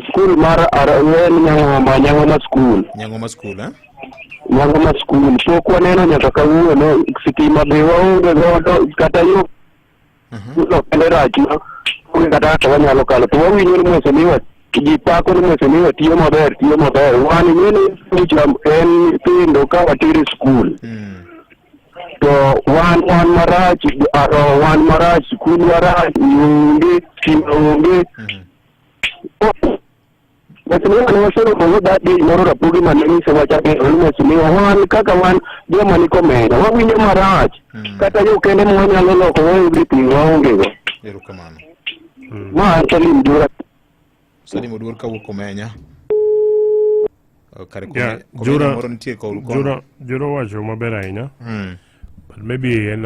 School mara arawen nyangoma school. Nyangoma school Nyangoma school. So kwa neno nyaka kawuo no sitima bewa unge godo kata yo. No pelera chino. Kata to wanyalo kalo to winyo mwese niwa kijipako ni mwese niwa tiyo maber wani nyene fucham en pindo ka watiri school to wan marach school marach yungi kimungi mwese niwa ni wasero mungu dati moro rapugi maneni se wachabe mwese niwa wan kaka wan joma niko mena winyo marach kata yu kende mwanya lolo kwa everything waungego Erokamano. Ma salim dura. Salim dura ka wukomenya. Kare Jura wacho maber ahinya. But maybe in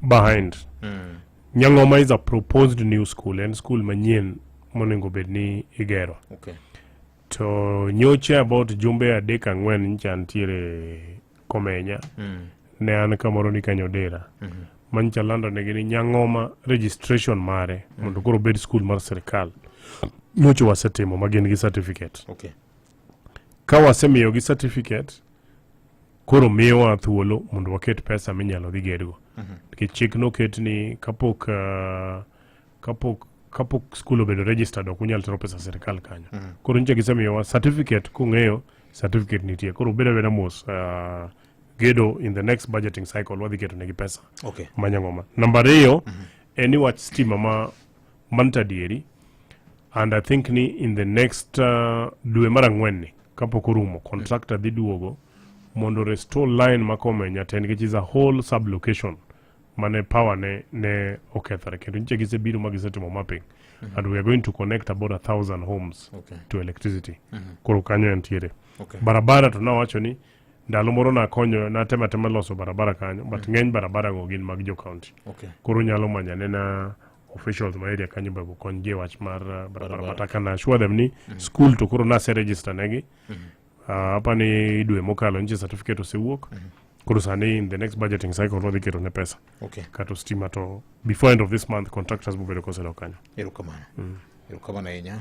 behind. Nyangoma is a proposed new school and school manyien monego bedni igero. Okay. To nyocha about jumbe adek ang'wen ncha ntiere komenya. Ne an kamoro ni Kanyodera. Mancha lando negini Nyangoma registration mare mondo koro bed school mar serikal mocho wasetimo magin gi certificate. Okay. Ka wasemiyo gi certificate koro miyowa thuolo mondo waket pesa minyalo dhi gedgo. Nikech chik noket ni kapok school obedo registered ok unyal tero pesa serikal kanyo. Koro nche gisemiyowa certificate kung'eyo certificate nitie koro bedo beda mos gedo in the next budgeting cycle wadhi keto negi pesa. Okay. Manyangoma. Number 2 eni wach stima ma mantadieri and I think ni in the next dwe mar ang'wen ni kapok orumo contractor dhi duogo mondo restore line makomenya ten which is a whole sub location mane power ne okethore kendo niche gisebiro magisetimo mapping and we are going to connect about 1,000 homes to electricity. Koro kanyo entiere. Barabara to nawacho ni ndalo moro na konyo na tema loso barabara kanyo but ng'eny barabara go gin mag jo county. Koro nyalo manyane na officials ma area kanyo bago konje wach mar barabara mataka na assure them ni school to koro na se register negi hapa ni dwe mokalo nje certificate osewuok koro sani in the next budgeting cycle wadhi keto ne pesa kato stima to before end of this month contractors bobedo koselo kanyo. Erokamano. Erokamano ahinya.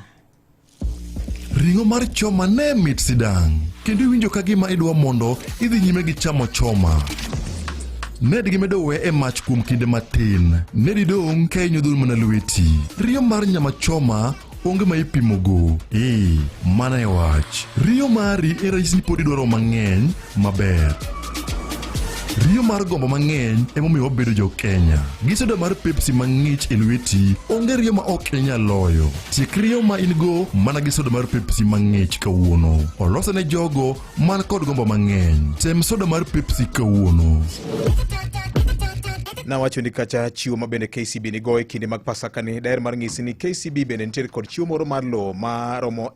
Ring'o mar choma ne mit sidang' kendo iwinjo ka gima idwa mondo idhi nyime gi chamo choma. ned gimedo we e mach kuom kinde matin nedi dong' ka inyodhul mana lweti. Riyo mar nyama choma onge ma ipimogo. Mana e wach. Riyo mari e ranyisi ni pod idwaro mang'eny maber. Riyo mar gombo mang'eny emomiyo wabedo jo Kenya. Gi soda mar Pepsi mang'ich e lweti onge riyo ma ok inyal loyo. Tiek riyo ma in go mana gi soda mar Pepsi mang'ich kawuono. Olose ne jogo man kod gombo mang'eny. Tem soda mar Pepsi kawuono. Na wacho ni kacha chiwo ma bende KCB ni go e kinde mag Pasaka ni daher mar ng'isi ni KCB bende nitiere kod chiwo moro mar lo maromo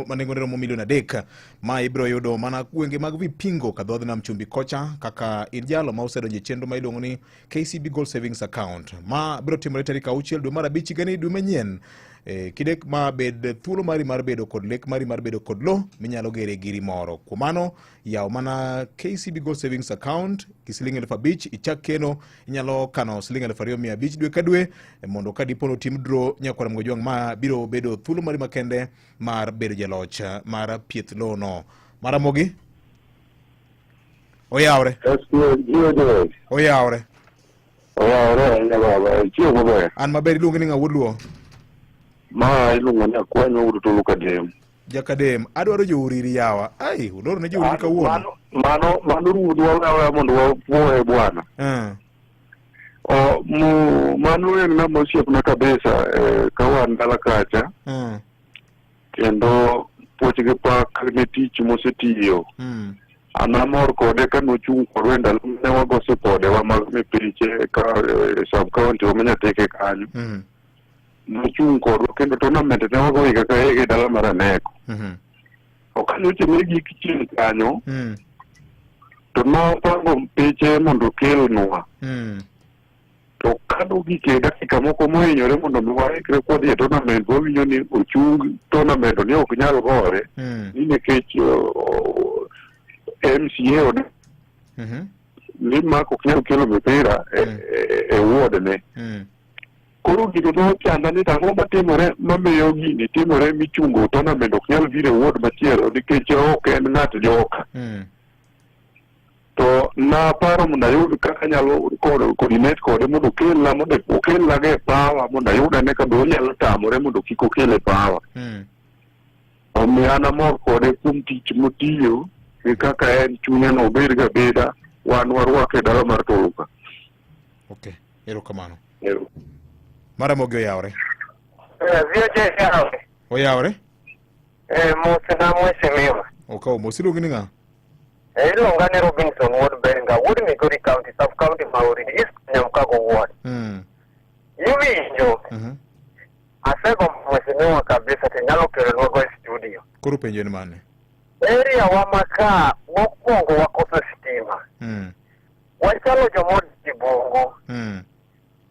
manengone romo milion 3 ma ibiro yudo mana gwenge mag Vipingo ka dhodh nam chumbi kocha kaka in jalo ma osedonjo e chenro ma iluongo ni KCB Gold Savings Account ma biro timore tarik 6 dwe mar abich gani dwe manyien. Kidek ma bed thuolo mari mar bedo kod lek mari mar bedo kod lo minyalo gere giri moro. Kuom mano yaw mana KCB Gold Savings Account gi siling 5,000 ichak keno inyalo kano siling 2,500 dwe ka dwe mondo ka dipono tim draw nyakwara mgojwang ma biro bedo thuolo mari makende mar bedo jaloch mar pieth lo no. Maramogi oyawre an maber iluongo ni ng'awuod luo ma iluongo ni Akwanyo Udo Tolu Kadem. Jakadem adwaro jouriri yawa. Uloro ne jouriri kawuono. Mano ruodwa wawe mondo wapuoye bwana. Mano en ng'ama osiepna kabisa ka wan dala kacha. Kendo puochgi pak ne tich mosetiyo. An amor kode ka nochung' kodwa ndalo ne wago sipode wa mag mipiche ka sub county wa Manyateke kanyo. Nochung' kodwa kendo tournament ne wago higa ka higa dala mar Aneko. Okanyochimre gik chien kanyo to nopango piche mondo kelnwa. To kano gike dakika moko mohinyore mondo mi waikre kodhi e tournament wawinjo ni ochung tournament ni ok nyal gore ni nikech MCA od ni mako ok nyal kelo mipira e ward ne. Koro gino nochanda ni tang'o matimore mamiyo gini timore michungo tournament ok nyal biro e ward machielo nikech ok en ng'at joka. To naparo mondo ayud kaka nyalo coordinate kode mondo okelna mondo okelnaga e pawa mondo ayudane ka be onyalo tamore mondo kik okele pawa. Omiyo an amor kode kuom tich motiyo gi kaka en chunye no obed ga beda wan warwake dala mar Toluka. Erokamano. Maramogi oyawre. Yawre. Oyawre? Mose na mwese miwa. Okaw mose iluongi ni ng'a? Iluonga ni Robinson Wood Benga, Wood Migori County, Sub-County Mauridi, East Nyamkago Ward. Iwinjo. Asego mheshimiwa kabisa tenyalo kelonwago e studio. Koro penjo en mane? Area wa Makaa mokwongo wakoso stima. Wachalo jomod Kibungu.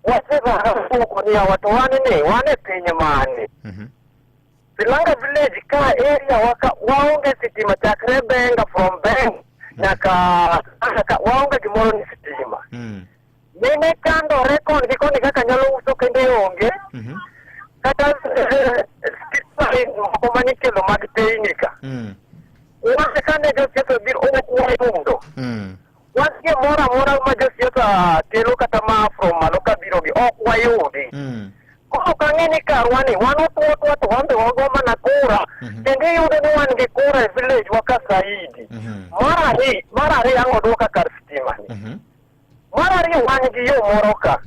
Wasega huko ni watu wane penye mane. Silanga village ka area waonge sitima chakre Benga from Benga nyaka waonge gimoro ni sitima. Mine kando rekon gikoni kaka nyalo uso kende onge. Kata moko manikelo mag teinika. Wase kane josiasa bir okuwa mundo. Wase mora ma josiasa telo kata ma from maloka biro gi okuwa yudi. Koko kang'eni karwani wano tuwa to wambe wagoma na kura. Kende yude ni wan gi kura e village waka saidi. Mara ri ang'o duoka kar stima ni. Mara ri wan gi yo moro ka.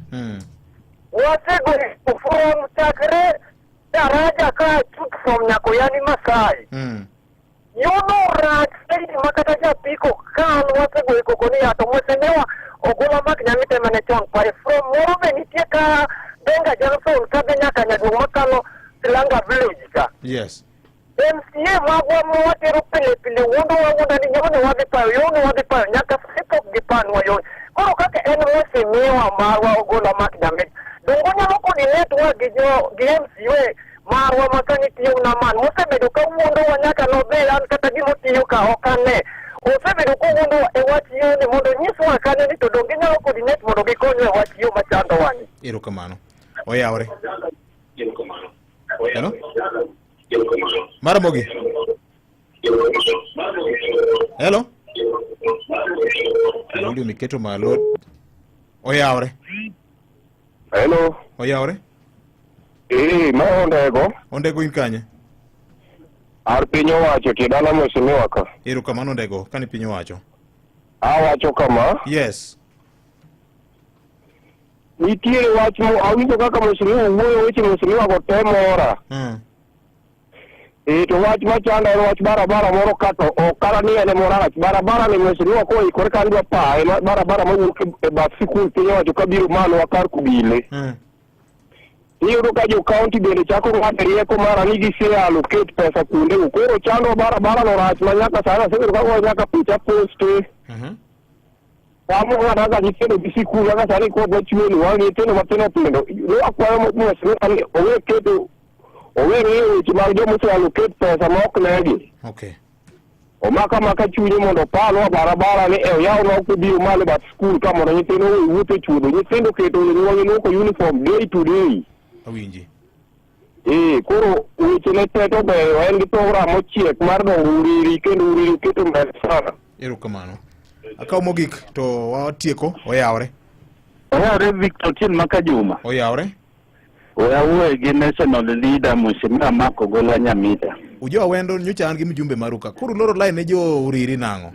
Wase go from chakre daraja ka chut from Nyakoyani Masai. Yono rach saidi makata japiko kan wase go ikokoni ato mwesenewa ogola mak nyamite mane chon pare from moro benitie ka Benga Johnson kabe nyaka nyaduong' makalo Silanga village ka. Yes. MCA magwa mwatero pile wondo wawunda ni nyone wadhi payo nyaka sipok gipanwa yoni. Koro kaka en mwese miwa marwa ogola mak nyamite. Dongo nyalo coordinate wa gi MCA marwa makani tiyo na man. Mose bedo ka wondo wa nyaka nobe an kata gimo tiyo ka okane. Mose bedo ka wondo e wachiyo ni mondo nyiswa kane ni to dongo nyalo coordinate mondo gikonyo e wachiyo machando wani. Erokamano. Oyawre. Hello? Maramogi. Hello? Audio miketo malo. Oyawre. Hello. Oyawre. Ma ondego. Ondego in kanye? Ar piny owacho tidala mheshimiwa ka. Erokamano Ondego, kani piny owacho. Awacho kama. Yes. Nitiere wach mo awinjo kaka mheshimiwa wuoyo weche mheshimiwa go te mora. To wach machanda en wach barabara moro kato okara ni ene mora barabara ni mheshimiwa ko ikore kan dwa pae barabara mawuok e bath sikul piny owacho kabiro malo wakar kubile. Iyudo ka jo county bende chako ng'ado rieko mara ni allocate pesa kuonde koro chando barabara no rach manyaka sana sero ka nyaka picha poste. Wamo ng'ada nyithindo gi sikul kaka sani ko bochwe ni wangi nyithindo matino tindo lo akwayo mheshimiwa ni owe keto owere weche mag jomo allocate pesa ma ok negi. Okay. Omaka chunye mondo palo barabara ni yaw no kubiro malo bat school ka mondo nyithindo wuotho chudo nyithindo keto nyuol loko uniform day to day. Awinji. Koro weche ne teto beyo en gi program mochiek mar dongo uriri kendo uriri keto mbele sana. Erokamano. Akaw mogik to watieko oyawre. Oyawre Victor Tin Makajuma. Oyawre. Oyawre gi national leader Mheshimiwa Mark Ogola Nyamita. Ujo wendo nyocha an gi mjumbe maruka. Kuru loro line ne jo uriri nango.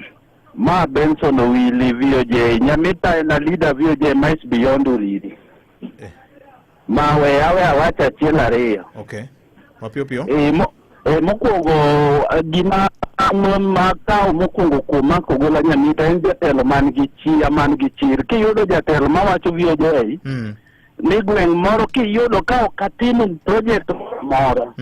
Ma Benson Owili VOJ Nyamita en a leader VOJ miles beyond uriri. Ma we awacha achiel ariyo. Okay. Mapio pio. Mokwongo gima makawo mokwongo kuom Mark Ogola Nyamita en jatelo man gi chir. Kiyudo jatelo mawacho VOJ ni gweng' moro kiyudo ka ok atimo project moro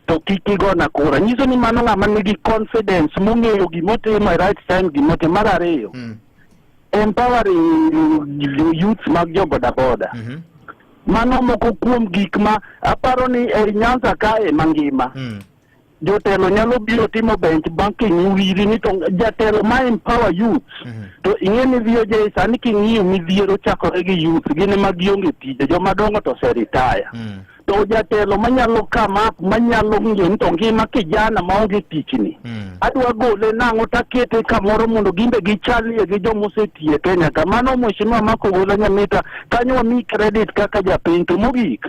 to kik igona kura. Nyiso ni mano ng'ama nigi confidence mong'eyo gimotimo e right time gimotimo. Mar ariyo, empowering youth mag jo bodaboda. Mano moko kuom gik ma aparo ni e Nyanza kae mangima jotelo nyalo biro timo bench banking wiri ni to jatelo ma empower youth to ing'eni VOJ sani king'iyo midhiero chakore gi youth gine mag gionge tije joma dongo to retire. To jatelo manyalo kama manyalo ng'eyo ni to ngima kijana maonge tichni adwa gole nang'o takete kamoro mondo gimbe gichalie gi jomosetie Kenya kamano mheshimiwa Mark Ogola Nyamita kanyo wami credit kaka japiny to mogik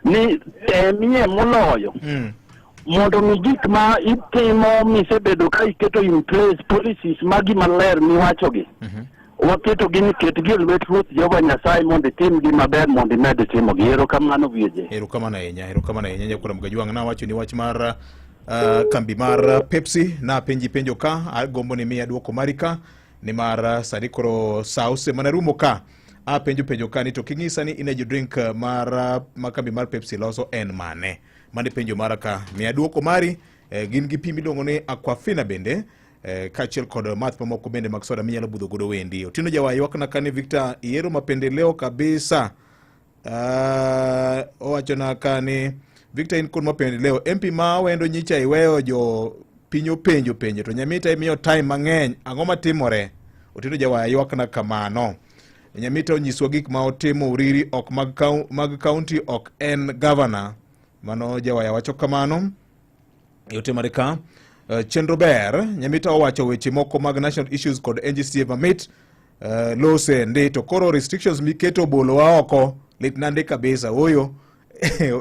ni miye moloyo mondo mi gik ma itimo misebedo ka iketo in place policies magi maler miwachogi waketo gi niket gi lwet Ruoth Jehova Nyasaye mondo itim gi maber mondo imed timo gi. Erokamano VOJ. Erokamano ahinya Nyakura Mgajwang' nawacho ni wach mar kambi mar Pepsi na penjo ka agombo ni miya duoko mari ka ni mar sani koro sause mana rumo ka penjo ka ni to king'isa ni energy drink mar kambi mar Pepsi loso en mane mane penjo mara ka miya duoko mari gin gi pi miluongo ni Aquafina bende kaachiel kod math mamoko bende mag soda minyalo budho godo wendi. Otieno Jawa ywakna kani Victor iero mapendeleo kabisa. Owacho na kani Victor in kod mapendeleo MP ma wendo nyicha iweyo jo pinyo penjo to Nyamita imiyo time mang'eny ang'o matimore. Otieno Jawa ywakna kamano. Nyamita onyiswa gik ma otimo uriri ok mag county ok en governor. Mano Jawa wacho kamano. Yote marika chenro ber Nyamita owacho weche moko mag national issues kod NGCA mamit lose ndi to koro restrictions miketo bolo wa oko litnande kabisa oyo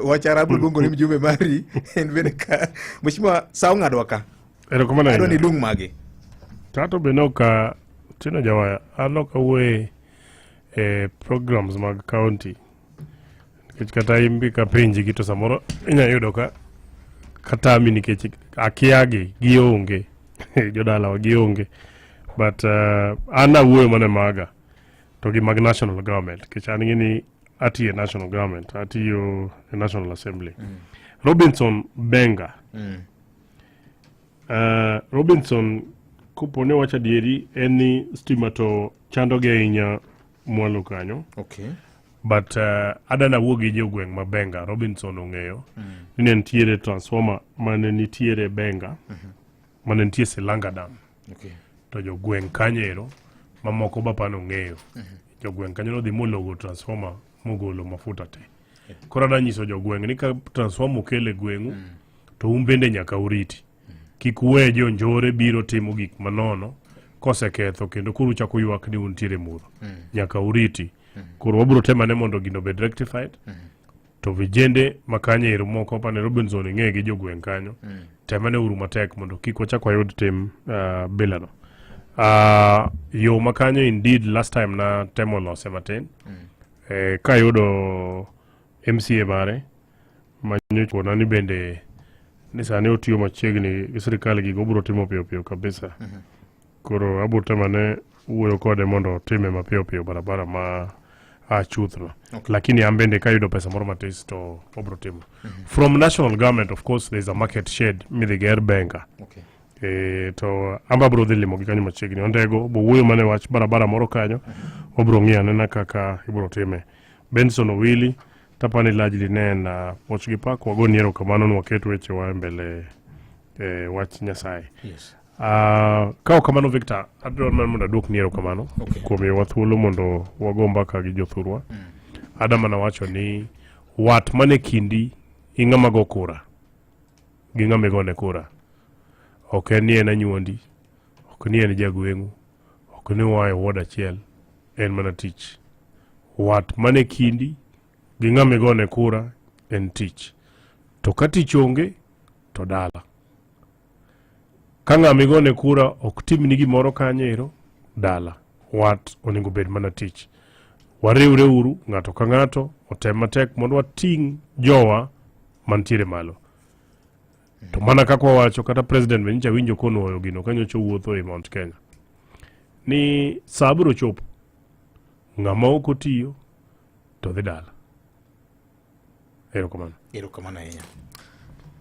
wacharabu lungo ni mjumbe mari en bene ka mheshimiwa sao ng'adwa ka ero ni lung magi tato benoka Otieno Jawa aloka we programs mag county kata imbi ka penji gito samoro inya yudo ka katami nikech akiagi gionge jodala wa gionge but ana wuoyo mane maga to gi mag national government kech an ng'ini atiyo national government atiyo national assembly Robinson Benga Robinson kupone wacha dieri eni stima to chando ge ahinya mwalo kanyo but adana wuogi jogweng' ma Benga Robinson ong'eyo ni nitiere transformer mane nitiere Benga mane nitiere Silanga Dam to jogweng' kanyero mamoko bapano ong'eyo jogweng' kanyo nodhi mologo transformer mogolo mafuta te koro adanyiso jogweng' ni ka transformer okele gweng'u to bende nyaka uriti kik uwe jonjore biro timo gik manono koseketho kendo kuru chako ywak ni untiere muro nyaka uriti koro wabro tema ne mondo gino bed rectified to vijende makanye ero moko pa ne Robinson ng'e gi jogweng kanyo tema ne uru matek mondo kik wachak wayud tim bilano yo makanyo indeed last time na temo lose matin ka yudo MCA mare manyo na ni bende ni sani otiyo machiegni gi sirikal gi gobro timo piyo kabisa koro abutema ne wuoyo kode mondo time mapiyo barabara ma chuthno lakini ambende ka yudo pesa moro matis to obro timo from national government of course there is a market shed midhiger benga to amba bro dhi limo gi kanyo machiegni ondego bo wuoyo mane wach barabara moro kanyo obro ng'iyo anena kaka ibro time Benson Owili tapani largely ne na poch gi pak wago niero kamano nwaketo weche wa mbele wach Nyasaye kao kamano Victor adron mondo adwok niero kamano kuom yewa thuolo mondo wago mbaka gi jothurwa Adama na wacho ni wat mane kindi ing'ama go kura gi ng'ama gone kura ok ni en anyuondi ok ni en jagweng'u ok ni wae wuod achiel en mana tich wat mane kindi gi ng'ama gone kura en tich to ka tich onge to dala ka ng'ama gone kura ok timni gimoro kanyero dala wat onego bed mana tich wariwre uru ng'ato ka ng'ato otem matek mondo wating' jowa mantiere malo to mana kaka wawacho kata president Benjamin winjo konuoyo gino kanyocho wuotho e Mount Kenya ni saa biro chopo ng'ama ok otiyo to dhi dala. Erokamano ahinya.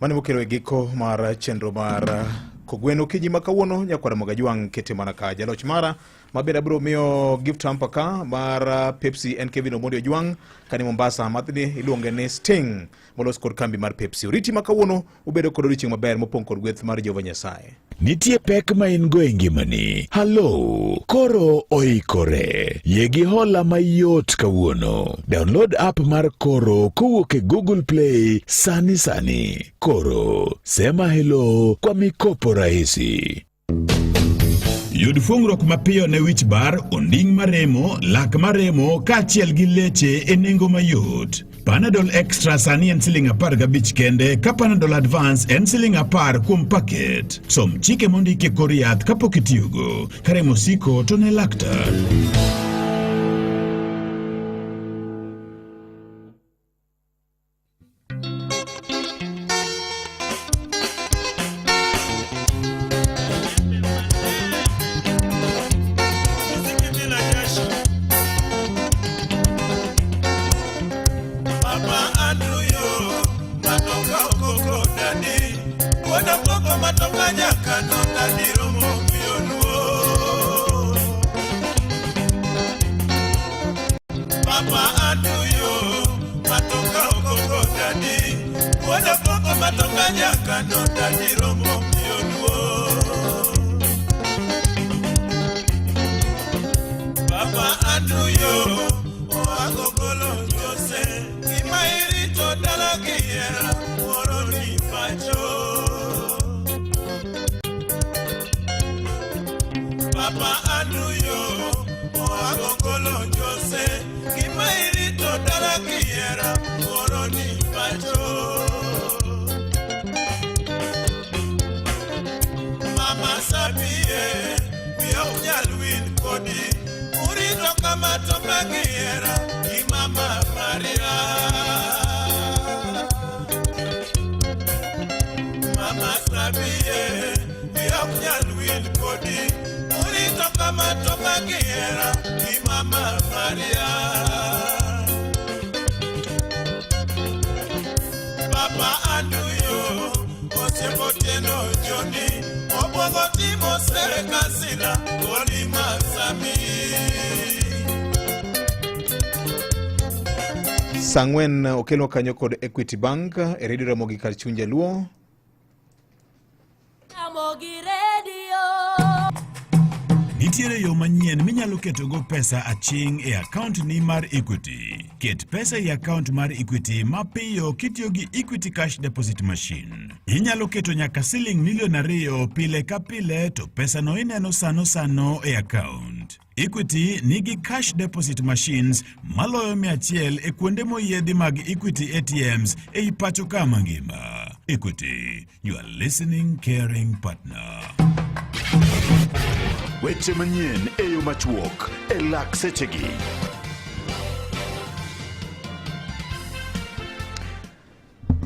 Mane mokelo e giko mar chenro mar kogweno kiji makawuono nyakwara Mogajwang' kete mana ka jaloch mara mabende abiro miyo gift hamper ka mar Pepsi en Kevin Omondi Ojwang' kani Mombasa mathini iluonge ni Sting molos kod kambi mar Pepsi. Oriti makawuono ubedo kod odiochieng' maber mopong' kod gweth mar Jehova Nyasaye. Nitie pek ma in go e ngimani. Hello, Koro oikore. Yegi hola mayot kawuono. Download app mar Koro kowuok e Google Play sani. Koro, sema hello kwa mikopo rahisi. Yud fungruok mapiyo ne wich bar, onding' maremo, lak maremo, kaachiel gi leche e nengo mayot. Panadol Extra sani en $15 kende, ka Panadol Advance en $10 kuom paket. Som chike mondiki e kor yath kapok itiyogo. Karemo siko to ne laktar. Sang'wen okelo kanyo kod Equity Bank e redio Ramogi kar chuny Jaluo. Nitiere yo manyien minyalo ketogo pesa aching' e account ni mar Equity. Ket pesa e account mar Equity mapiyo kitiyo gi Equity Cash Deposit Machine. Inyalo keto nyaka siling milion 2 pile ka pile to pesa no ineno sano e account. Equity nigi cash deposit machines maloyo 100 e kuonde moyiedhi mag Equity ATMs e pacho ka mangima. Equity, you are listening caring partner. Weche manyien e yo machuok e lak sechegi.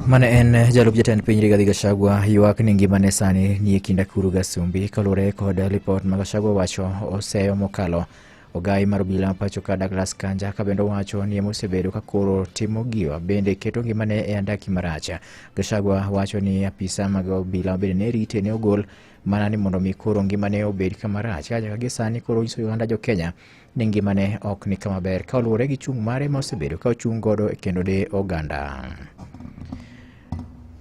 Mane en jalup jatend piny Rigathi Gachagua ywak ni ngimane sani ni e kind Nakuru gi Sumbi kaluwore kod lipot ma Gachagua wacho oseyo mokalo. Ogai mar obila pacho ka Douglas Kanja ka bende wacho ni mosebedo ka koro timo giwa bende keto ngimane e andaki marach. Gachagua wacho ni apisa mag obila bende ne rite ne ogol mana ni mondo mi koro ngimane obed kama rach. Kaja gi sani koro iso Uganda jo Kenya ni ngimane ok ni kama ber kaluwore gi chung mare mosebedo ka ochung godo kendo de oganda.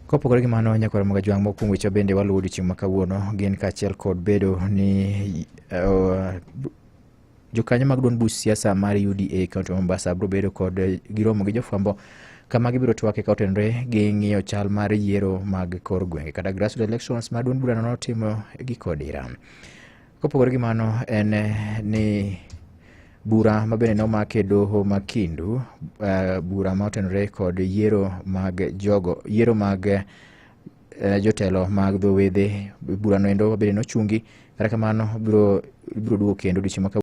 Kopogore gi mano nyakore mga jwang' mokwongo weche bende waluwo odiochieng' ma kawuono gin kaachiel kod bedo ni jokanyo mag duond buch siasa mar UDA kaunti ma Mombasa biro bedo kod giromo gi jofwambo kama gibiro twake ka otenore gi ng'iyo chal mar yiero mag kor gwenge kata grassroots elections ma duond burano notimo gi kod Iran. Kopogore gi mano en ni bura ma bende nomake doho ma Kindu, bura ma otenore kod yiero mag jotelo mag dho wedhe, bura no endo bende nochungi kata kamano biro duogo kendo odiochieng'